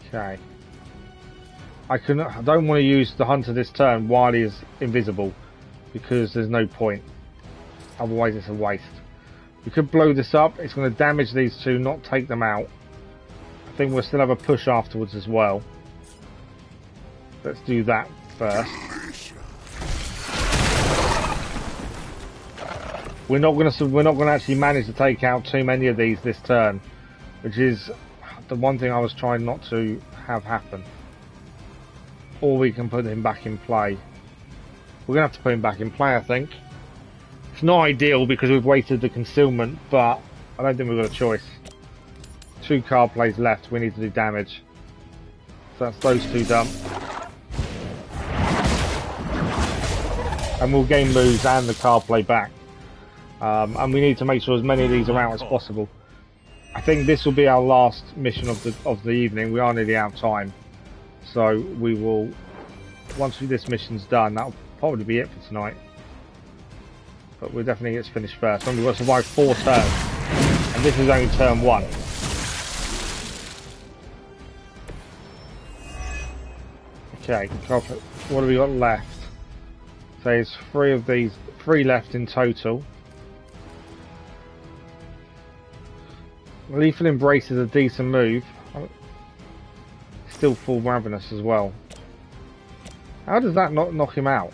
Okay. I don't want to use the Hunter this turn while he is invisible, because there's no point. Otherwise it's a waste. We could blow this up. It's going to damage these 2, not take them out. I think we'll still have a push afterwards as well. Let's do that first. We're not going to actually manage to take out too many of these this turn, which is the one thing I was trying not to have happen. Or we can put him back in play. We're going to have to put him back in play, I think. It's not ideal because we've wasted the concealment, but I don't think we've got a choice. 2 card plays left, we need to do damage. So that's those 2 done. And we'll gain moves and the card play back. And we need to make sure as many of these are out as possible. I think this will be our last mission of the evening. We are nearly out of time. So we will, once this mission's done, that'll probably be it for tonight. But we'll definitely get finished first. And we've got to survive 4 turns. And this is only turn 1. Okay, what have we got left? So there's 3 of these, 3 left in total. Lethal Embrace is a decent move. Still full Ravenous as well. How does that not knock him out?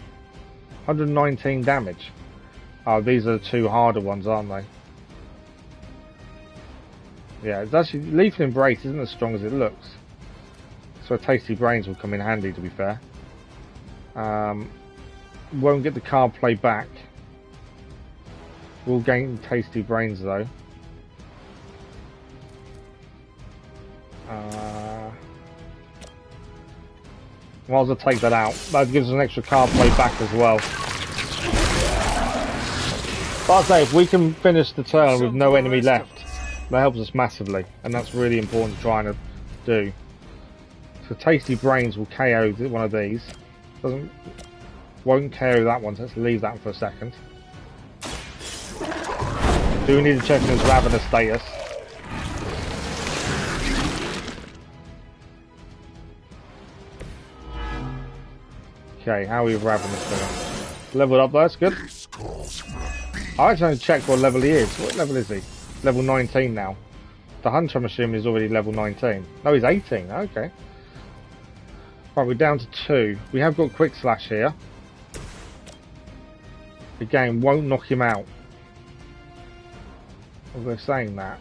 119 damage. Oh, these are the 2 harder ones, aren't they? Yeah, it's actually Lethal Embrace isn't as strong as it looks. So Tasty Brains will come in handy, to be fair. Won't get the card play back. We'll gain Tasty Brains though. Might as well take that out. That gives us an extra card play back as well. But I'd say if we can finish the turn with no enemy left, that helps us massively, and that's really important to try and do. So Tasty Brains will KO one of these. Won't KO that one, so let's leave that for a second. Do we need to check his Ravenous status? Okay, how are we with Ravenous doing? Leveled up, that's good. I actually haven't checked what level he is. What level is he? Level 19 now. The Hunter, I'm assuming, is already level 19. No, he's 18. Okay. Right, we're down to 2. We have got Quick Slash here. Again, won't knock him out. We're saying that.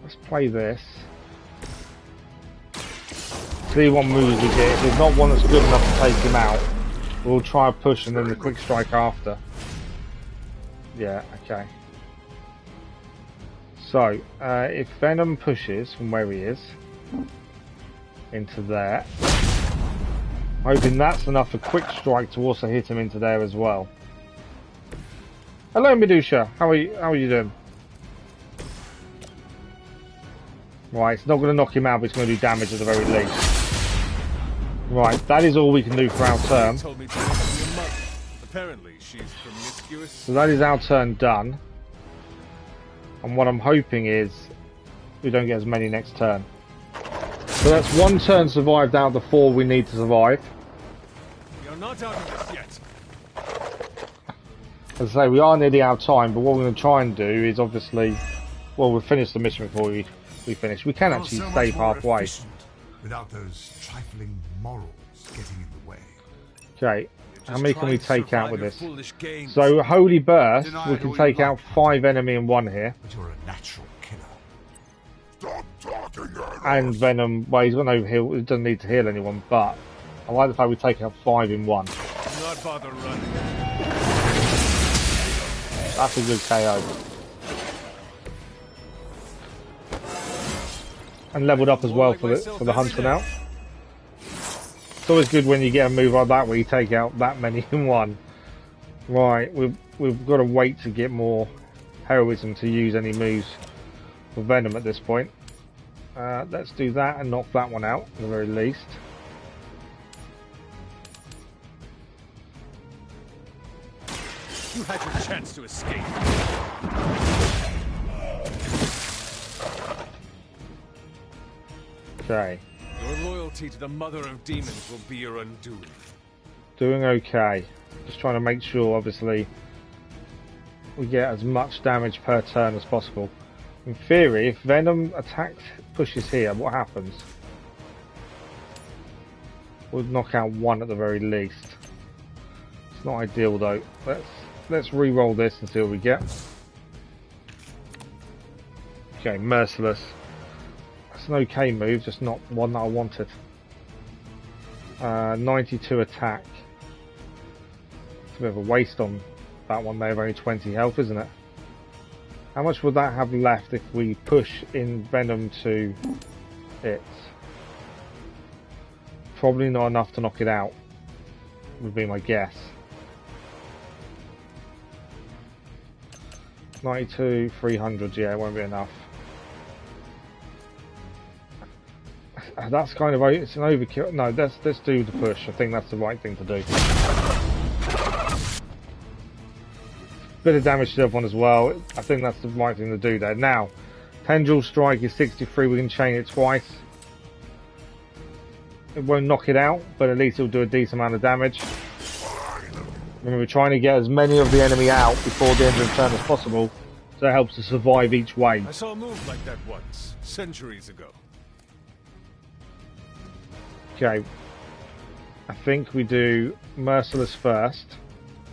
Let's play this. See what moves we get. If there's not one that's good enough to take him out, we'll try a push and then the quick strike after. Yeah, okay. So, if Venom pushes from where he is into there, hoping that's enough for quick strike to also hit him into there as well. Hello, Medusa. How are you doing? Right, it's not going to knock him out, but it's going to do damage at the very least. Right, that is all we can do for our turn. Apparently, she's promiscuous. So that is our turn done. And what I'm hoping is we don't get as many next turn. So that's one turn survived out of the 4 we need to survive. You're not out of this yet. As I say, we are nearly out of time, but what we're going to try and do is obviously, well, we'll finish the mission before we finish. We can actually save halfway. Without those trifling morals getting in the way. Okay, how many can we take out with this? So Holy Burst, we can take out 5 enemy in 1 here. But you're a natural killer. Stop talking, And Venom, well, he's got no heal, he doesn't need to heal anyone, but I like the fact we take out 5 in 1. Do not bother running. That's a good KO. And leveled up as well for the Hunter now. It's always good when you get a move like that where you take out that many in 1. Right, we've got to wait to get more heroism to use any moves for Venom at this point. Let's do that and knock that one out at the very least. You had your chance to escape. Okay. Your loyalty to the Mother of Demons will be your undoing. Doing okay. Just trying to make sure, obviously, we get as much damage per turn as possible. In theory, if Venom attacks, pushes here, what happens? We'll knock out 1 at the very least. It's not ideal though. Let's re-roll this and see what we get. Okay, Merciless. That's an okay move, just not one that I wanted. 92 attack. It's a bit of a waste on that one. They have only 20 health, isn't it? How much would that have left if we push in Venom to it? Probably not enough to knock it out, would be my guess. 92, 300, yeah, it won't be enough. That's kind of, it's an overkill. No, let's do the push. I think that's the right thing to do. Bit of damage to everyone as well. I think that's the right thing to do there. Now, Tendril Strike is 63. We can chain it twice. It won't knock it out, but at least it'll do a decent amount of damage. Remember, we're trying to get as many of the enemy out before the end of the turn as possible, so it helps to survive each wave. I saw a move like that once, centuries ago. Okay, I think we do Merciless first.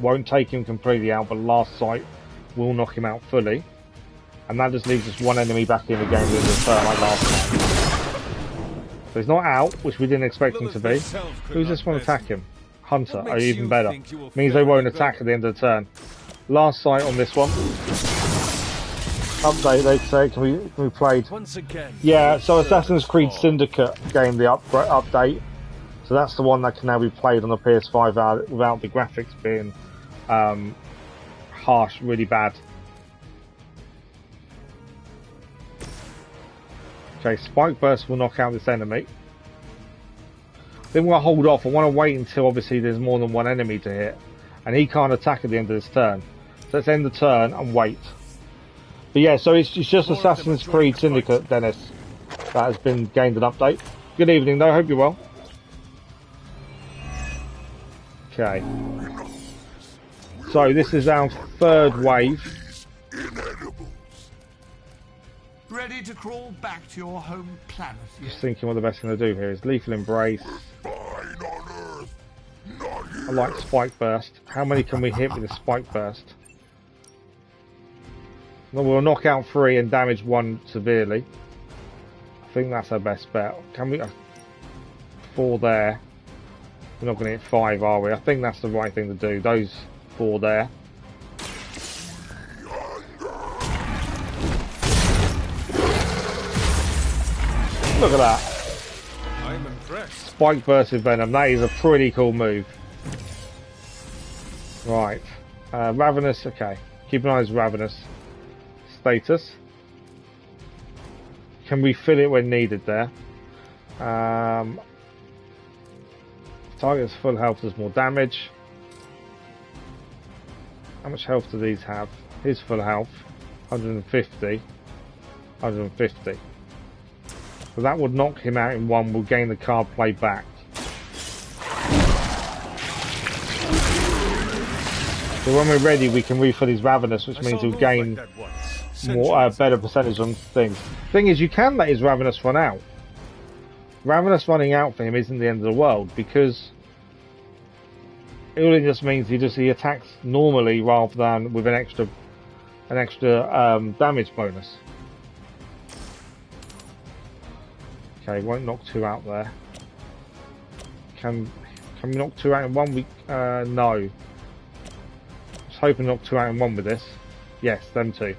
Won't take him completely out, but last sight will knock him out fully. And that just leaves us 1 enemy back in the game at the turn like last time. So he's not out, which we didn't expect him to be. Who's this one attack him? Hunter, oh, even better. Means they won't attack at the end of the turn. Last sight on this one. Update, they say, can we play? Yeah, so Assassin's Creed Syndicate gained the update. So that's the one that can now be played on the PS5 without the graphics being harsh, really bad. Okay, Spike Burst will knock out this enemy. Then we'll hold off. I want to wait until obviously there's more than 1 enemy to hit. And he can't attack at the end of this turn. So let's end the turn and wait. But yeah, so it's just Assassin's Creed Syndicate, Dennis, that has been gained an update. Good evening though, hope you're well. Okay. So this is our 3rd wave. Ready to crawl back to your home planet? Just thinking what the best thing to do here is Lethal Embrace. I like Spike Burst. How many can we hit with a Spike Burst? No, we'll knock out 3 and damage 1 severely. I think that's our best bet. Can we... 4 there. We're not going to hit 5, are we? I think that's the right thing to do. Those 4 there. Look at that. I'm impressed. Spike versus Venom. That is a pretty cool move. Right. Ravenous. Okay. Keep an eye on Ravenous. Status. Can refill it when needed there. Target's full health does more damage. How much health do these have? His full health. 150. 150. So that would knock him out in one. We'll gain the card play back. So when we're ready, we can refill his Ravenous, which means we'll gain more, better percentage on things. Thing is, you can let his Ravenous run out. Ravenous running out for him isn't the end of the world, because it only just means he attacks normally rather than with an extra damage bonus. Okay, won't knock 2 out there. Can we knock 2 out in one? No. I was hoping to knock 2 out in one with this. Yes, them 2.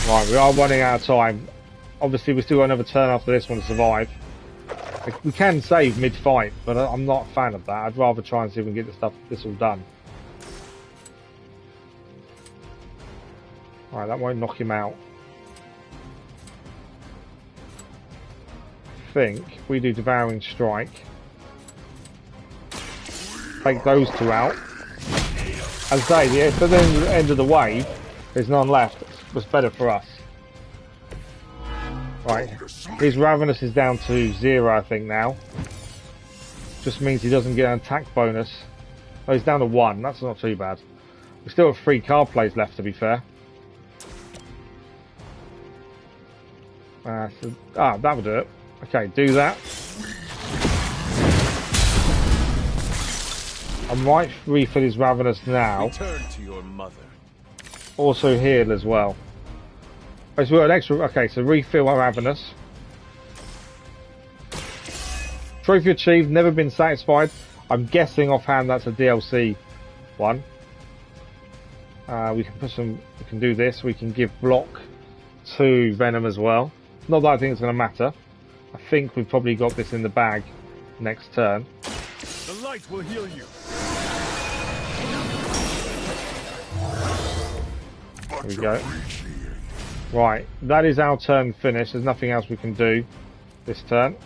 Right, we are running out of time. Obviously, we still got another turn after this one to survive. We can save mid-fight, but I'm not a fan of that. I'd rather try and see if we can get this all done. Alright, that won't knock him out. I think we do Devouring Strike. Take those 2 out. As I say, if at the end of the wave, there's none left. It's better for us. Right, his Ravenous is down to 0, I think, now. Just means he doesn't get an attack bonus. Oh, he's down to 1. That's not too bad. We still have 3 card plays left, to be fair. That would do it. Okay, do that. I might refill his Ravenous now. Return to your mother. Also heal as well. Oh, so we've got an extra. Okay, so refill our Ravenous. Trophy achieved, never been satisfied. I'm guessing offhand that's a DLC one. We can do this. We can give block to Venom as well. Not that I think it's going to matter. I think we've probably got this in the bag next turn. The light will heal you. There we go. Right, that is our turn finished. There's nothing else we can do this turn.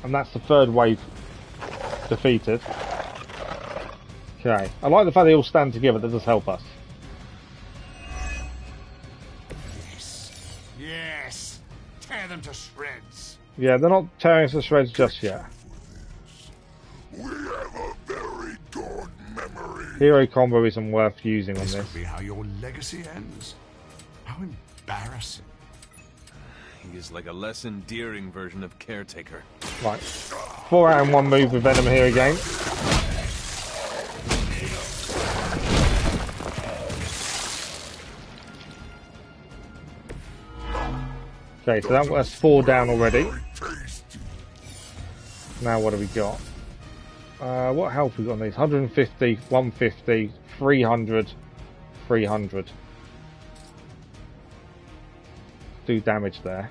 And that's the 3rd wave defeated. Okay, I like the fact they all stand together. That does help us. Yes, tear them to shreds. Yeah, they're not tearing us to shreds just yet. We have a very good memory. Hero combo isn't worth using on This this. could be how your legacy ends. How embarrassing. He is like a less endearing version of Caretaker. Right. 4 out in 1 move with Venom here again. Okay, so that's 4 down already. Now what have we got? What health we got on these? 150, 150, 300, 300. Do damage there.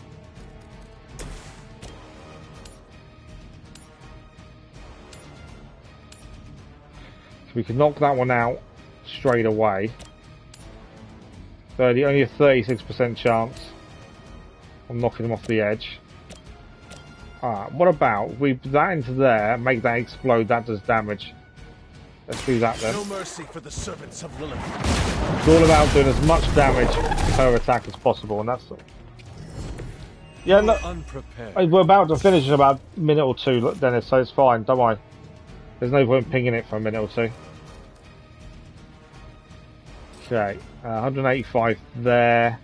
So we can knock that one out straight away. 30, only a 36% chance of knocking them off the edge. What about we put that into there, make that explode, that does damage. Let's do that then. No mercy for the servants of Lilith. It's all about doing as much damage per attack as possible, and that's it. Yeah, look, we're about to finish in about a minute or 2, Dennis, so it's fine, don't worry. There's no point pinging it for a minute or 2. Okay, 185 there.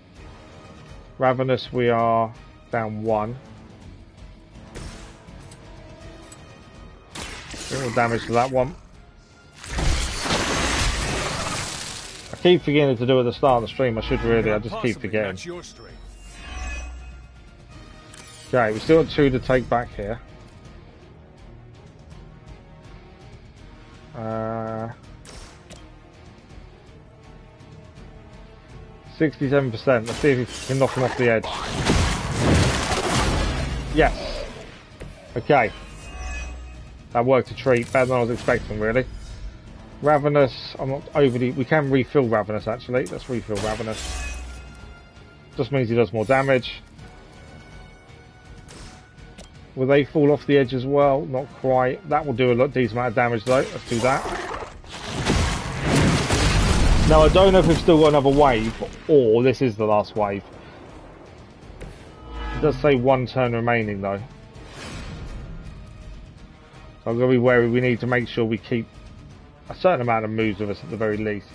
Ravenous, we are down 1. Little damage to that one. I keep forgetting to do it at the start of the stream. I should really. I just keep forgetting. Okay, we still got 2 to take back here. 67%. Let's see if we can knock him off the edge. Yes. Okay. That worked a treat. Better than I was expecting, really. Ravenous, I'm not overly... We can refill Ravenous, actually. Let's refill Ravenous. Just means he does more damage. Will they fall off the edge as well? Not quite. That will do a decent amount of damage, though. Let's do that. Now, I don't know if we've still got another wave, or this is the last wave. It does say 1 turn remaining, though. So I'm going to be wary. We need to make sure we keep a certain amount of moves with us at the very least.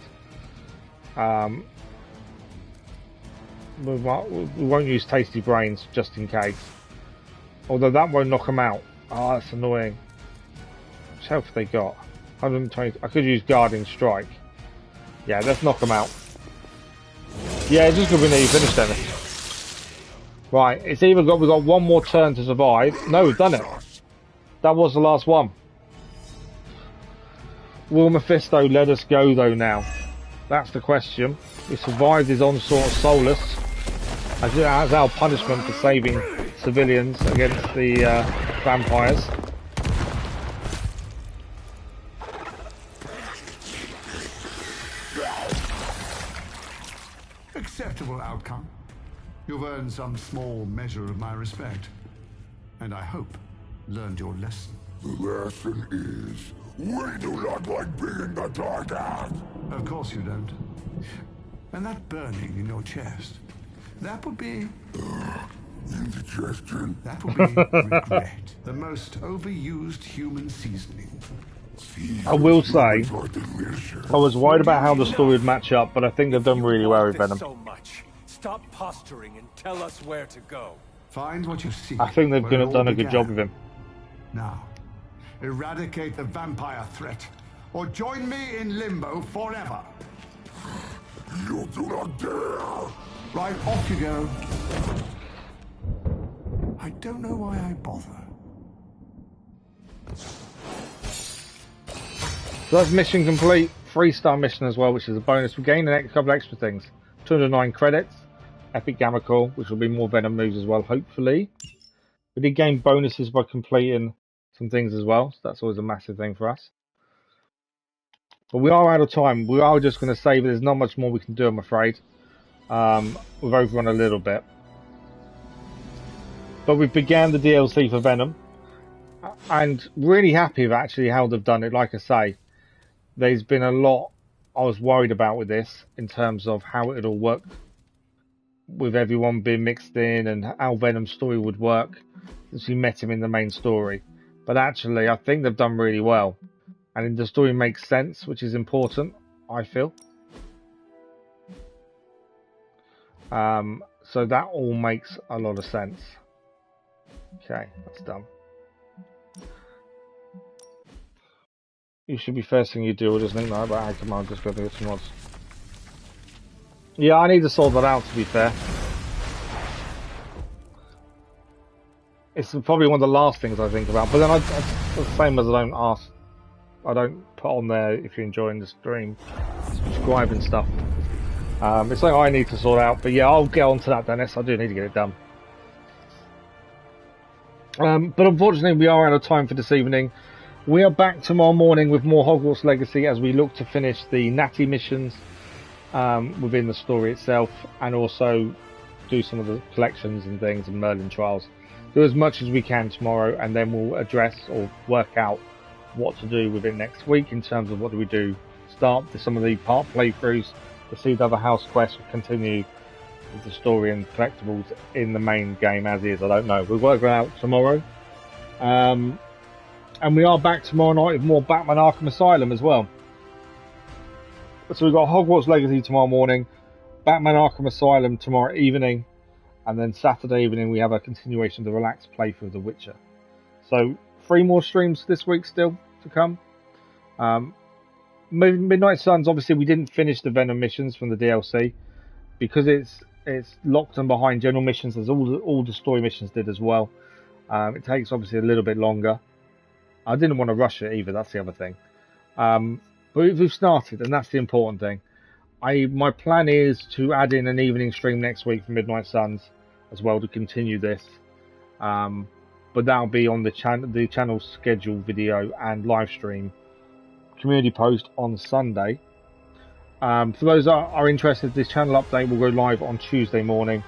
We won't use Tasty Brains, just in case. Although that won't knock them out. Oh, that's annoying. Which health have they got? 120. I could use Guardian Strike. Yeah, let's knock them out. Yeah, it's just going to be nearly finished, Dennis. Right, it's either we've got 1 more turn to survive. No, we've done it. That was the last one. Will Mephisto let us go, though, now? That's the question. We survived his onslaught of Solus as our punishment for saving civilians against the vampires. Acceptable outcome. You've earned some small measure of my respect. And I hope learned your lesson. The lesson is, we do not like being the target. Of course you don't. And that burning in your chest, that would be... indigestion. That would be regret. The most overused human seasoning. I will say, I was worried about how the story would match up, but I think they've done really well with Venom. So much. Stop posturing and tell us where to go. Find what you seek. I think they've done a good job with him. Now, eradicate the vampire threat, or join me in Limbo forever. You do not dare! Right, off you go. I don't know why I bother. So that's mission complete. 3-star mission as well, which is a bonus. We gained a couple extra things. 209 credits. Epic Gamma Call, which will be more Venom moves as well, hopefully. We did gain bonuses by completing some things as well, so that's always a massive thing for us. But we are out of time. We are just going to say that there's not much more we can do, I'm afraid. We've overrun a little bit. But we began the DLC for Venom. And really happy with actually how they've done it. Like I say, there's been a lot I was worried about with this in terms of how it'll work with everyone being mixed in and how Venom's story would work since we met him in the main story. But actually, I think they've done really well. And the story makes sense, which is important, I feel. So that all makes a lot of sense. Okay, that's done. You should be first thing you do, just think that, but come on, just go through some mods. Yeah, I need to sort that out, to be fair. It's probably one of the last things I think about, but then it's the same as I don't put on there if you're enjoying the stream, subscribe and stuff. It's something I need to sort out, but yeah, I'll get on to that, Dennis. I do need to get it done. But unfortunately, we are out of time for this evening. We are back tomorrow morning with more Hogwarts Legacy as we look to finish the Natty missions within the story itself, and also do some of the collections and things and Merlin trials. Do as much as we can tomorrow, and then we'll address or work out what to do with it next week in terms of what do we do. Start some of the part playthroughs to see the other house quests, or continue with the story and collectibles in the main game as is. I don't know. We'll work it out tomorrow. And we are back tomorrow night with more Batman Arkham Asylum as well. So we've got Hogwarts Legacy tomorrow morning, Batman Arkham Asylum tomorrow evening, and then Saturday evening we have a continuation of the relaxed playthrough of The Witcher. So 3 more streams this week still to come. Midnight Suns, obviously we didn't finish the Venom missions from the DLC because it's locked and behind general missions, as all the story missions did as well. It takes obviously a little bit longer. I didn't want to rush it either, that's the other thing. But we've started, and that's the important thing. My plan is to add in an evening stream next week for Midnight Suns as well to continue this. But that'll be on the channel schedule video and live stream. Community post on Sunday. For those that are interested, this channel update will go live on Tuesday morning.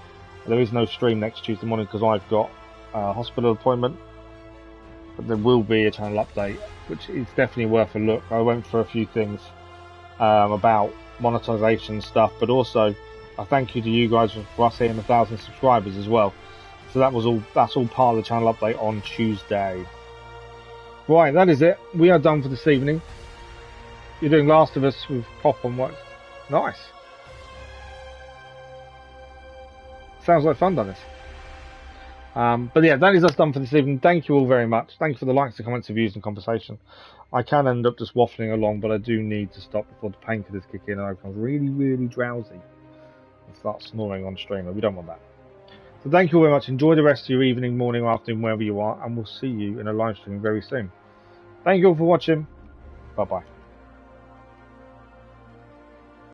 There is no stream next Tuesday morning because I've got a hospital appointment. But there will be a channel update, which is definitely worth a look. I went for a few things about monetization stuff, but also I thank you to you guys for us hitting 1,000 subscribers as well. So that's all part of the channel update on Tuesday. Right, that is it. We are done for this evening. You're doing Last of Us with Pop and what? Nice. Sounds like fun, doesn't it? But yeah, that is us done for this evening. Thank you all very much. Thank you for the likes, the comments, the views, and conversation. I can end up just waffling along, but I do need to stop before the painkillers kick in and I become really, really drowsy and start snoring on stream. We don't want that. So thank you all very much. Enjoy the rest of your evening, morning, or afternoon, wherever you are, and we'll see you in a live stream very soon. Thank you all for watching. Bye-bye.